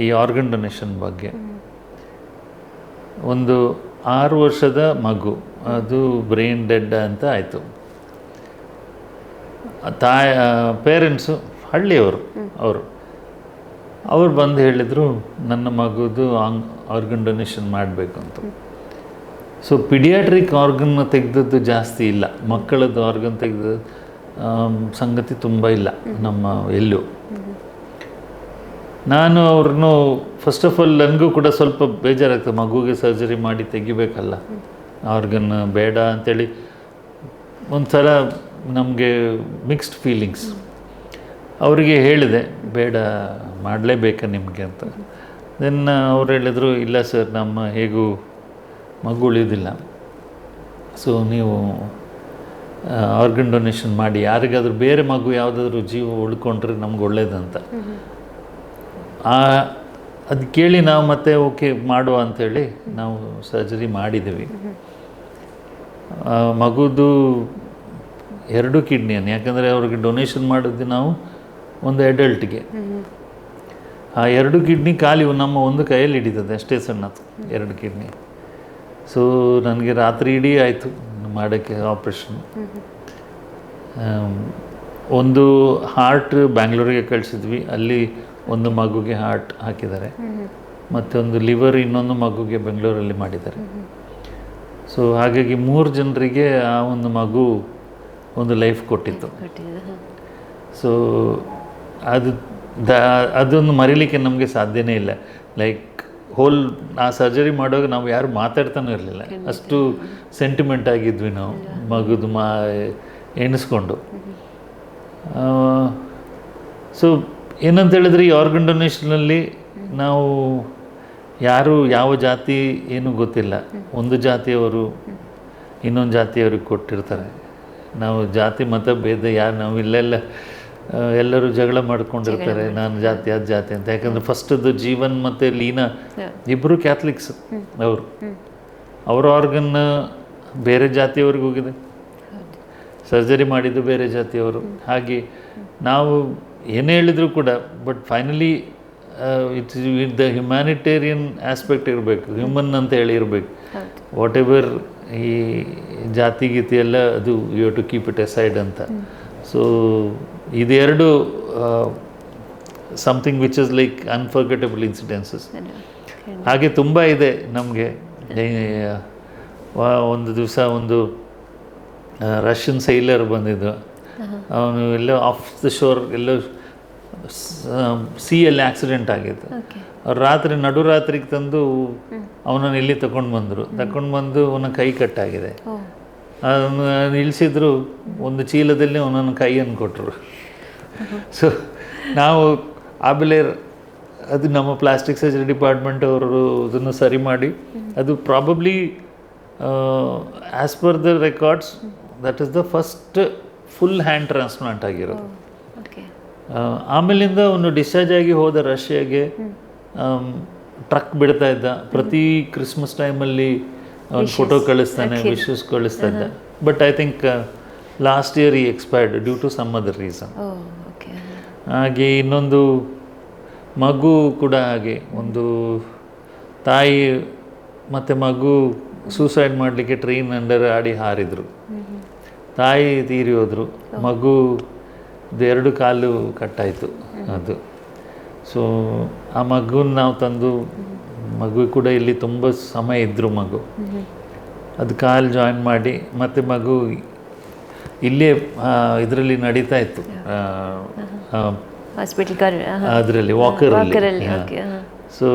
ಈ ಆರ್ಗನ್ ಡೊನೇಷನ್ ಬಗ್ಗೆ. ಒಂದು 6 ವರ್ಷದ ಮಗು, ಅದು ಬ್ರೈನ್ ಡೆಡ್ ಅಂತ ಆಯಿತು. ಪೇರೆಂಟ್ಸು ಹಳ್ಳಿಯವರು, ಅವ್ರು ಬಂದು ಹೇಳಿದರು ನನ್ನ ಮಗುದು ಆರ್ಗನ್ ಡೊನೇಷನ್ ಮಾಡಬೇಕು ಅಂತ. ಸೊ ಪಿಡಿಯಾಟ್ರಿಕ್ ಆರ್ಗನ್ ತೆಗೆದದ್ದು ಜಾಸ್ತಿ ಇಲ್ಲ, ಮಕ್ಕಳದ್ದು ಆರ್ಗನ್ ತೆಗೆದ ಸಂಗತಿ ತುಂಬ ಇಲ್ಲ ನಮ್ಮ ಎಲ್ಲೂ. ನಾನು ಅವ್ರನ್ನು ಫಸ್ಟ್ ಆಫ್ ಆಲ್ ನನಗೂ ಕೂಡ ಸ್ವಲ್ಪ ಬೇಜಾರಾಗ್ತದೆ, ಮಗುಗೆ ಸರ್ಜರಿ ಮಾಡಿ ತೆಗಿಬೇಕಲ್ಲ, ಆರ್ಗನ್ ಬೇಡ ಅಂಥೇಳಿ ಒಂಥರ ನಮಗೆ ಮಿಕ್ಸ್ಡ್ ಫೀಲಿಂಗ್ಸ್. ಅವರಿಗೆ ಹೇಳಿದೆ ಬೇಡ ಮಾಡಲೇಬೇಕಾ ನಿಮಗೆ ಅಂತ. ದೆನ್ ಅವ್ರು ಹೇಳಿದರು ಇಲ್ಲ ಸರ್, ನಮ್ಮ ಹೇಗೂ ಮಗು ಉಳಿಯೋದಿಲ್ಲ, ಸೊ ನೀವು ಆರ್ಗನ್ ಡೊನೇಷನ್ ಮಾಡಿ, ಯಾರಿಗಾದ್ರೂ ಬೇರೆ ಮಗು ಯಾವುದಾದ್ರೂ ಜೀವ ಉಳ್ಕೊಂಡ್ರೆ ನಮ್ಗೆ ಒಳ್ಳೇದಂತ. ಅದು ಕೇಳಿ ನಾವು ಮತ್ತೆ ಓಕೆ ಮಾಡುವ ಅಂಥೇಳಿ ನಾವು ಸರ್ಜರಿ ಮಾಡಿದ್ದೀವಿ. ಮಗುದು 2 ಕಿಡ್ನಿಯನ್ನು, ಯಾಕಂದರೆ ಅವ್ರಿಗೆ ಡೊನೇಷನ್ ಮಾಡಿದ್ವಿ ನಾವು ಒಂದು ಅಡಲ್ಟ್ಗೆ. ಆ 2 ಕಿಡ್ನಿ ಖಾಲಿ ನಮ್ಮ ಒಂದು ಕೈಯಲ್ಲಿ ಹಿಡಿತದೆ, ಅಷ್ಟೇ ಸಣ್ಣದು 2 ಕಿಡ್ನಿ. ಸೊ ನನಗೆ ರಾತ್ರಿ ಇಡೀ ಆಯಿತು ಮಾಡೋಕ್ಕೆ ಆಪ್ರೇಷನ್. ಒಂದು ಹಾರ್ಟ್ ಬ್ಯಾಂಗ್ಳೂರಿಗೆ ಕಳಿಸಿದ್ವಿ, ಅಲ್ಲಿ ಒಂದು ಮಗುಗೆ ಹಾರ್ಟ್ ಹಾಕಿದ್ದಾರೆ, ಮತ್ತೊಂದು ಲಿವರ್ ಇನ್ನೊಂದು ಮಗುಗೆ ಬೆಂಗಳೂರಲ್ಲಿ ಮಾಡಿದ್ದಾರೆ. ಸೊ ಹಾಗಾಗಿ 3 ಜನರಿಗೆ ಆ ಒಂದು ಮಗು ಒಂದು ಲೈಫ್ ಕೊಟ್ಟಿತ್ತು. ಸೊ ಅದನ್ನು ಮರೀಲಿಕ್ಕೆ ನಮಗೆ ಸಾಧ್ಯನೇ ಇಲ್ಲ. ಲೈಕ್ ಆ ಸರ್ಜರಿ ಮಾಡುವಾಗ ನಾವು ಯಾರು ಮಾತಾಡ್ತಾನೂ ಇರಲಿಲ್ಲ, ಅಷ್ಟು ಸೆಂಟಿಮೆಂಟ್ ಆಗಿದ್ವಿ ನಾವು ಮಗುದು ಎಣಿಸ್ಕೊಂಡು. ಸೊ ಏನಂತ ಹೇಳಿದ್ರೆ, ಈ ಆರ್ಗನ್ ಡೊನೇಷನಲ್ಲಿ ನಾವು ಯಾರು ಯಾವ ಜಾತಿ ಏನೂ ಗೊತ್ತಿಲ್ಲ, ಒಂದು ಜಾತಿಯವರು ಇನ್ನೊಂದು ಜಾತಿಯವ್ರಿಗೆ ಕೊಟ್ಟಿರ್ತಾರೆ. ನಾವು ಜಾತಿ ಮತ ಭೇದ ಯಾರು, ನಾವು ಇಲ್ಲೆಲ್ಲ ಎಲ್ಲರೂ ಜಗಳ ಮಾಡ್ಕೊಂಡಿರ್ತಾರೆ, ನಾನು ಜಾತಿ ಅದು ಜಾತಿ ಅಂತ. ಯಾಕಂದರೆ ಫಸ್ಟದ್ದು ಜೀವನ್ ಮತ್ತು ಲೀನಾ ಇಬ್ಬರು ಕ್ಯಾಥಲಿಕ್ಸ್. ಅವ್ರ ಆರ್ಗನ್ ಬೇರೆ ಜಾತಿಯವ್ರಿಗೆ ಹೋಗಿದೆ, ಸರ್ಜರಿ ಮಾಡಿದ್ದು ಬೇರೆ ಜಾತಿಯವರು. ಹಾಗೆ ನಾವು ಏನೇ ಹೇಳಿದ್ರು ಕೂಡ but finally it's with the humanitarian aspect ಇರಬೇಕು, ಹ್ಯೂಮನ್ ಅಂತ ಹೇಳಿ ಇರಬೇಕು. ವಾಟ್ ಎವರ್ ಈ ಜಾತಿ ಗೀತಿ ಎಲ್ಲ ಅದು ಯು ಟು ಕೀಪ್ ಇಟ್ ಎಸೈಡ್ ಅಂತ. ಸೊ ಇದೆರಡು something which is like unforgettable incidences. ಹಾಗೆ ತುಂಬ ಇದೆ ನಮಗೆ. ಒಂದು ದಿವಸ ಒಂದು ರಷ್ಯನ್ ಸೈಲರ್ ಬಂದಿದ್ದು, ಅವನು ಎಲ್ಲೋ ಆಫ್ ದ ಶೋರ್ ಎಲ್ಲೋ ಸಿಯಲ್ಲಿ ಆಕ್ಸಿಡೆಂಟ್ ಆಗಿತ್ತು. ಅವ್ರು ರಾತ್ರಿ ನಡುರಾತ್ರಿಗೆ ತಂದು ಅವನನ್ನು ಇಲ್ಲಿ ತಗೊಂಡು ಬಂದು ಅವನ ಕೈ ಕಟ್ಟಾಗಿದೆ. ಅದನ್ನು ನಿಲ್ಲಿಸಿದ್ರು, ಒಂದು ಚೀಲದಲ್ಲಿ ಅವನನ್ನು ಕೈಯನ್ನು ಕೊಟ್ಟರು. ಸೊ ನಾವು ಆಮೇಲೆ ಅದು ನಮ್ಮ ಪ್ಲಾಸ್ಟಿಕ್ ಸರ್ಜರಿ ಡಿಪಾರ್ಟ್ಮೆಂಟ್ ಅವರು ಅದನ್ನು ಸರಿ ಮಾಡಿ, ಅದು probably as per the records that is the first full hand transplant ಆಗಿರೋದು. ಆಮೇಲಿಂದ ಅವನು ಡಿಸ್ಚಾರ್ಜ್ ಆಗಿ ಹೋದ ರಷ್ಯಾಗೆ ಟ್ರಕ್ ಬಿಡ್ತಾ ಇದ್ದ. ಪ್ರತಿ ಕ್ರಿಸ್ಮಸ್ ಟೈಮಲ್ಲಿ ಅವನು ಫೋಟೋ ಕಳಿಸ್ತಾನೆ, ವಿಶಸ್ ಕಳಿಸ್ತಾ ಇದ್ದ. But I think last year ಈ expired due to some other reason. ಹಾಗೆ ಇನ್ನೊಂದು ಮಗು ಕೂಡ ಹಾಗೆ, ಒಂದು ತಾಯಿ ಮತ್ತು ಮಗು ಸೂಸೈಡ್ ಮಾಡಲಿಕ್ಕೆ ಟ್ರೈನ್ ಅಂಡರ್ ಆಡಿ ಹಾರಿದರು. ತಾಯಿ ತೀರಿ ಹೋದರು, ಮಗು ಎರಡು ಕಾಲು ಕಟ್ಟಾಯಿತು ಅದು. ಸೊ ಆ ಮಗುನ ನಾವು ತಂದು, ಮಗು ಕೂಡ ಇಲ್ಲಿ ತುಂಬ ಸಮಯ ಇದ್ದರು ಮಗು, ಅದು ಕಾಲು ಜಾಯಿನ್ ಮಾಡಿ ಮತ್ತು ಮಗು ಇಲ್ಲೇ ಇದರಲ್ಲಿ ನಡೀತಾ ಇತ್ತು, ಅದರಲ್ಲಿ ವಾಕರಲ್ಲಿ. ಸೊ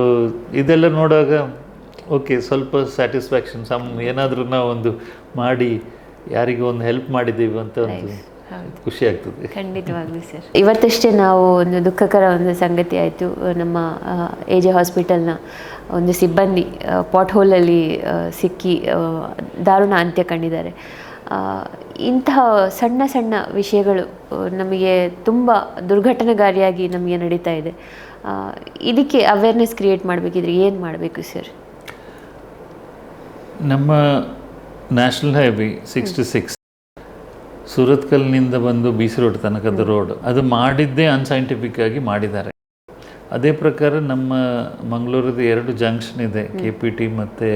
ಇದೆಲ್ಲ ನೋಡುವಾಗ ಓಕೆ, ಸ್ವಲ್ಪ ಸ್ಯಾಟಿಸ್ಫ್ಯಾಕ್ಷನ್, ಏನಾದರೂ ನಾವು ಒಂದು ಮಾಡಿ ಯಾರಿಗೂ ಒಂದು ಹೆಲ್ಪ್ ಮಾಡಿದ್ದೀವಿ ಅಂತ ಒಂದು ಖುಷಿ ಆಗ್ತದೆ. ಖಂಡಿತವಾಗ್ಲೂ ಸರ್. ಇವತ್ತಷ್ಟೇ ನಾವು ಒಂದು ದುಃಖಕರ ಒಂದು ಸಂಗತಿ ಆಯಿತು. ನಮ್ಮ AJ ಹಾಸ್ಪಿಟಲ್ನ ಒಂದು ಸಿಬ್ಬಂದಿ ಪಾಟ್ ಹೋಲಲ್ಲಿ ಸಿಕ್ಕಿ ದಾರುಣ ಅಂತ್ಯ ಕಂಡಿದ್ದಾರೆ. ಇಂತಹ ಸಣ್ಣ ಸಣ್ಣ ವಿಷಯಗಳು ನಮಗೆ ತುಂಬ ದುರ್ಘಟನಾಕಾರಿಯಾಗಿ ನಮಗೆ ನಡೀತಾ ಇದೆ. ಇದಕ್ಕೆ ಅವೇರ್ನೆಸ್ ಕ್ರಿಯೇಟ್ ಮಾಡಬೇಕಿದ್ರೆ ಏನು ಮಾಡಬೇಕು ಸರ್? ನಮ್ಮ ನ್ಯಾಷನಲ್ ಹೈವೇ 66 ಸುರತ್ಕಲ್ನಿಂದ ಬಂದು BC ರೋಡ್ ತನಕದ ರೋಡ್, ಅದು ಮಾಡಿದ್ದೇ ಅನ್ಸೈಂಟಿಫಿಕ್ ಆಗಿ ಮಾಡಿದ್ದಾರೆ. ಅದೇ ಪ್ರಕಾರ ನಮ್ಮ ಮಂಗಳೂರದ 2 ಜಂಕ್ಷನ್ ಇದೆ, KPT ಮತ್ತು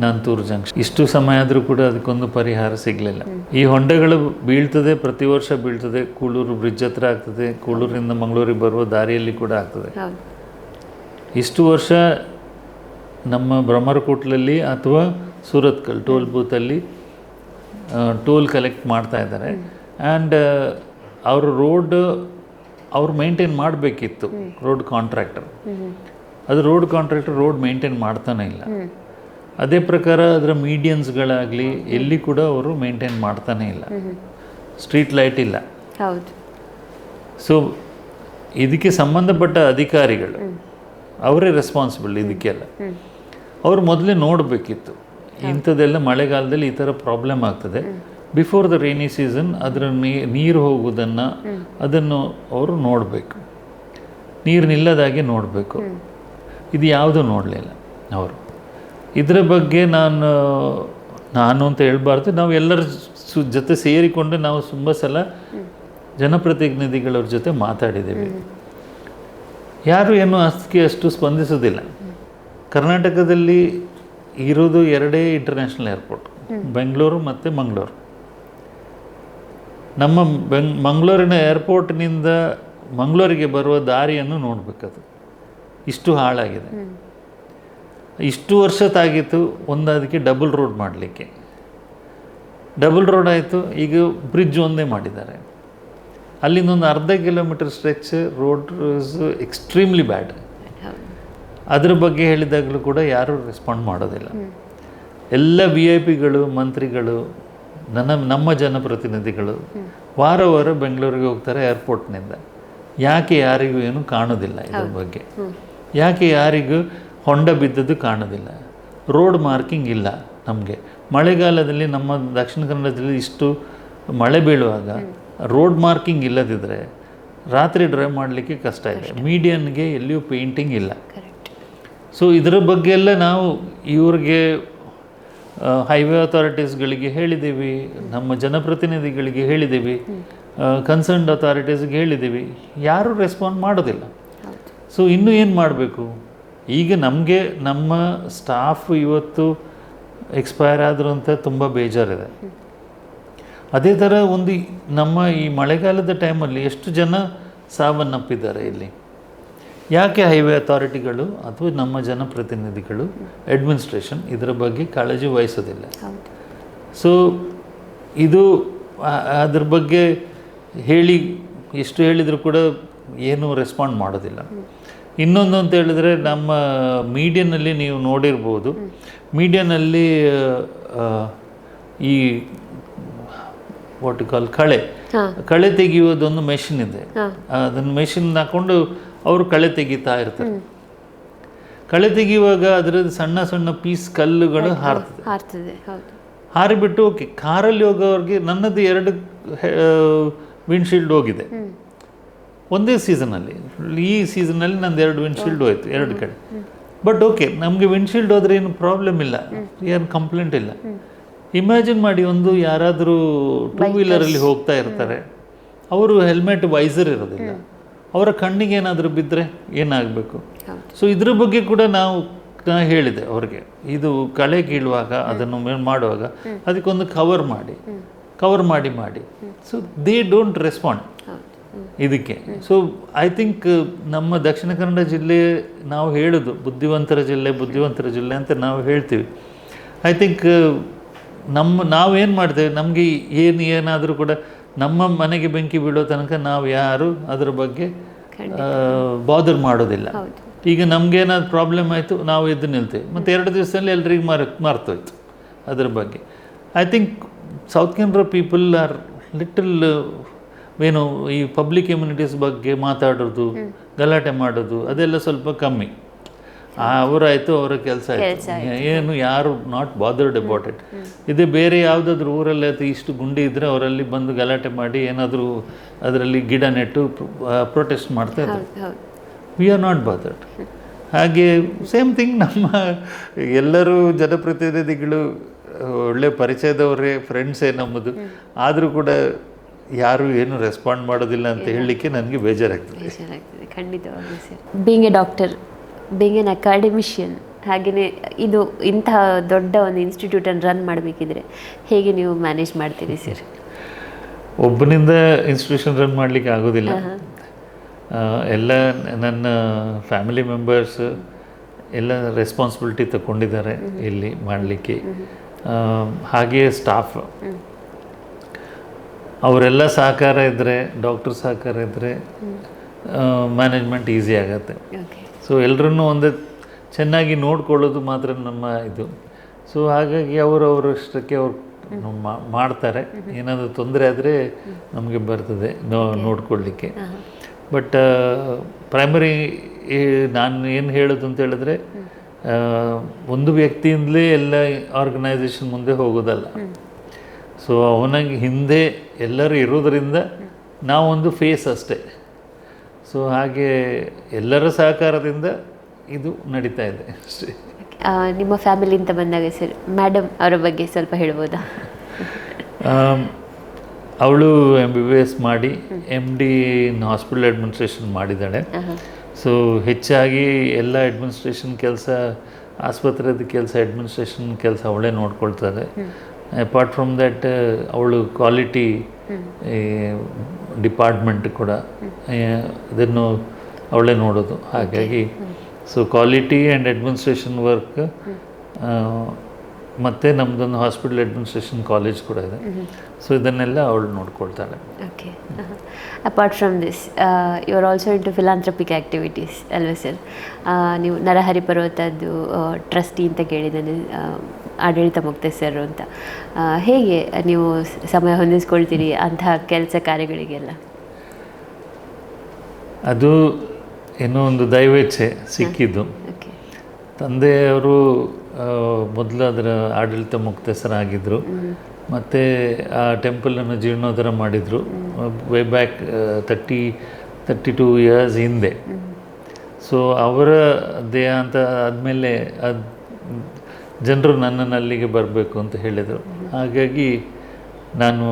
ನಂತೂರು ಜಂಕ್ಷನ್. ಇಷ್ಟು ಸಮಯ ಆದರೂ ಕೂಡ ಅದಕ್ಕೊಂದು ಪರಿಹಾರ ಸಿಗಲಿಲ್ಲ. ಈ ಹೊಂಡಗಳು ಬೀಳ್ತದೆ, ಪ್ರತಿ ವರ್ಷ ಬೀಳ್ತದೆ. ಕೂಳೂರು ಬ್ರಿಡ್ಜ್ ಹತ್ರ ಆಗ್ತದೆ, ಕೂಳೂರಿಂದ ಮಂಗಳೂರಿಗೆ ಬರುವ ದಾರಿಯಲ್ಲಿ ಕೂಡ ಆಗ್ತದೆ. ಇಷ್ಟು ವರ್ಷ ನಮ್ಮ ಬ್ರಹ್ಮರಕೋಟ್ಲಲ್ಲಿ ಅಥವಾ ಸುರತ್ಕಲ್ ಟೋಲ್ ಬೂತಲ್ಲಿ ಟೋಲ್ ಕಲೆಕ್ಟ್ ಮಾಡ್ತಾ ಇದ್ದಾರೆ. ಆ್ಯಂಡ್ ಅವರು ಅವ್ರು ಮೇಂಟೈನ್ ಮಾಡಬೇಕಿತ್ತು, ರೋಡ್ ಕಾಂಟ್ರಾಕ್ಟರ್. ಅದು ರೋಡ್ ಕಾಂಟ್ರಾಕ್ಟರ್ ರೋಡ್ ಮೇಂಟೈನ್ ಮಾಡ್ತಾನೆ ಇಲ್ಲ. ಅದೇ ಪ್ರಕಾರ ಅದರ ಮೀಡಿಯನ್ಸ್ಗಳಾಗಲಿ ಎಲ್ಲಿ ಕೂಡ ಅವರು ಮೇಂಟೈನ್ ಮಾಡ್ತಾನೆ ಇಲ್ಲ. ಸ್ಟ್ರೀಟ್ ಲೈಟ್ ಇಲ್ಲ. ಸೊ ಇದಕ್ಕೆ ಸಂಬಂಧಪಟ್ಟ ಅಧಿಕಾರಿಗಳು ಅವರೇ ರೆಸ್ಪಾನ್ಸಿಬಲ್ ಇದಕ್ಕೆಲ್ಲ. ಅವರು ಮೊದಲೇ ನೋಡಬೇಕಿತ್ತು, ಇಂಥದ್ದೆಲ್ಲ ಮಳೆಗಾಲದಲ್ಲಿ ಈ ಥರ ಪ್ರಾಬ್ಲಮ್ ಆಗ್ತದೆ. ಬಿಫೋರ್ ದ ರೈನಿ ಸೀಸನ್ ಅದರ ನೀರು ಹೋಗೋದನ್ನು ಅದನ್ನು ಅವರು ನೋಡಬೇಕು, ನೀರು ನಿಲ್ಲದಾಗೆ ನೋಡಬೇಕು. ಇದು ಯಾವುದೂ ನೋಡಲಿಲ್ಲ ಅವರು. ಇದರ ಬಗ್ಗೆ ನಾನು ಅಂತ ಹೇಳ್ಬಾರ್ದು, ನಾವು ಎಲ್ಲರ ಜೊತೆ ಸೇರಿಕೊಂಡು ನಾವು ತುಂಬ ಸಲ ಜನಪ್ರತಿನಿಧಿಗಳವ್ರ ಜೊತೆ ಮಾತಾಡಿದ್ದೀವಿ. ಯಾರು ಏನು ಅಷ್ಟು ಸ್ಪಂದಿಸೋದಿಲ್ಲ. ಕರ್ನಾಟಕದಲ್ಲಿ ಇರೋದು 2 ಇಂಟರ್ನ್ಯಾಷನಲ್ ಏರ್ಪೋರ್ಟ್, ಬೆಂಗಳೂರು ಮತ್ತು ಮಂಗಳೂರು. ನಮ್ಮ ಮಂಗಳೂರಿನ ಏರ್ಪೋರ್ಟ್ನಿಂದ ಮಂಗಳೂರಿಗೆ ಬರುವ ದಾರಿಯನ್ನು ನೋಡಬೇಕದು, ಇಷ್ಟು ಹಾಳಾಗಿದೆ. ಇಷ್ಟು ವರ್ಷ ತಾಗಿತ್ತು ಅದಕ್ಕೆ ಡಬಲ್ ರೋಡ್ ಮಾಡಲಿಕ್ಕೆ. ಡಬಲ್ ರೋಡ್ ಆಯಿತು, ಈಗ ಬ್ರಿಡ್ಜ್ ಒಂದೇ ಮಾಡಿದ್ದಾರೆ. ಅಲ್ಲಿಂದೊಂದು ಅರ್ಧ kilometre stretch road is extremely bad. ಅದ್ರ ಬಗ್ಗೆ ಹೇಳಿದಾಗಲೂ ಕೂಡ ಯಾರೂ ರೆಸ್ಪಾಂಡ್ ಮಾಡೋದಿಲ್ಲ. ಎಲ್ಲ VIP ಮಂತ್ರಿಗಳು, ನಮ್ಮ ಜನಪ್ರತಿನಿಧಿಗಳು ವಾರ ಬೆಂಗಳೂರಿಗೆ ಹೋಗ್ತಾರೆ ಏರ್ಪೋರ್ಟ್ನಿಂದ. ಯಾಕೆ ಯಾರಿಗೂ ಏನು ಕಾಣೋದಿಲ್ಲ ಇದ್ರ ಬಗ್ಗೆ? ಯಾಕೆ ಯಾರಿಗೂ ಹೊಂಡ ಬಿದ್ದದ್ದು ಕಾಣೋದಿಲ್ಲ? ರೋಡ್ ಮಾರ್ಕಿಂಗ್ ಇಲ್ಲ. ನಮಗೆ ಮಳೆಗಾಲದಲ್ಲಿ ನಮ್ಮ ದಕ್ಷಿಣ ಕನ್ನಡದಲ್ಲಿ ಇಷ್ಟು ಮಳೆ ಬೀಳುವಾಗ ರೋಡ್ ಮಾರ್ಕಿಂಗ್ ಇಲ್ಲದಿದ್ದರೆ ರಾತ್ರಿ ಡ್ರೈವ್ ಮಾಡಲಿಕ್ಕೆ ಕಷ್ಟ ಇದೆ. ಮೀಡಿಯನ್ಗೆ ಎಲ್ಲಿಯೂ ಪೇಂಟಿಂಗ್ ಇಲ್ಲ. ಸೊ ಇದರ ಬಗ್ಗೆ ಎಲ್ಲ ನಾವು ಇವ್ರಿಗೆ ಹೈವೇ ಅಥಾರಿಟೀಸ್ಗಳಿಗೆ ಹೇಳಿದ್ದೀವಿ, ನಮ್ಮ ಜನಪ್ರತಿನಿಧಿಗಳಿಗೆ ಹೇಳಿದ್ದೀವಿ. ಕನ್ಸರ್ನ್ಡ್ ಅಥಾರಿಟೀಸ್ಗೆ ಹೇಳಿದ್ದೀವಿ, ಯಾರೂ ರೆಸ್ಪಾಂಡ್ ಮಾಡೋದಿಲ್ಲ. ಸೊ ಇನ್ನೂ ಏನು ಮಾಡಬೇಕು? ಈಗ ನಮಗೆ ನಮ್ಮ ಸ್ಟಾಫ್ ಇವತ್ತು ಎಕ್ಸ್ಪೈರ್ ಆದರು ಅಂತ ತುಂಬ ಬೇಜಾರಿದೆ. ಅದೇ ಥರ ಒಂದು ನಮ್ಮ ಈ ಮಳೆಗಾಲದ ಟೈಮಲ್ಲಿ ಎಷ್ಟು ಜನ ಸಾವನ್ನಪ್ಪಿದ್ದಾರೆ ಇಲ್ಲಿ. ಯಾಕೆ ಹೈವೇ ಅಥಾರಿಟಿಗಳು ಅಥವಾ ನಮ್ಮ ಜನಪ್ರತಿನಿಧಿಗಳು, ಅಡ್ಮಿನಿಸ್ಟ್ರೇಷನ್ ಇದರ ಬಗ್ಗೆ ಕಾಳಜಿ ವಹಿಸೋದಿಲ್ಲ? ಸೊ ಇದು ಅದ್ರ ಬಗ್ಗೆ ಹೇಳಿ ಎಷ್ಟು ಹೇಳಿದರೂ ಕೂಡ ಏನೂ ರೆಸ್ಪಾಂಡ್ ಮಾಡೋದಿಲ್ಲ. ಇನ್ನೊಂದು ಅಂತ ಹೇಳಿದ್ರೆ, ನಮ್ಮ ಮೀಡಿಯಾನಲ್ಲಿ ನೀವು ನೋಡಿರ್ಬೋದು, ಮೀಡಿಯಾನಲ್ಲಿ ಈ ವಾಟ್ ಕಾಲ್ ಕಳೆ ತೆಗೆಯೋದೊಂದು ಮೆಷಿನ್ ಇದೆ. ಅದನ್ನು ಮೆಷಿನ್ ಹಾಕ್ಕೊಂಡು ಅವರು ಕಳೆ ತೆಗಿತಾ ಇರ್ತಾರೆ. ಕಳೆ ತೆಗೆಯುವಾಗ ಅದರದ್ದು ಸಣ್ಣ ಸಣ್ಣ ಪೀಸ್ ಕಲ್ಲುಗಳು ಹಾರ್ತದೆ. ಹಾರಿಬಿಟ್ಟು ಓಕೆ, ಕಾರಲ್ಲಿ ಹೋಗೋರಿಗೆ ನನ್ನದು 2 ವಿಂಡ್ಶೀಲ್ಡ್ ಹೋಗಿದೆ ಒಂದೇ ಸೀಸನಲ್ಲಿ. ಈ ಸೀಸನಲ್ಲಿ ನಂದು 2 ವಿಂಡ್ಶೀಲ್ಡ್ ಹೋಯ್ತು 2 ಕಡೆ. ಬಟ್ ಓಕೆ, ನಮಗೆ ವಿಂಡ್ಶೀಲ್ಡ್ ಹೋದರೆ ಏನು ಪ್ರಾಬ್ಲಮ್ ಇಲ್ಲ, ಏನು ಕಂಪ್ಲೇಂಟ್ ಇಲ್ಲ. ಇಮ್ಯಾಜಿನ್ ಮಾಡಿ, ಒಂದು ಯಾರಾದರೂ 2 ವೀಲರಲ್ಲಿ ಹೋಗ್ತಾ ಇರ್ತಾರೆ, ಅವರು ಹೆಲ್ಮೆಟ್ ವೈಸರ್ ಇರೋದಿಲ್ಲ, ಅವರ ಕಣ್ಣಿಗೆ ಏನಾದರೂ ಬಿದ್ದರೆ ಏನಾಗಬೇಕು? ಸೊ ಇದ್ರ ಬಗ್ಗೆ ಕೂಡ ನಾನು ಹೇಳಿದೆ ಅವ್ರಿಗೆ, ಇದು ಕಳೆ ಕೀಳುವಾಗ ಅದನ್ನು ಮಾಡುವಾಗ ಅದಕ್ಕೊಂದು ಕವರ್ ಮಾಡಿ. ಸೊ ದೇ ಡೋಂಟ್ ರೆಸ್ಪಾಂಡ್ ಇದಕ್ಕೆ. ಸೊ ಐ ಥಿಂಕ್ ನಮ್ಮ ದಕ್ಷಿಣ ಕನ್ನಡ ಜಿಲ್ಲೆ, ನಾವು ಹೇಳೋದು ಬುದ್ಧಿವಂತರ ಜಿಲ್ಲೆ ಅಂತ ನಾವು ಹೇಳ್ತೀವಿ. ಐ ಥಿಂಕ್ ನಾವೇನು ಮಾಡ್ತೇವೆ, ನಮಗೆ ಏನಾದರೂ ಕೂಡ ನಮ್ಮ ಮನೆಗೆ ಬೆಂಕಿ ಬೀಳೋ ತನಕ ನಾವು ಯಾರು ಅದರ ಬಗ್ಗೆ ಬಾದರ್ ಮಾಡೋದಿಲ್ಲ. ಈಗ ನಮಗೇನಾದ್ರು ಪ್ರಾಬ್ಲಮ್ ಆಯಿತು, ನಾವು ಎದ್ದು ನಿಲ್ತೇವೆ, ಮತ್ತು 2 ದಿವಸದಲ್ಲಿ ಎಲ್ರಿಗೂ ಮರ್ತೋಯ್ತು ಅದರ ಬಗ್ಗೆ. I think south Canara people are little ಏನು ಈ ಪಬ್ಲಿಕ್ ಇಮ್ಯುನಿಟೀಸ್ ಬಗ್ಗೆ ಮಾತಾಡೋದು, ಗಲಾಟೆ ಮಾಡೋದು ಅದೆಲ್ಲ ಸ್ವಲ್ಪ ಕಮ್ಮಿ. ಅವರಾಯಿತು, ಅವರ ಕೆಲಸ ಆಯಿತು, ಏನು ಯಾರು ನಾಟ್ ಬಾದರ್ಡ್ ಅಬೌಟ್ ಇಟ್. ಇದೇ ಬೇರೆ ಯಾವುದಾದ್ರೂ ಊರಲ್ಲಿ ಆಯಿತು, ಇಷ್ಟು ಗುಂಡಿ ಇದ್ದರೆ ಅವರಲ್ಲಿ ಬಂದು ಗಲಾಟೆ ಮಾಡಿ ಏನಾದರೂ ಅದರಲ್ಲಿ ಗಿಡ ನೆಟ್ಟು ಪ್ರೊಟೆಸ್ಟ್ ಮಾಡ್ತಾ ಇದ್ದಾರೆ. We are not bothered. ಹಾಗೆ ಸೇಮ್ ಥಿಂಗ್, ನಮ್ಮ ಎಲ್ಲರೂ ಜನಪ್ರತಿನಿಧಿಗಳು ಒಳ್ಳೆ ಪರಿಚಯದವರೇ, ಫ್ರೆಂಡ್ಸೇ ನಮ್ಮದು, ಆದರೂ ಕೂಡ ಯಾರು ಏನು ರೆಸ್ಪಾಂಡ್ ಮಾಡೋದಿಲ್ಲ ಅಂತ ಹೇಳಲಿಕ್ಕೆ ನನಗೆ ಬೇಜಾರಾಗ್ತದೆ. ಖಂಡಿತವಾಗ್ಲೂ sir. Being A doctor, being N academician, ಹಾಗೆಯೇ ಇದು ಇಂತಹ ದೊಡ್ಡ ಒಂದು ಇನ್ಸ್ಟಿಟ್ಯೂಟನ್ನು ರನ್ ಮಾಡಬೇಕಿದ್ರೆ ಹೇಗೆ ನೀವು ಮ್ಯಾನೇಜ್ ಮಾಡ್ತೀರಿ ಸರ್? ಒಬ್ಬನಿಂದ ಇನ್ಸ್ಟಿಟ್ಯೂಷನ್ ರನ್ ಮಾಡಲಿಕ್ಕೆ ಆಗೋದಿಲ್ಲ. ಎಲ್ಲ ನನ್ನ ಫ್ಯಾಮಿಲಿ ಮೆಂಬರ್ಸ್ ಎಲ್ಲ ರೆಸ್ಪಾನ್ಸಿಬಿಲಿಟಿ ತಗೊಂಡಿದ್ದಾರೆ ಇಲ್ಲಿ ಮಾಡಲಿಕ್ಕೆ. ಹಾಗೆಯೇ ಸ್ಟಾಫ್ ಅವರೆಲ್ಲ ಸಹಕಾರ ಇದ್ದರೆ, ಡಾಕ್ಟರ್ ಸಹಕಾರ ಇದ್ದರೆ ಮ್ಯಾನೇಜ್ಮೆಂಟ್ ಈಸಿ ಆಗುತ್ತೆ. ಸೊ ಎಲ್ಲರನ್ನೂ ಒಂದೇ ಚೆನ್ನಾಗಿ ನೋಡ್ಕೊಳ್ಳೋದು ಮಾತ್ರ ನಮ್ಮ ಇದು. ಸೊ ಹಾಗಾಗಿ ಅವರಷ್ಟಕ್ಕೆ ಅವ್ರು ಮಾಡ್ತಾರೆ. ಏನಾದರೂ ತೊಂದರೆ ಆದರೆ ನಮಗೆ ಬರ್ತದೆ ನೋಡ್ಕೊಳ್ಳಿಕ್ಕೆ. ಬಟ್ ಪ್ರೈಮರಿ ನಾನು ಏನು ಹೇಳೋದು ಅಂತ ಹೇಳಿದ್ರೆ, ಒಂದು ವ್ಯಕ್ತಿಯಿಂದಲೇ ಎಲ್ಲ ಆರ್ಗನೈಸೇಷನ್ ಮುಂದೆ ಹೋಗೋದಲ್ಲ. ಸೊ ಅವನಿಗೆ ಹಿಂದೆ ಎಲ್ಲರೂ ಇರೋದರಿಂದ ನಾವೊಂದು ಫೇಸ್ ಅಷ್ಟೇ. ಸೊ ಹಾಗೆ ಎಲ್ಲರ ಸಹಕಾರದಿಂದ ಇದು ನಡೀತಾ ಇದೆ ಅಷ್ಟೇ. ನಿಮ್ಮ ಫ್ಯಾಮಿಲಿ ಅಂತ ಬಂದಾಗ ಸರ್, ಮೇಡಮ್ ಅವರ ಬಗ್ಗೆ ಸ್ವಲ್ಪ ಹೇಳ್ಬೋದಾ? ಅವಳು MBBS ಮಾಡಿ MD ಇನ್ ಹಾಸ್ಪಿಟಲ್ ಅಡ್ಮಿನಿಸ್ಟ್ರೇಷನ್ ಮಾಡಿದ್ದಾಳೆ. ಸೊ ಹೆಚ್ಚಾಗಿ ಎಲ್ಲ ಅಡ್ಮಿನಿಸ್ಟ್ರೇಷನ್ ಕೆಲಸ, ಆಸ್ಪತ್ರೆದ ಕೆಲಸ, ಅಡ್ಮಿನಿಸ್ಟ್ರೇಷನ್ ಕೆಲಸ ಅವಳೇ ನೋಡ್ಕೊಳ್ತಾರೆ. ಅಪಾರ್ಟ್ ಫ್ರಮ್ ದ್ಯಾಟ್ ಅವಳು ಕ್ವಾಲಿಟಿ ಡಿಪಾರ್ಟ್ಮೆಂಟ್ ಕೂಡ ಅದನ್ನು ಅವಳೇ ನೋಡೋದು. ಹಾಗಾಗಿ so quality and administration work, ಮತ್ತು ನಮ್ಮದೊಂದು ಹಾಸ್ಪಿಟಲ್ ಅಡ್ಮಿನಿಸ್ಟ್ರೇಷನ್ ಕಾಲೇಜ್ ಕೂಡ ಇದೆ. ಸೊ ಇದನ್ನೆಲ್ಲ ಅವಳು ನೋಡ್ಕೊಳ್ತಾಳೆ. Okay. Apart from this, you are also into philanthropic activities ಅಲ್ವಾ ಸರ್? ನೀವು ನರಹರಿ ಪರ್ವತದ್ದು ಟ್ರಸ್ಟಿ ಅಂತ ಕೇಳಿದ್ದೇನೆ, ಆಡಳಿತ ಮುಕ್ತೇಸರು ಅಂತ. ಹೇಗೆ ನೀವು ಸಮಯ ಹೊಂದಿಸ್ಕೊಳ್ತೀರಿ ಅಂತಹ ಕೆಲಸ ಕಾರ್ಯಗಳಿಗೆಲ್ಲ? ಅದು ಏನೋ ಒಂದು ದೈವೇಚ್ಛೆ ಸಿಕ್ಕಿದ್ದು. ತಂದೆಯವರು ಮೊದಲು ಅದರ ಆಡಳಿತ ಮುಕ್ತೇಸರಾಗಿದ್ದರು, ಮತ್ತು ಆ ಟೆಂಪಲನ್ನು ಜೀರ್ಣೋದ್ಧಾರ ಮಾಡಿದರು ವೇ ಬ್ಯಾಕ್ 32 ಇಯರ್ಸ್ ಹಿಂದೆ. ಸೊ ಅವರ ದೇಹಾಂತ ಆದಮೇಲೆ ಜನರು ನನ್ನನ್ನು ಅಲ್ಲಿಗೆ ಬರಬೇಕು ಅಂತ ಹೇಳಿದರು. ಹಾಗಾಗಿ ನಾನು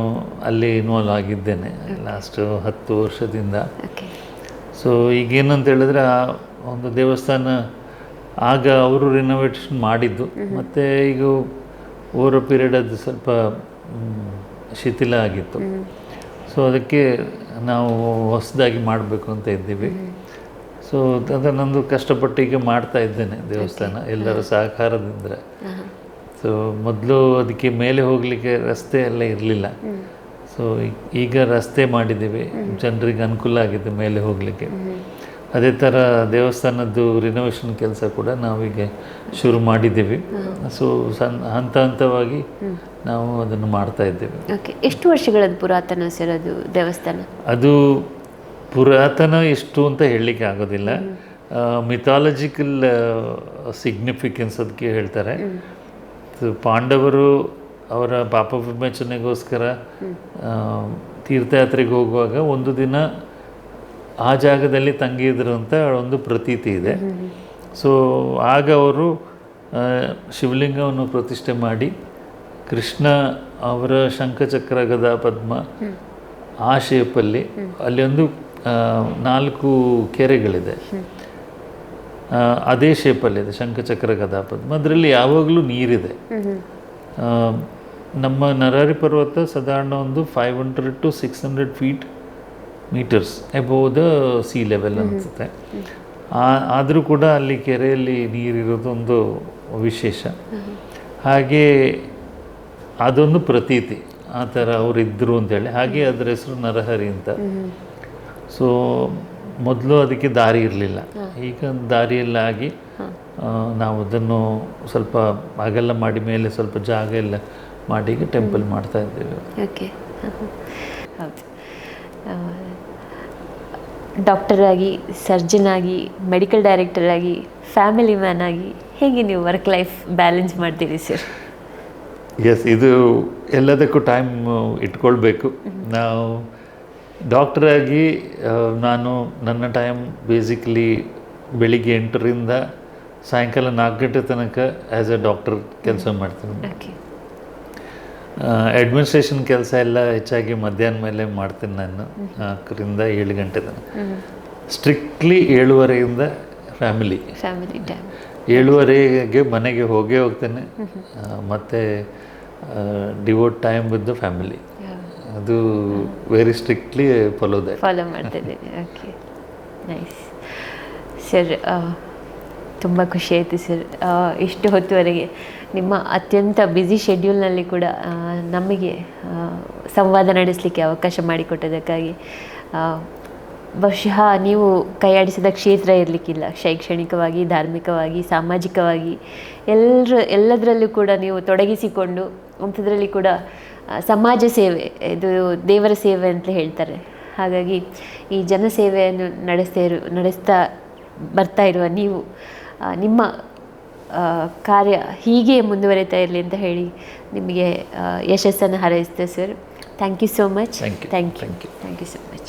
ಅಲ್ಲಿ ಇನ್ವಾಲ್ವ್ ಆಗಿದ್ದೇನೆ ಲಾಸ್ಟ್ 10 ವರ್ಷದಿಂದ. ಓಕೆ. ಸೊ ಈಗೇನಂತ ಹೇಳಿದ್ರೆ ಆ ಒಂದು ದೇವಸ್ಥಾನ ಆಗ ಅವರು ರಿನೋವೇಷನ್ ಮಾಡಿದ್ದು, ಮತ್ತು ಈಗ ಓವರ್ ಪೀರಿಯಡ್ ಅದು ಸ್ವಲ್ಪ ಶಿಥಿಲ ಆಗಿತ್ತು. ಸೊ ಅದಕ್ಕೆ ನಾವು ಹೊಸದಾಗಿ ಮಾಡಬೇಕು ಅಂತ ಇದ್ದೀವಿ. ಸೊ ಅದನ್ನೊಂದು ಕಷ್ಟಪಟ್ಟು ಈಗ ಮಾಡ್ತಾ ಇದ್ದೇನೆ ದೇವಸ್ಥಾನ ಎಲ್ಲರ ಸಹಕಾರದಿಂದ. ಸೊ ಮೊದಲು ಅದಕ್ಕೆ ಮೇಲೆ ಹೋಗಲಿಕ್ಕೆ ರಸ್ತೆ ಎಲ್ಲ ಇರಲಿಲ್ಲ. ಸೊ ಈಗ ರಸ್ತೆ ಮಾಡಿದ್ದೀವಿ, ಜನರಿಗೆ ಅನುಕೂಲ ಆಗಿದೆ ಮೇಲೆ ಹೋಗಲಿಕ್ಕೆ. ಅದೇ ಥರ ದೇವಸ್ಥಾನದ್ದು ರಿನೋವೇಷನ್ ಕೆಲಸ ಕೂಡ ನಾವೀಗ ಶುರು ಮಾಡಿದ್ದೀವಿ. ಸೊ ಹಂತ ಹಂತವಾಗಿ ನಾವು ಅದನ್ನು ಮಾಡ್ತಾ ಇದ್ದೇವೆ. ಓಕೆ. ಎಷ್ಟು ವರ್ಷಗಳದ್ದು ಪುರಾತನ ಸರ್ ಅದು ದೇವಸ್ಥಾನ? ಅದು ಪುರಾತನ ಎಷ್ಟು ಅಂತ ಹೇಳಲಿಕ್ಕೆ ಆಗೋದಿಲ್ಲ. ಮಿಥಾಲಜಿಕಲ್ ಸಿಗ್ನಿಫಿಕೆನ್ಸ್ ಅದಕ್ಕೆ ಹೇಳ್ತಾರೆ. ಪಾಂಡವರು ಅವರ ಪಾಪ ವಿಮೋಚನೆಗೋಸ್ಕರ ತೀರ್ಥಯಾತ್ರೆಗೆ ಹೋಗುವಾಗ ಒಂದು ದಿನ ಆ ಜಾಗದಲ್ಲಿ ತಂಗಿದ್ರು ಅಂತ ಒಂದು ಪ್ರತೀತಿ ಇದೆ. ಸೊ ಆಗ ಅವರು ಶಿವಲಿಂಗವನ್ನು ಪ್ರತಿಷ್ಠೆ ಮಾಡಿ ಕೃಷ್ಣ ಅವರ ಶಂಖಚಕ್ರ ಗದಾ ಪದ್ಮ ಆ ಶೇಪಲ್ಲಿ ಅಲ್ಲಿ ಒಂದು 4 ಕೆರೆಗಳಿದೆ, ಅದೇ ಶೇಪಲ್ಲಿದೆ ಶಂಖಚಕ್ರ ಗದಾ ಪದ್ಮ. ಅದರಲ್ಲಿ ಯಾವಾಗಲೂ ನೀರಿದೆ. ನಮ್ಮ ನರಹರಿ ಪರ್ವತ ಸಾಧಾರಣ ಒಂದು 500 to 600 metres above the sea level ಅನಿಸುತ್ತೆ. ಆದರೂ ಕೂಡ ಅಲ್ಲಿ ಕೆರೆಯಲ್ಲಿ ನೀರಿರೋದೊಂದು ವಿಶೇಷ. ಹಾಗೆ ಅದೊಂದು ಪ್ರತೀತಿ, ಆ ಥರ ಅವರಿದ್ದರು ಅಂತೇಳಿ. ಹಾಗೆ ಅದರ ಹೆಸರು ನರಹರಿ ಅಂತ. ಸೊ ಮೊದಲು ಅದಕ್ಕೆ ದಾರಿ ಇರಲಿಲ್ಲ, ಈಗ ದಾರಿಯೆಲ್ಲ ಆಗಿ ನಾವು ಅದನ್ನು ಸ್ವಲ್ಪ ಅಗಲ ಮಾಡಿ ಮೇಲೆ ಸ್ವಲ್ಪ ಜಾಗ ಎಲ್ಲ ಮಾಡಿ ಈಗ ಟೆಂಪಲ್ ಮಾಡ್ತಾ ಇದ್ದೇವೆ. ಓಕೆ. ಹೌದು. ಡಾಕ್ಟರ್ ಆಗಿ, ಸರ್ಜನ್ ಆಗಿ, ಮೆಡಿಕಲ್ ಡೈರೆಕ್ಟರ್ ಆಗಿ, ಫ್ಯಾಮಿಲಿ ಮ್ಯಾನ್ ಆಗಿ ಹೇಗೆ ನೀವು ವರ್ಕ್ ಲೈಫ್ ಬ್ಯಾಲೆನ್ಸ್ ಮಾಡ್ತೀರಿ ಸರ್? ಎಸ್, ಇದು ಎಲ್ಲದಕ್ಕೂ ಟೈಮ್ ಇಟ್ಕೊಳ್ಬೇಕು. ನಾವು ಡಾಕ್ಟ್ರಾಗಿ ನಾನು ನನ್ನ ಟೈಮ್ ಬೇಸಿಕಲಿ ಬೆಳಿಗ್ಗೆ 8ರಿಂದ ಸಾಯಂಕಾಲ 4 ಗಂಟೆ ತನಕ ಆ್ಯಸ್ ಎ ಡಾಕ್ಟರ್ ಕೆಲಸ ಮಾಡ್ತೀನಿ. ಓಕೆ. ಅಡ್ಮಿನಿಸ್ಟ್ರೇಷನ್ ಕೆಲಸ ಎಲ್ಲ ಹೆಚ್ಚಾಗಿ ಮಧ್ಯಾಹ್ನ ಮೇಲೆ ಮಾಡ್ತೀನಿ ನಾನು, 4ರಿಂದ 7 ಗಂಟೆ ತನಕ. ಸ್ಟ್ರಿಕ್ಟ್ಲಿ 7:30ಯಿಂದ ಫ್ಯಾಮಿಲಿ ಟೈಮ್. 7:30ಗೆ ಮನೆಗೆ ಹೋಗ್ತೇನೆ. ಮತ್ತು devote time with the family, ಅದು ವೆರಿ ಸ್ಟ್ರಿಕ್ಟ್ಲಿ ಫಾಲೋ ಮಾಡ್ತಿದ್ದೀನಿ. Okay, nice sir. ತುಂಬ ಖುಷಿ ಆಯಿತು ಸರ್, ಇಷ್ಟು ಹೊತ್ತುವರೆಗೆ ನಿಮ್ಮ ಅತ್ಯಂತ ಬ್ಯುಸಿ ಶೆಡ್ಯೂಲ್ನಲ್ಲಿ ಕೂಡ ನಮಗೆ ಸಂವಾದ ನಡೆಸಲಿಕ್ಕೆ ಅವಕಾಶ ಮಾಡಿಕೊಟ್ಟದಕ್ಕಾಗಿ. ಬಹುಶಃ ನೀವು ಕೈಯಾಡಿಸಿದ ಕ್ಷೇತ್ರ ಇರಲಿಕ್ಕಿಲ್ಲ, ಶೈಕ್ಷಣಿಕವಾಗಿ, ಧಾರ್ಮಿಕವಾಗಿ, ಸಾಮಾಜಿಕವಾಗಿ ಎಲ್ಲದರಲ್ಲೂ ಕೂಡ ನೀವು ತೊಡಗಿಸಿಕೊಂಡು ಅಂಥದ್ರಲ್ಲಿ ಕೂಡ ಸಮಾಜ ಸೇವೆ, ಇದು ದೇವರ ಸೇವೆ ಅಂತ ಹೇಳ್ತಾರೆ. ಹಾಗಾಗಿ ಈ ಜನಸೇವೆಯನ್ನು ನಡೆಸ್ತಾ ಬರ್ತಾ ಇರುವ ನೀವು, ನಿಮ್ಮ ಕಾರ್ಯ ಹೀಗೆ ಮುಂದುವರಿತಾ ಇರಲಿ ಅಂತ ಹೇಳಿ ನಿಮಗೆ ಯಶಸ್ಸನ್ನು ಹಾರೈಸ್ತೇವೆ sir. Thank you so much. Thank you so much.